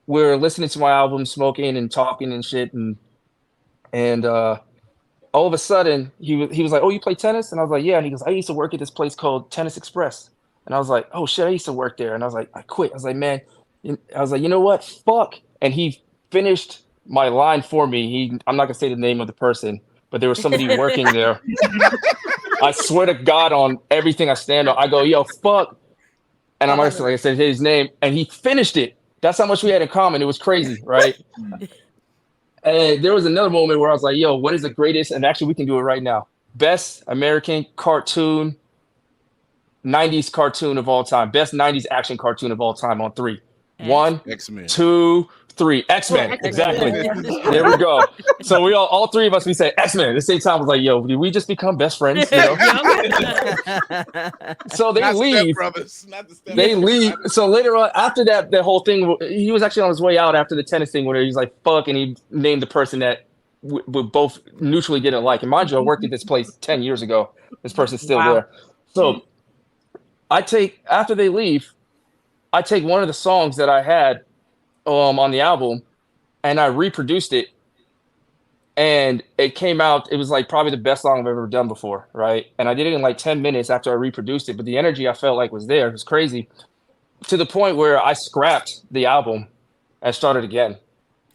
we were listening to my album, smoking and talking and shit. And all of a sudden he was like, oh, you play tennis? And I was like, yeah. And he goes, I used to work at this place called Tennis Express. And I was like, oh shit, I used to work there. And I was like, I quit. I was like, man, I was like, you know what? Fuck. And he finished my line for me. I'm not going to say the name of the person, but there was somebody working there. I swear to God on everything I stand on. I go, yo, fuck. And I'm like I said his name, and he finished it. That's how much we had in common. It was crazy, right? And there was another moment where I was like, yo, what is the greatest? And actually, we can do it right now. Best American cartoon, 90s cartoon of all time. Best 90s action cartoon of all time on 3. 1, X-Men. 2, 3. X-Men. Exactly. There we go. So we all 3 of us, we say X-Men. At the same time, I was like, yo, did we just become best friends? You know? So they leave. They leave. So later on, after that whole thing, he was actually on his way out after the tennis thing where he's like, fuck, and he named the person that we both neutrally didn't like. And mind you, I worked at this place 10 years ago. This person's still there. So after they leave, I take one of the songs that I had on the album and I reproduced it And it came out, it was like probably the best song I've ever done before, right? And I did it in like 10 minutes after I reproduced it, but the energy I felt like was there. It was crazy, to the point where I scrapped the album and started again.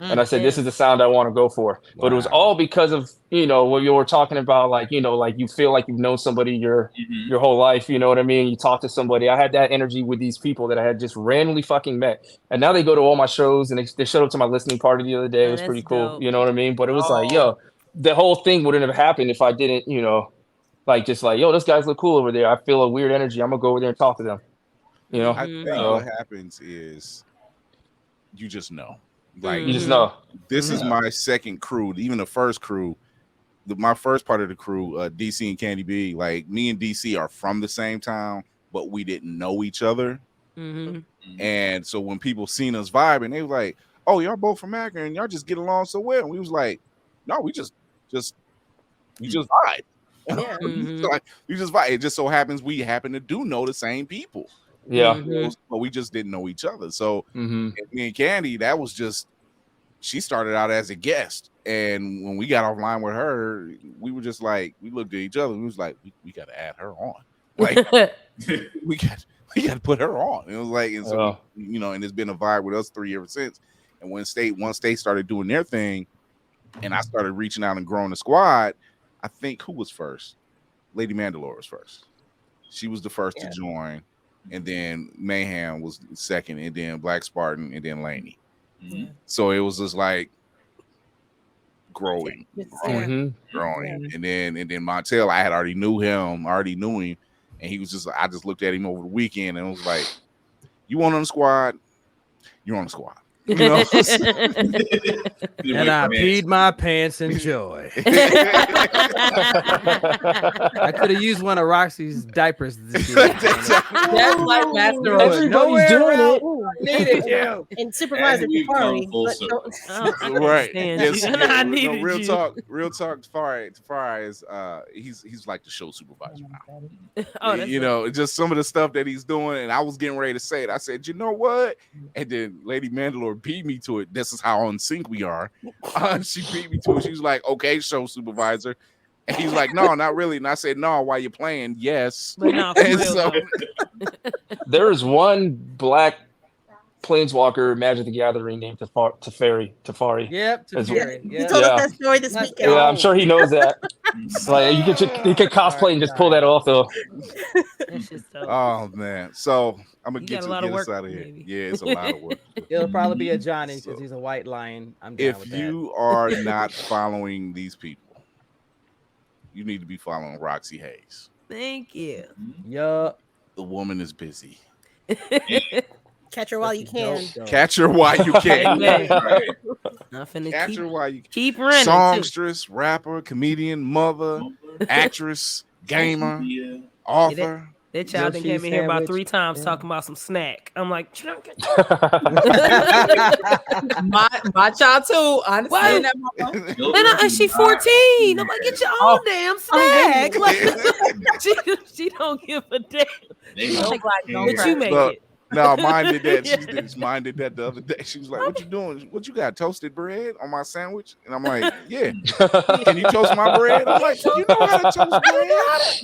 And I said, this is the sound I want to go for. But it was all because of, you know, what you were talking about, like, you know, like you feel like you've known somebody your whole life, you know what I mean? You talk to somebody. I had that energy with these people that I had just randomly fucking met. And now they go to all my shows, and they showed up to my listening party the other day. It was pretty cool. You know what I mean? But it was like, yo, the whole thing wouldn't have happened if I didn't, you know, like, just like, yo, those guys look cool over there. I feel a weird energy. I'm going to go over there and talk to them. You know? I think what happens is you just know. Like, you just know. This is my second crew. Even the first crew, my first part of the crew, DC and Candy B. Like, me and DC are from the same town, but we didn't know each other. And so when people seen us vibing, they were like, "Oh, y'all both from Akron, and y'all just get along so well." And we was like, "No, we just vibe." Yeah. We just vibe. It just so happens we happen to do know the same people. Yeah. But we just didn't know each other. So me and Candy, that was just, she started out as a guest. And when we got offline with her, we were just like, we looked at each other and we was like, we got to add her on. Like, we got to put her on. And it was like, and so, you know, and it's been a vibe with us 3 ever since. And once they started doing their thing and I started reaching out and growing the squad, I think who was first? Lady Mandalore was first. She was the first to join. And then Mayhem was second, and then Black Spartan, and then Laney. So it was just like growing. And then Montel, I had already knew him, and he was just, I just looked at him over the weekend and was like, "You want on the squad? You're on the squad." You know? And I peed my pants in joy. I could have used one of Roxy's diapers this year. That's like Master Roach. Everybody's doing it. Needed you. And Supervisor Tafari. Right. Yes, I needed real you. talk. Tafari is he's like the show supervisor now. You know, just some of the stuff that he's doing, and I was getting ready to say it. I said, you know what? And then Lady Mandalore beat me to it. This is how on sync we are. She beat me to it. She was like, "Okay, show supervisor." And he's like, "No, not really." And I said, "No, while you're playing, yes." But no, And so, There is one black planeswalker Magic the Gathering named Teferi. Yep, Teferi. You told us that story this weekend. Yeah, I'm sure he knows that. Like, you can cosplay and just pull that off, though. oh man, so I'm gonna You get got a lot of us work, out of here. baby. Yeah, it's a lot of work. It'll probably be a Johnny because he's a white lion. I'm down If with that. you are not following these people, you need to be following Roxxy Haze. Thank you. Yup. The woman is busy. Catch her while you can. Catch her while you can. Catch her while you keep running. Songstress, rapper, comedian, mother, actress, gamer, author. That child that came in here about 3 times talking about some snack. I'm like, my child too. I understand that. And she 14. I'm like, get your own damn snack. Like, she don't give a damn. But you make it. No, mine did that. Mine did that the other day. She was like, "What you doing? What you got? Toasted bread on my sandwich?" And I'm like, "Yeah." Can you toast my bread? I'm like, "You know how to toast bread?"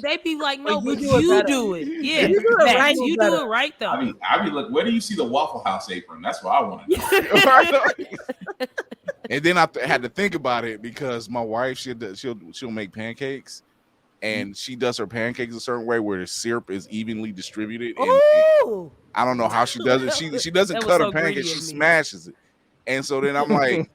They be like, "No, but you do it. Yeah, you do it right. You do it right though." I be like, where do you see the Waffle House apron? That's what I want to know. And then I had to think about it because my wife she'll make pancakes. And she does her pancakes a certain way where the syrup is evenly distributed. And I don't know how she does it. She doesn't cut her pancakes; she smashes it. And so then I'm like,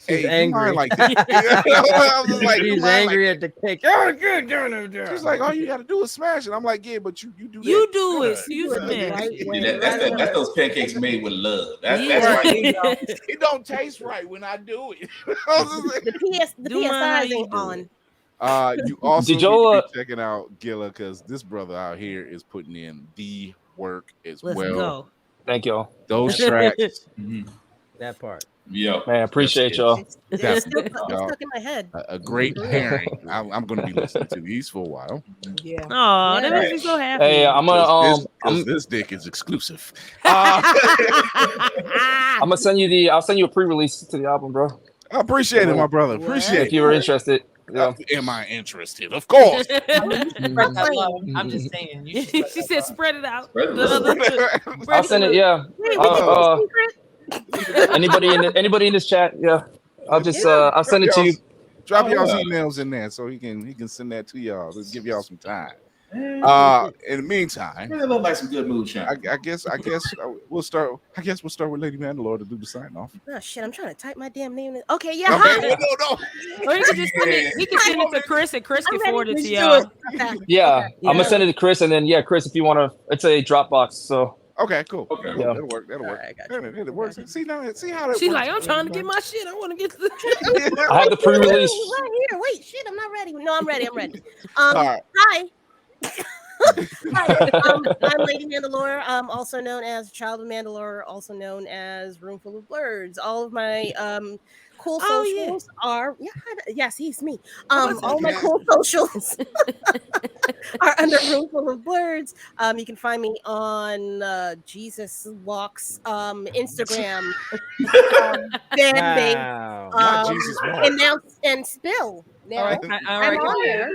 she's angry like that. I was like, she's angry at the cake. She's like, all you got to do is smash it. I'm like, yeah, but you do that. You do it. You smash. That's those pancakes made with love. That's right. It don't taste right when I do it. The PSI ain't on. You also Did need y'all, to be checking out Guilla because this brother out here is putting in the work as Let's well. go. Thank y'all. Those tracks. That part. Yeah, man, appreciate y'all. It's stuck in my head. A great pairing. I'm going to be listening to these for a while. Yeah. Oh, that makes me so happy. Hey, I'm gonna this dick is exclusive. I'm gonna send you I'll send you a pre-release to the album, bro. I appreciate it, my brother. Appreciate If you were interested. Yeah. Am I interested? Of course. Spread that love. I'm just saying. You should She said, "Spread it out." I'll send it. Yeah. Anybody in this chat? Yeah. I'll send it to you. Drop y'all's emails in there so he can send that to y'all. Let's give y'all some time. In the meantime, it look like some good moonshine. I guess we'll start. I guess we'll start with Lady Mandalore to do the sign off. Oh shit! I'm trying to type my damn name in. Okay, yeah. Okay, Hi. Or he can just send it. He can send it to Chris, and Chris can forward it to y'all. Yeah, I'm gonna send it to Chris, and then Chris, if you want to, it's a Dropbox. So okay, cool. Okay, yeah. That'll work. It works. See how that She's works. like, I'm trying to get my shit. I want to get the. I have the pre-release. Right here. Wait, shit! I'm not ready. No, I'm ready. I'm ready. right. Hi. Hi, I'm Lady Mandalore, also known as Child of Mandalore, also known as Roomful of Blurs. All of my cool socials are yes, he's me. All my cool socials are under Roomful of Blurs. You can find me on Jesus Walks, Instagram, Not Jesus Walks. and Spill. Now All right. I'm on there.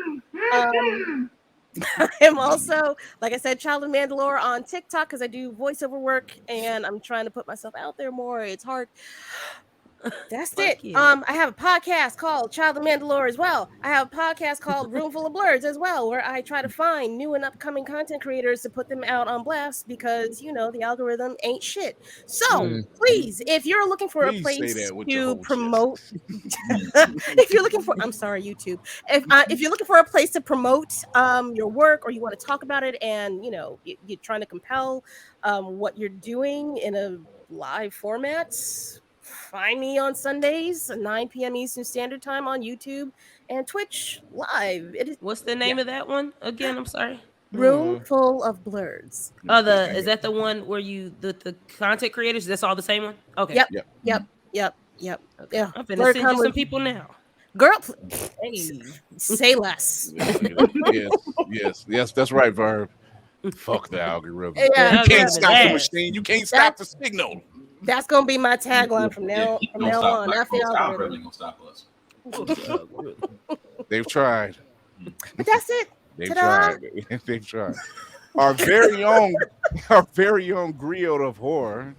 I'm also, like I said, Child of Mandalore on TikTok because I do voiceover work and I'm trying to put myself out there more. It's hard. That's it. I have a podcast called Child of Mandalore as well. I have a podcast called Roomful of Blurs as well, where I try to find new and upcoming content creators to put them out on blast because the algorithm ain't shit. So please, if you're looking for a place to promote, if you're looking for, I'm sorry, YouTube. If you're looking for a place to promote your work or you want to talk about it, and you're trying to compel what you're doing in a live format. Find me on Sundays, 9 p.m. Eastern Standard Time on YouTube and Twitch live. What's the name of that one again? I'm sorry. Roomful of Blurs. Is that the one where the content creators? That's all the same one. Okay. Yep. Yeah. I'm finna send you some people now. Girl, hey, say less. Yes. That's right, Verb. Fuck the algorithm. Yeah, you can't stop the machine. You can't stop the signal. That's gonna be my tagline from now on. I feel really gonna stop us. They've tried. But that's it. They've tried. They've tried. Our very own griot of horror.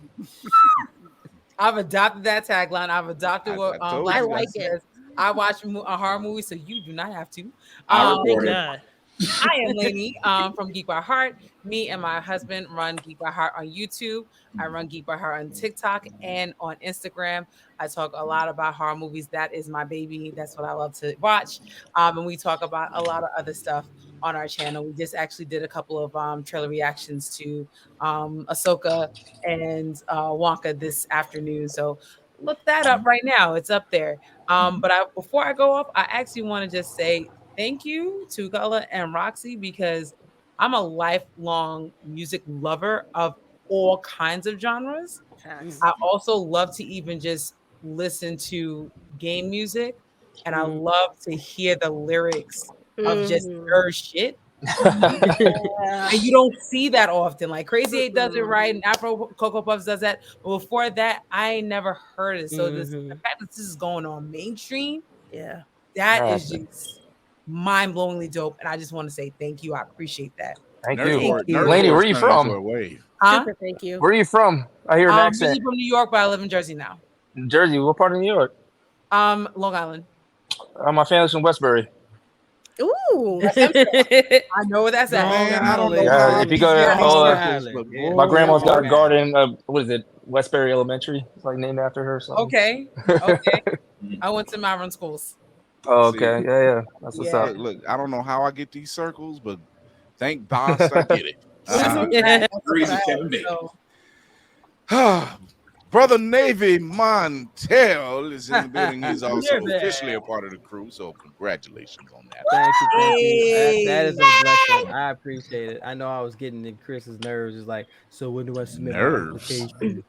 I've adopted that tagline. I've adopted what I like it. I watch a horror movie, so you do not have to. I am Lainey from Geek by Heart. Me and my husband run Geek by Heart on YouTube. I run Geek by Heart on TikTok and on Instagram. I talk a lot about horror movies. That is my baby. That's what I love to watch. And we talk about a lot of other stuff on our channel. We just actually did a couple of trailer reactions to Ahsoka and Wonka this afternoon. So look that up right now. It's up there. But before I go off, I actually want to just say thank you to Guilla and Roxxy because I'm a lifelong music lover of all kinds of genres. I also love to even just listen to game music, and I love to hear the lyrics of just nerd shit. And you don't see that often. Like Crazy 8 does it right, and Afro Cocoa Puffs does that. But before that, I ain't never heard it. So the fact that this is going on mainstream, that is just mind-blowingly dope. And I just want to say thank you. I appreciate that. Thank you. Laney, where are you from? Super, thank you. Where are you from? I hear an accent. I'm from New York, but I live in Jersey now. Jersey, what part of New York? Long Island. My family's from Westbury. Ooh, I know where that's at. Man, I don't know. If you go to my grandma's got a garden. What is it? Westbury Elementary. It's like named after her. So. Okay. I went to Maryland schools. Oh, okay. Yeah. That's what's up. Look, I don't know how I get these circles, but thank God I get it. Crazy Kevin Bacon. Brother Navy Montel is in the building. He's also officially a part of the crew, so congratulations on that. Thank you. That is a blessing. I appreciate it. I know I was getting in Chris's nerves. It's like, so when do I submit my application?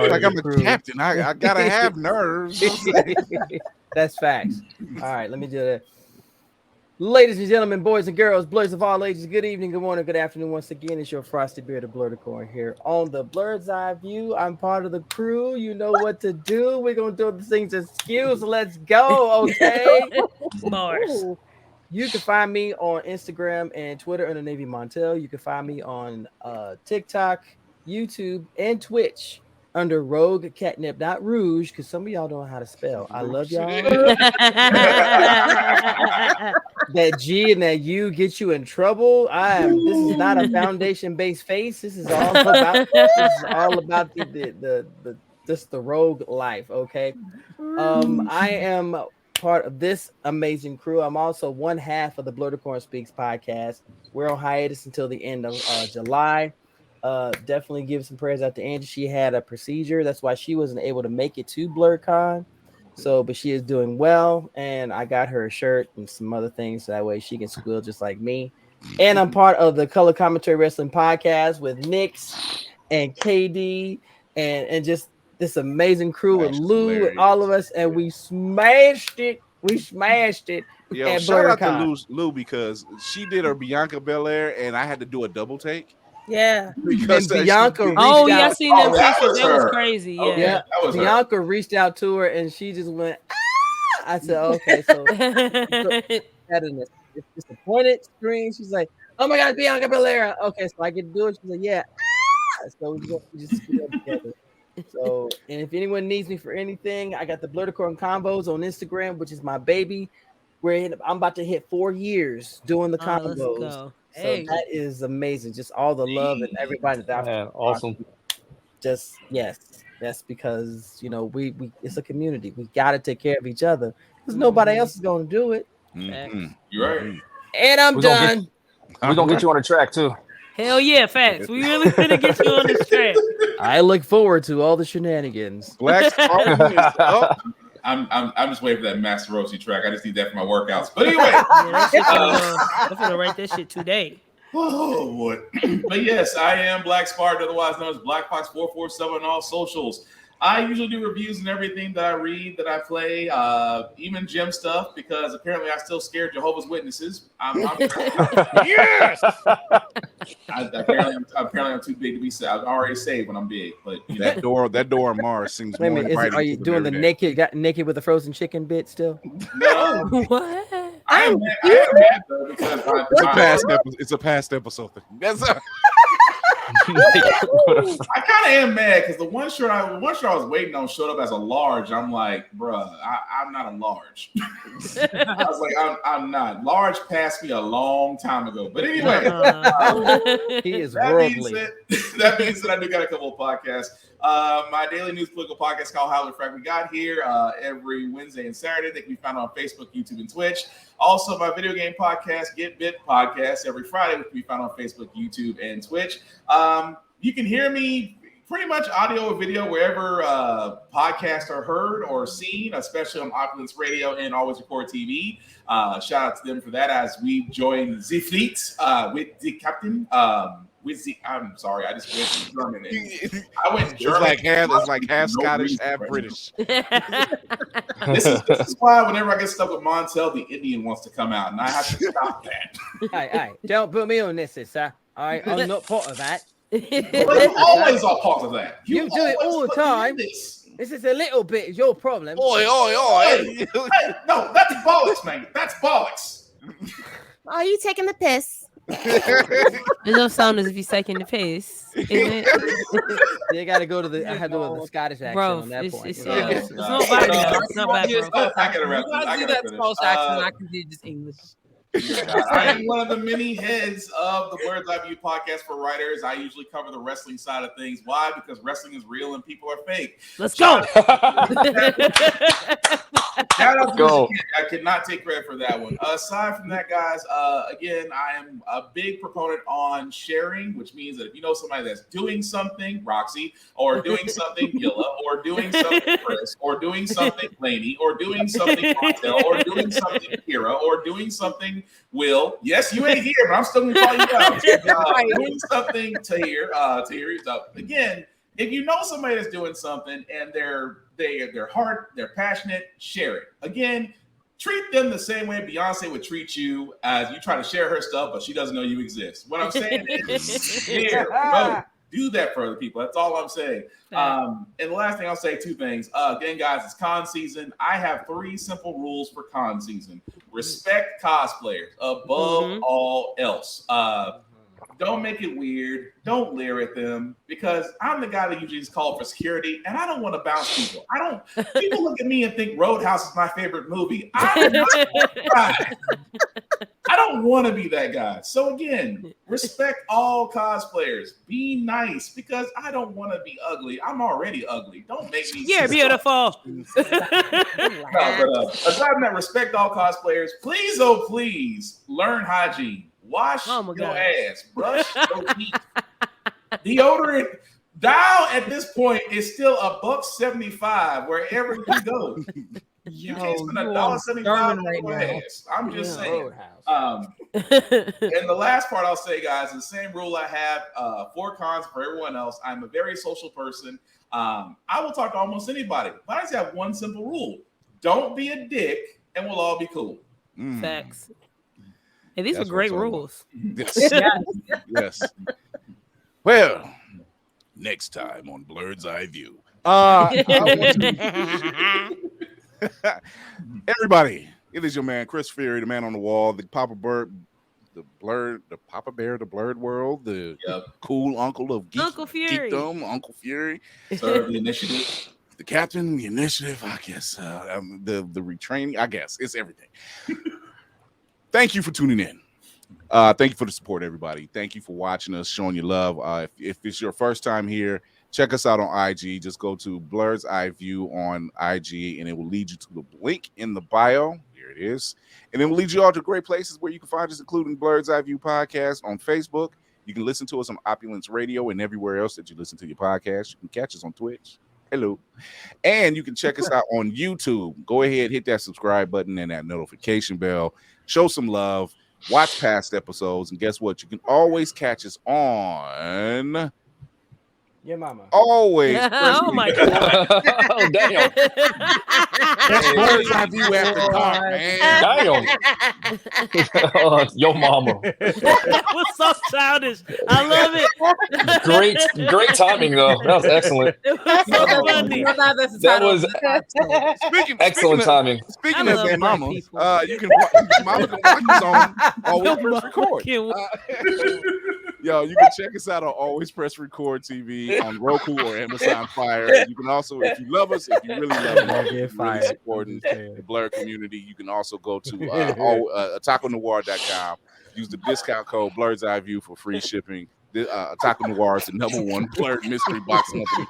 Like I'm a captain. I gotta have nerves. That's facts. All right, let me do that. Ladies and gentlemen, boys and girls, blurs of all ages, good evening, good morning, good afternoon. Once again, it's your frosty bearded Blurticorn here on the Blur's Eye View. I'm part of the crew. You know what to do. We're gonna do the things as skills. Let's go, okay? Bars. You can find me on Instagram and Twitter under Navy Montel. You can find me on TikTok, YouTube, and Twitch under Rogue Catnip, not Rouge, because some of y'all don't know how to spell. I love y'all. That G and that U get you in trouble. This is not a foundation-based face. This is all about the just the rogue life. Okay. I am part of this amazing crew. I'm also one half of the Blurticorn Speaks podcast. We're on hiatus until the end of July. Definitely give some prayers out to Angie. She had a procedure. That's why she wasn't able to make it to BlurCon. So, but she is doing well, and I got her a shirt and some other things so that way she can squeal just like me. And I'm part of the Color Commentary Wrestling podcast with Nix and KD and just this amazing crew with Lou and all of us, and we smashed it. We smashed it. Yo, shout out to Lou because she did her Bianca Belair, and I had to do a double take. Yeah, because Bianca reached Oh, yeah, I out. seen them that pictures. was That was her. crazy. Okay. Yeah. That was her. Bianca reached out to her, and she just went. Ah! I said, okay, so had a disappointed screen. She's like, oh my God, Bianca Belair. Okay, so I get to do it. She's like, yeah. Ah! So we just screwed together. So, and if anyone needs me for anything, I got the Blurticorn Combos on Instagram, which is my baby. I'm about to hit 4 years doing the combos. Let's go. So Hey. that is amazing. Just all the love and everybody that Man, awesome. just yes, because you know we it's a community. We got to take care of each other because nobody else is going to do it. You're right. And I'm done. We're gonna get you on the track too. Hell yeah, facts. We really gonna get you on this track. I look forward to all the shenanigans. Black Spartan is up. I'm just waiting for that Master Roxy track. I just need that for my workouts. But anyway, I'm gonna write that shit today. oh boy. But yes, I am Black Spartan, otherwise known as Black Fox 447 on all socials. I usually do reviews and everything that I read, that I play, even gym stuff, because apparently I still scare Jehovah's Witnesses. Yes. Apparently I'm too big to be saved. I'm already saved when I'm big, but you know. That door on Mars seems Wait a more minute, inviting. are you to doing the every day. naked with the frozen chicken bit still? No. What? I am mad though because It's a past episode thing. That's I kind of am mad because the one shirt I was waiting on showed up as a large. I'm like, bruh, I'm not a large. I was like, I'm not. Large passed me a long time ago. But anyway, he is worldly. That being said, I do got a couple of podcasts. My daily news political podcast called Howler Frack. We got here every Wednesday and Saturday. They can be found on Facebook, YouTube, and Twitch. Also, my video game podcast, Get Bit Podcast, every Friday, which can be found on Facebook, YouTube, and Twitch. You can hear me pretty much audio or video wherever podcasts are heard or seen, especially on Opulence Radio and Always Record TV. Shout out to them for that as we join the fleet with the captain. I'm sorry, I just went German. I went German. It's like half Scottish, half British. This is why whenever I get stuck with Montel, the Indian wants to come out, and I have to stop that. Hey, don't put me on this, sir. I'm not part of that. But you always are part of that. You do it all the time. This is a little bit is your problem. Oi. Hey, no, that's bollocks, man. That's bollocks. Are you taking the piss? It don't sound as if he's taking the piss, isn't it? You got to go to the. I had to go to the Scottish accent on that point. It's not bad. It's not bad, bro. I gotta wrap I do that Scottish accent. I can do just English. I am one of the many heads of the Blur's Eye View podcast for writers. I usually cover the wrestling side of things. Why? Because wrestling is real and people are fake. Let's go. Go. I could not take credit for that one. Aside from that, guys, again, I am a big proponent on sharing, which means that if you know somebody that's doing something, Roxy, or doing something, Guilla, or doing something, Chris, or doing something, Laney, or doing something, Montel, or doing something, Kira, or doing something, Will. Yes, you ain't here, but I'm still going to call you out. Doing something, Tahir. Again, if you know somebody that's doing something and they're hard, they're passionate, share it. Again, treat them the same way Beyonce would treat you as you try to share her stuff, but she doesn't know you exist. What I'm saying is, don't do that for other people. That's all I'm saying. And the last thing I'll say, 2 things. Again, guys, it's con season. I have 3 simple rules for con season. Respect cosplayers above all else. Don't make it weird. Don't leer at them, because I'm the guy that usually just call for security, and I don't want to bounce people. People look at me and think Roadhouse is my favorite movie. I'm not that guy. I don't want to be that guy. So again, respect all cosplayers. Be nice, because I don't want to be ugly. I'm already ugly. Don't make me. You're beautiful. Aside from that, respect all cosplayers. Please, oh please, learn hygiene. Wash your ass. Brush your teeth. Deodorant. Dial at this point is still $1.75 wherever you go. You can't spend $1.75 on your ass. I'm just saying. And the last part I'll say, guys, is the same rule I have for cons for everyone else. I'm a very social person. I will talk to almost anybody, but I just have one simple rule: don't be a dick, and we'll all be cool. Facts. And these are great rules. Yes. Yes. Well, next time on Blurred's Eye View. Everybody, it is your man Chris Fury, the man on the wall, the Papa Bear, the Blurred World, the cool uncle of Uncle Fury. Geekdom, Uncle Fury. Sir, the initiative. The captain, the initiative, I guess. The retraining, I guess. It's everything. Thank you for tuning in. Thank you for the support, everybody. Thank you for watching us, showing your love. If it's your first time here, check us out on IG. Just go to Blurred's Eye View on IG, and it will lead you to the link in the bio. Here it is. And it will lead you all to great places where you can find us, including Blurred's Eye View Podcast on Facebook. You can listen to us on Opulence Radio and everywhere else that you listen to your podcast. You can catch us on Twitch. Hello. And you can check us out on YouTube. Go ahead, hit that subscribe button and that notification bell. Show some love. Watch past episodes. And guess what? You can always catch us on your mama. Always. Oh my God. Oh, damn. That's Blurred's Eye View after dark, man. Damn. Your mama. That was so childish. I love it. Great timing, though. That was excellent. It was so funny. That was excellent timing. Speaking of their mama, you can mama can watch us on Always Press Record. Yo, you can check us out on Always Press Record TV on Roku or Amazon Fire. You can also, if you love us, if you really love us, really supporting the Blurred community, you can also go to TacoNoir.com. Use the discount code Blurred's Eye View for free shipping. Taco Noir is the #1 Blurred mystery box company.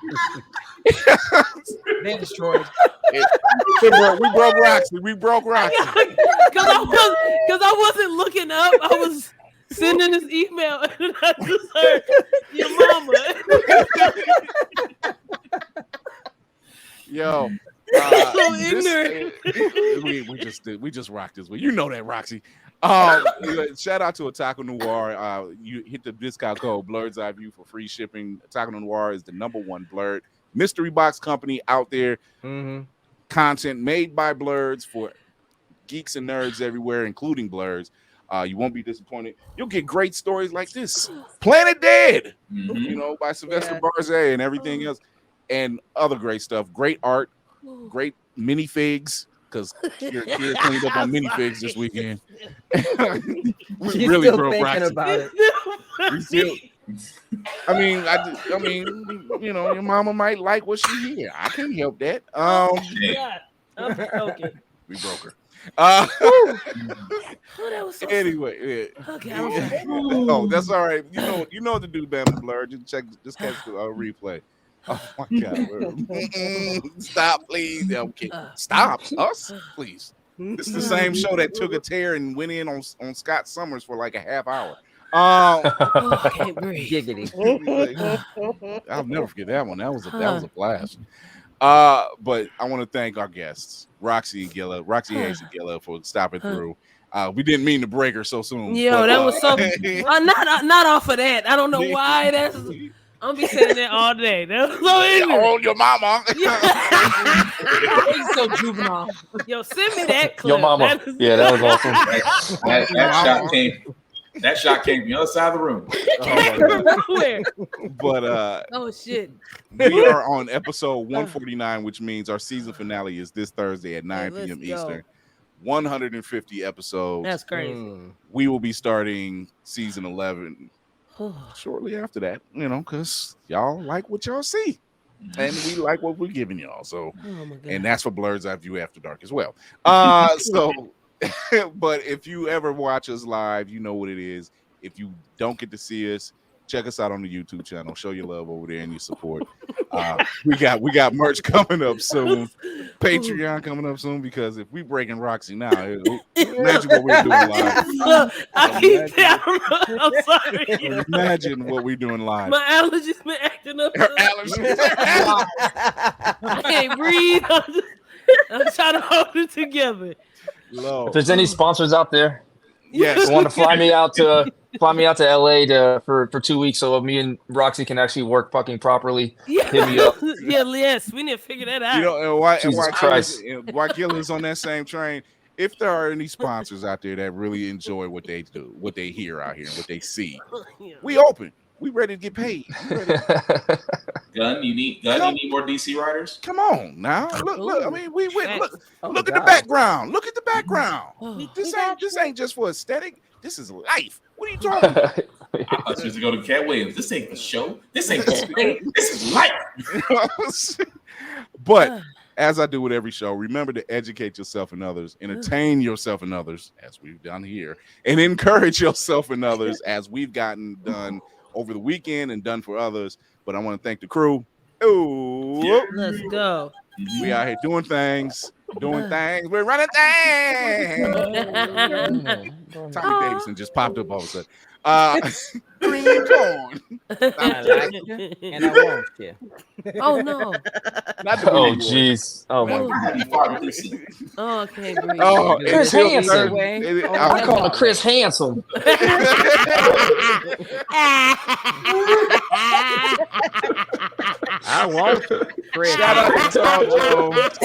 They destroyed. We broke Roxxy. Because I wasn't looking up. I was sending this email and I just heard your mama. Yo, so ignorant. We just rocked this way. You know that, Roxy. Shout out to Taco Noir. You hit the discount code Blurred's Eye View for free shipping. Taco Noir is the #1 Blurred mystery box company out there. Content made by Blurreds for geeks and nerds everywhere, including Blurreds. You won't be disappointed. You'll get great stories like this. Planet Dead, by Sylvester Barzay and everything else, and other great stuff. Great art, great minifigs, because Kira cleaned up on minifigs this weekend. We really broke Roxy about it. I mean, your mama might like what she hear. I can't help that. We broke her. That was so anyway, okay, oh, that's all right. You know what to do, Bama Blur. Just catch the replay. Oh my God! Stop, please. Okay, stop us, please. This is the same show that took a tear and went in on Scott Summers for like a half hour. Giggity. I'll never forget that one. That was a blast. But I want to thank our guests, Roxxy and Guilla, Haze and Guilla, for stopping through. We didn't mean to break her so soon. Yo, that was so not off of that. I don't know why. That's I'm be saying that all day. That's so ignorant. Oh, your mama. He's so juvenile. Yo, send me that clip. Your mama. Yeah, that was awesome. That shot came from the other side of the room. But oh shit. We are on episode 149, which means our season finale is this Thursday at 9 p.m. Eastern. 150 episodes. That's crazy. We will be starting season 11 shortly after that, because y'all like what y'all see. And we like what we're giving y'all. So, and that's for Blurred's Eye View After Dark as well. But if you ever watch us live, you know what it is. If you don't get to see us, check us out on the YouTube channel. Show your love over there and your support. We got merch coming up soon. Patreon coming up soon, because if we breaking Roxxy now, imagine what we're doing live. I'm sorry. Imagine what we're doing live. My allergies been acting up. I can't breathe. I'm trying to hold it together. If there's any sponsors out there, yes, want to fly me out to LA for 2 weeks so me and Roxxy can actually work fucking properly. Yeah. Hit me up. Yes, we need to figure that out. And why Guilla's on that same train? If there are any sponsors out there that really enjoy what they do, what they hear out here, and what they see, we open. We ready to get paid. Gun, you need more DC writers? Come on now. Look. I mean, we went. Look at the background. Look at the background. This ain't just for aesthetic. This is life. What are you talking about? I thought you was going to go to Cat Williams. This ain't the show. This ain't the This is life. But as I do with every show, remember to educate yourself and others, entertain yourself and others, as we've done here, and encourage yourself and others, as we've gotten done over the weekend and done for others. But I want to thank the crew. Let's go. We out here doing things. We're running things. Tommy Davidson just popped up all of a sudden. Green corn. I like you, and I want you. Oh no. Oh jeez. Oh my God. Oh, I can't breathe. Oh, Chris Hansen. I call him Chris Handsome. I want Chris. Shout out to Carl Jones.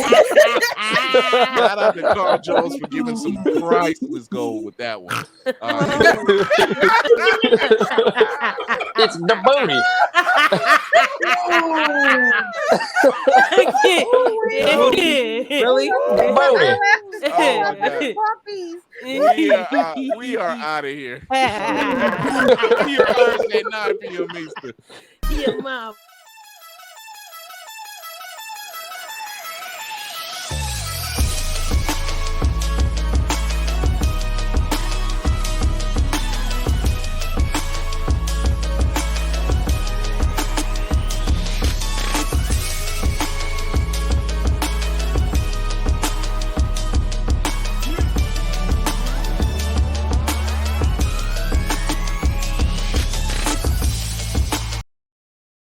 Shout out to Carl Jones for giving some priceless gold with that one. It's the booty. Really? Booty. We are out of here. Here Thursday at 9 p.m. Eastern. Your mouth.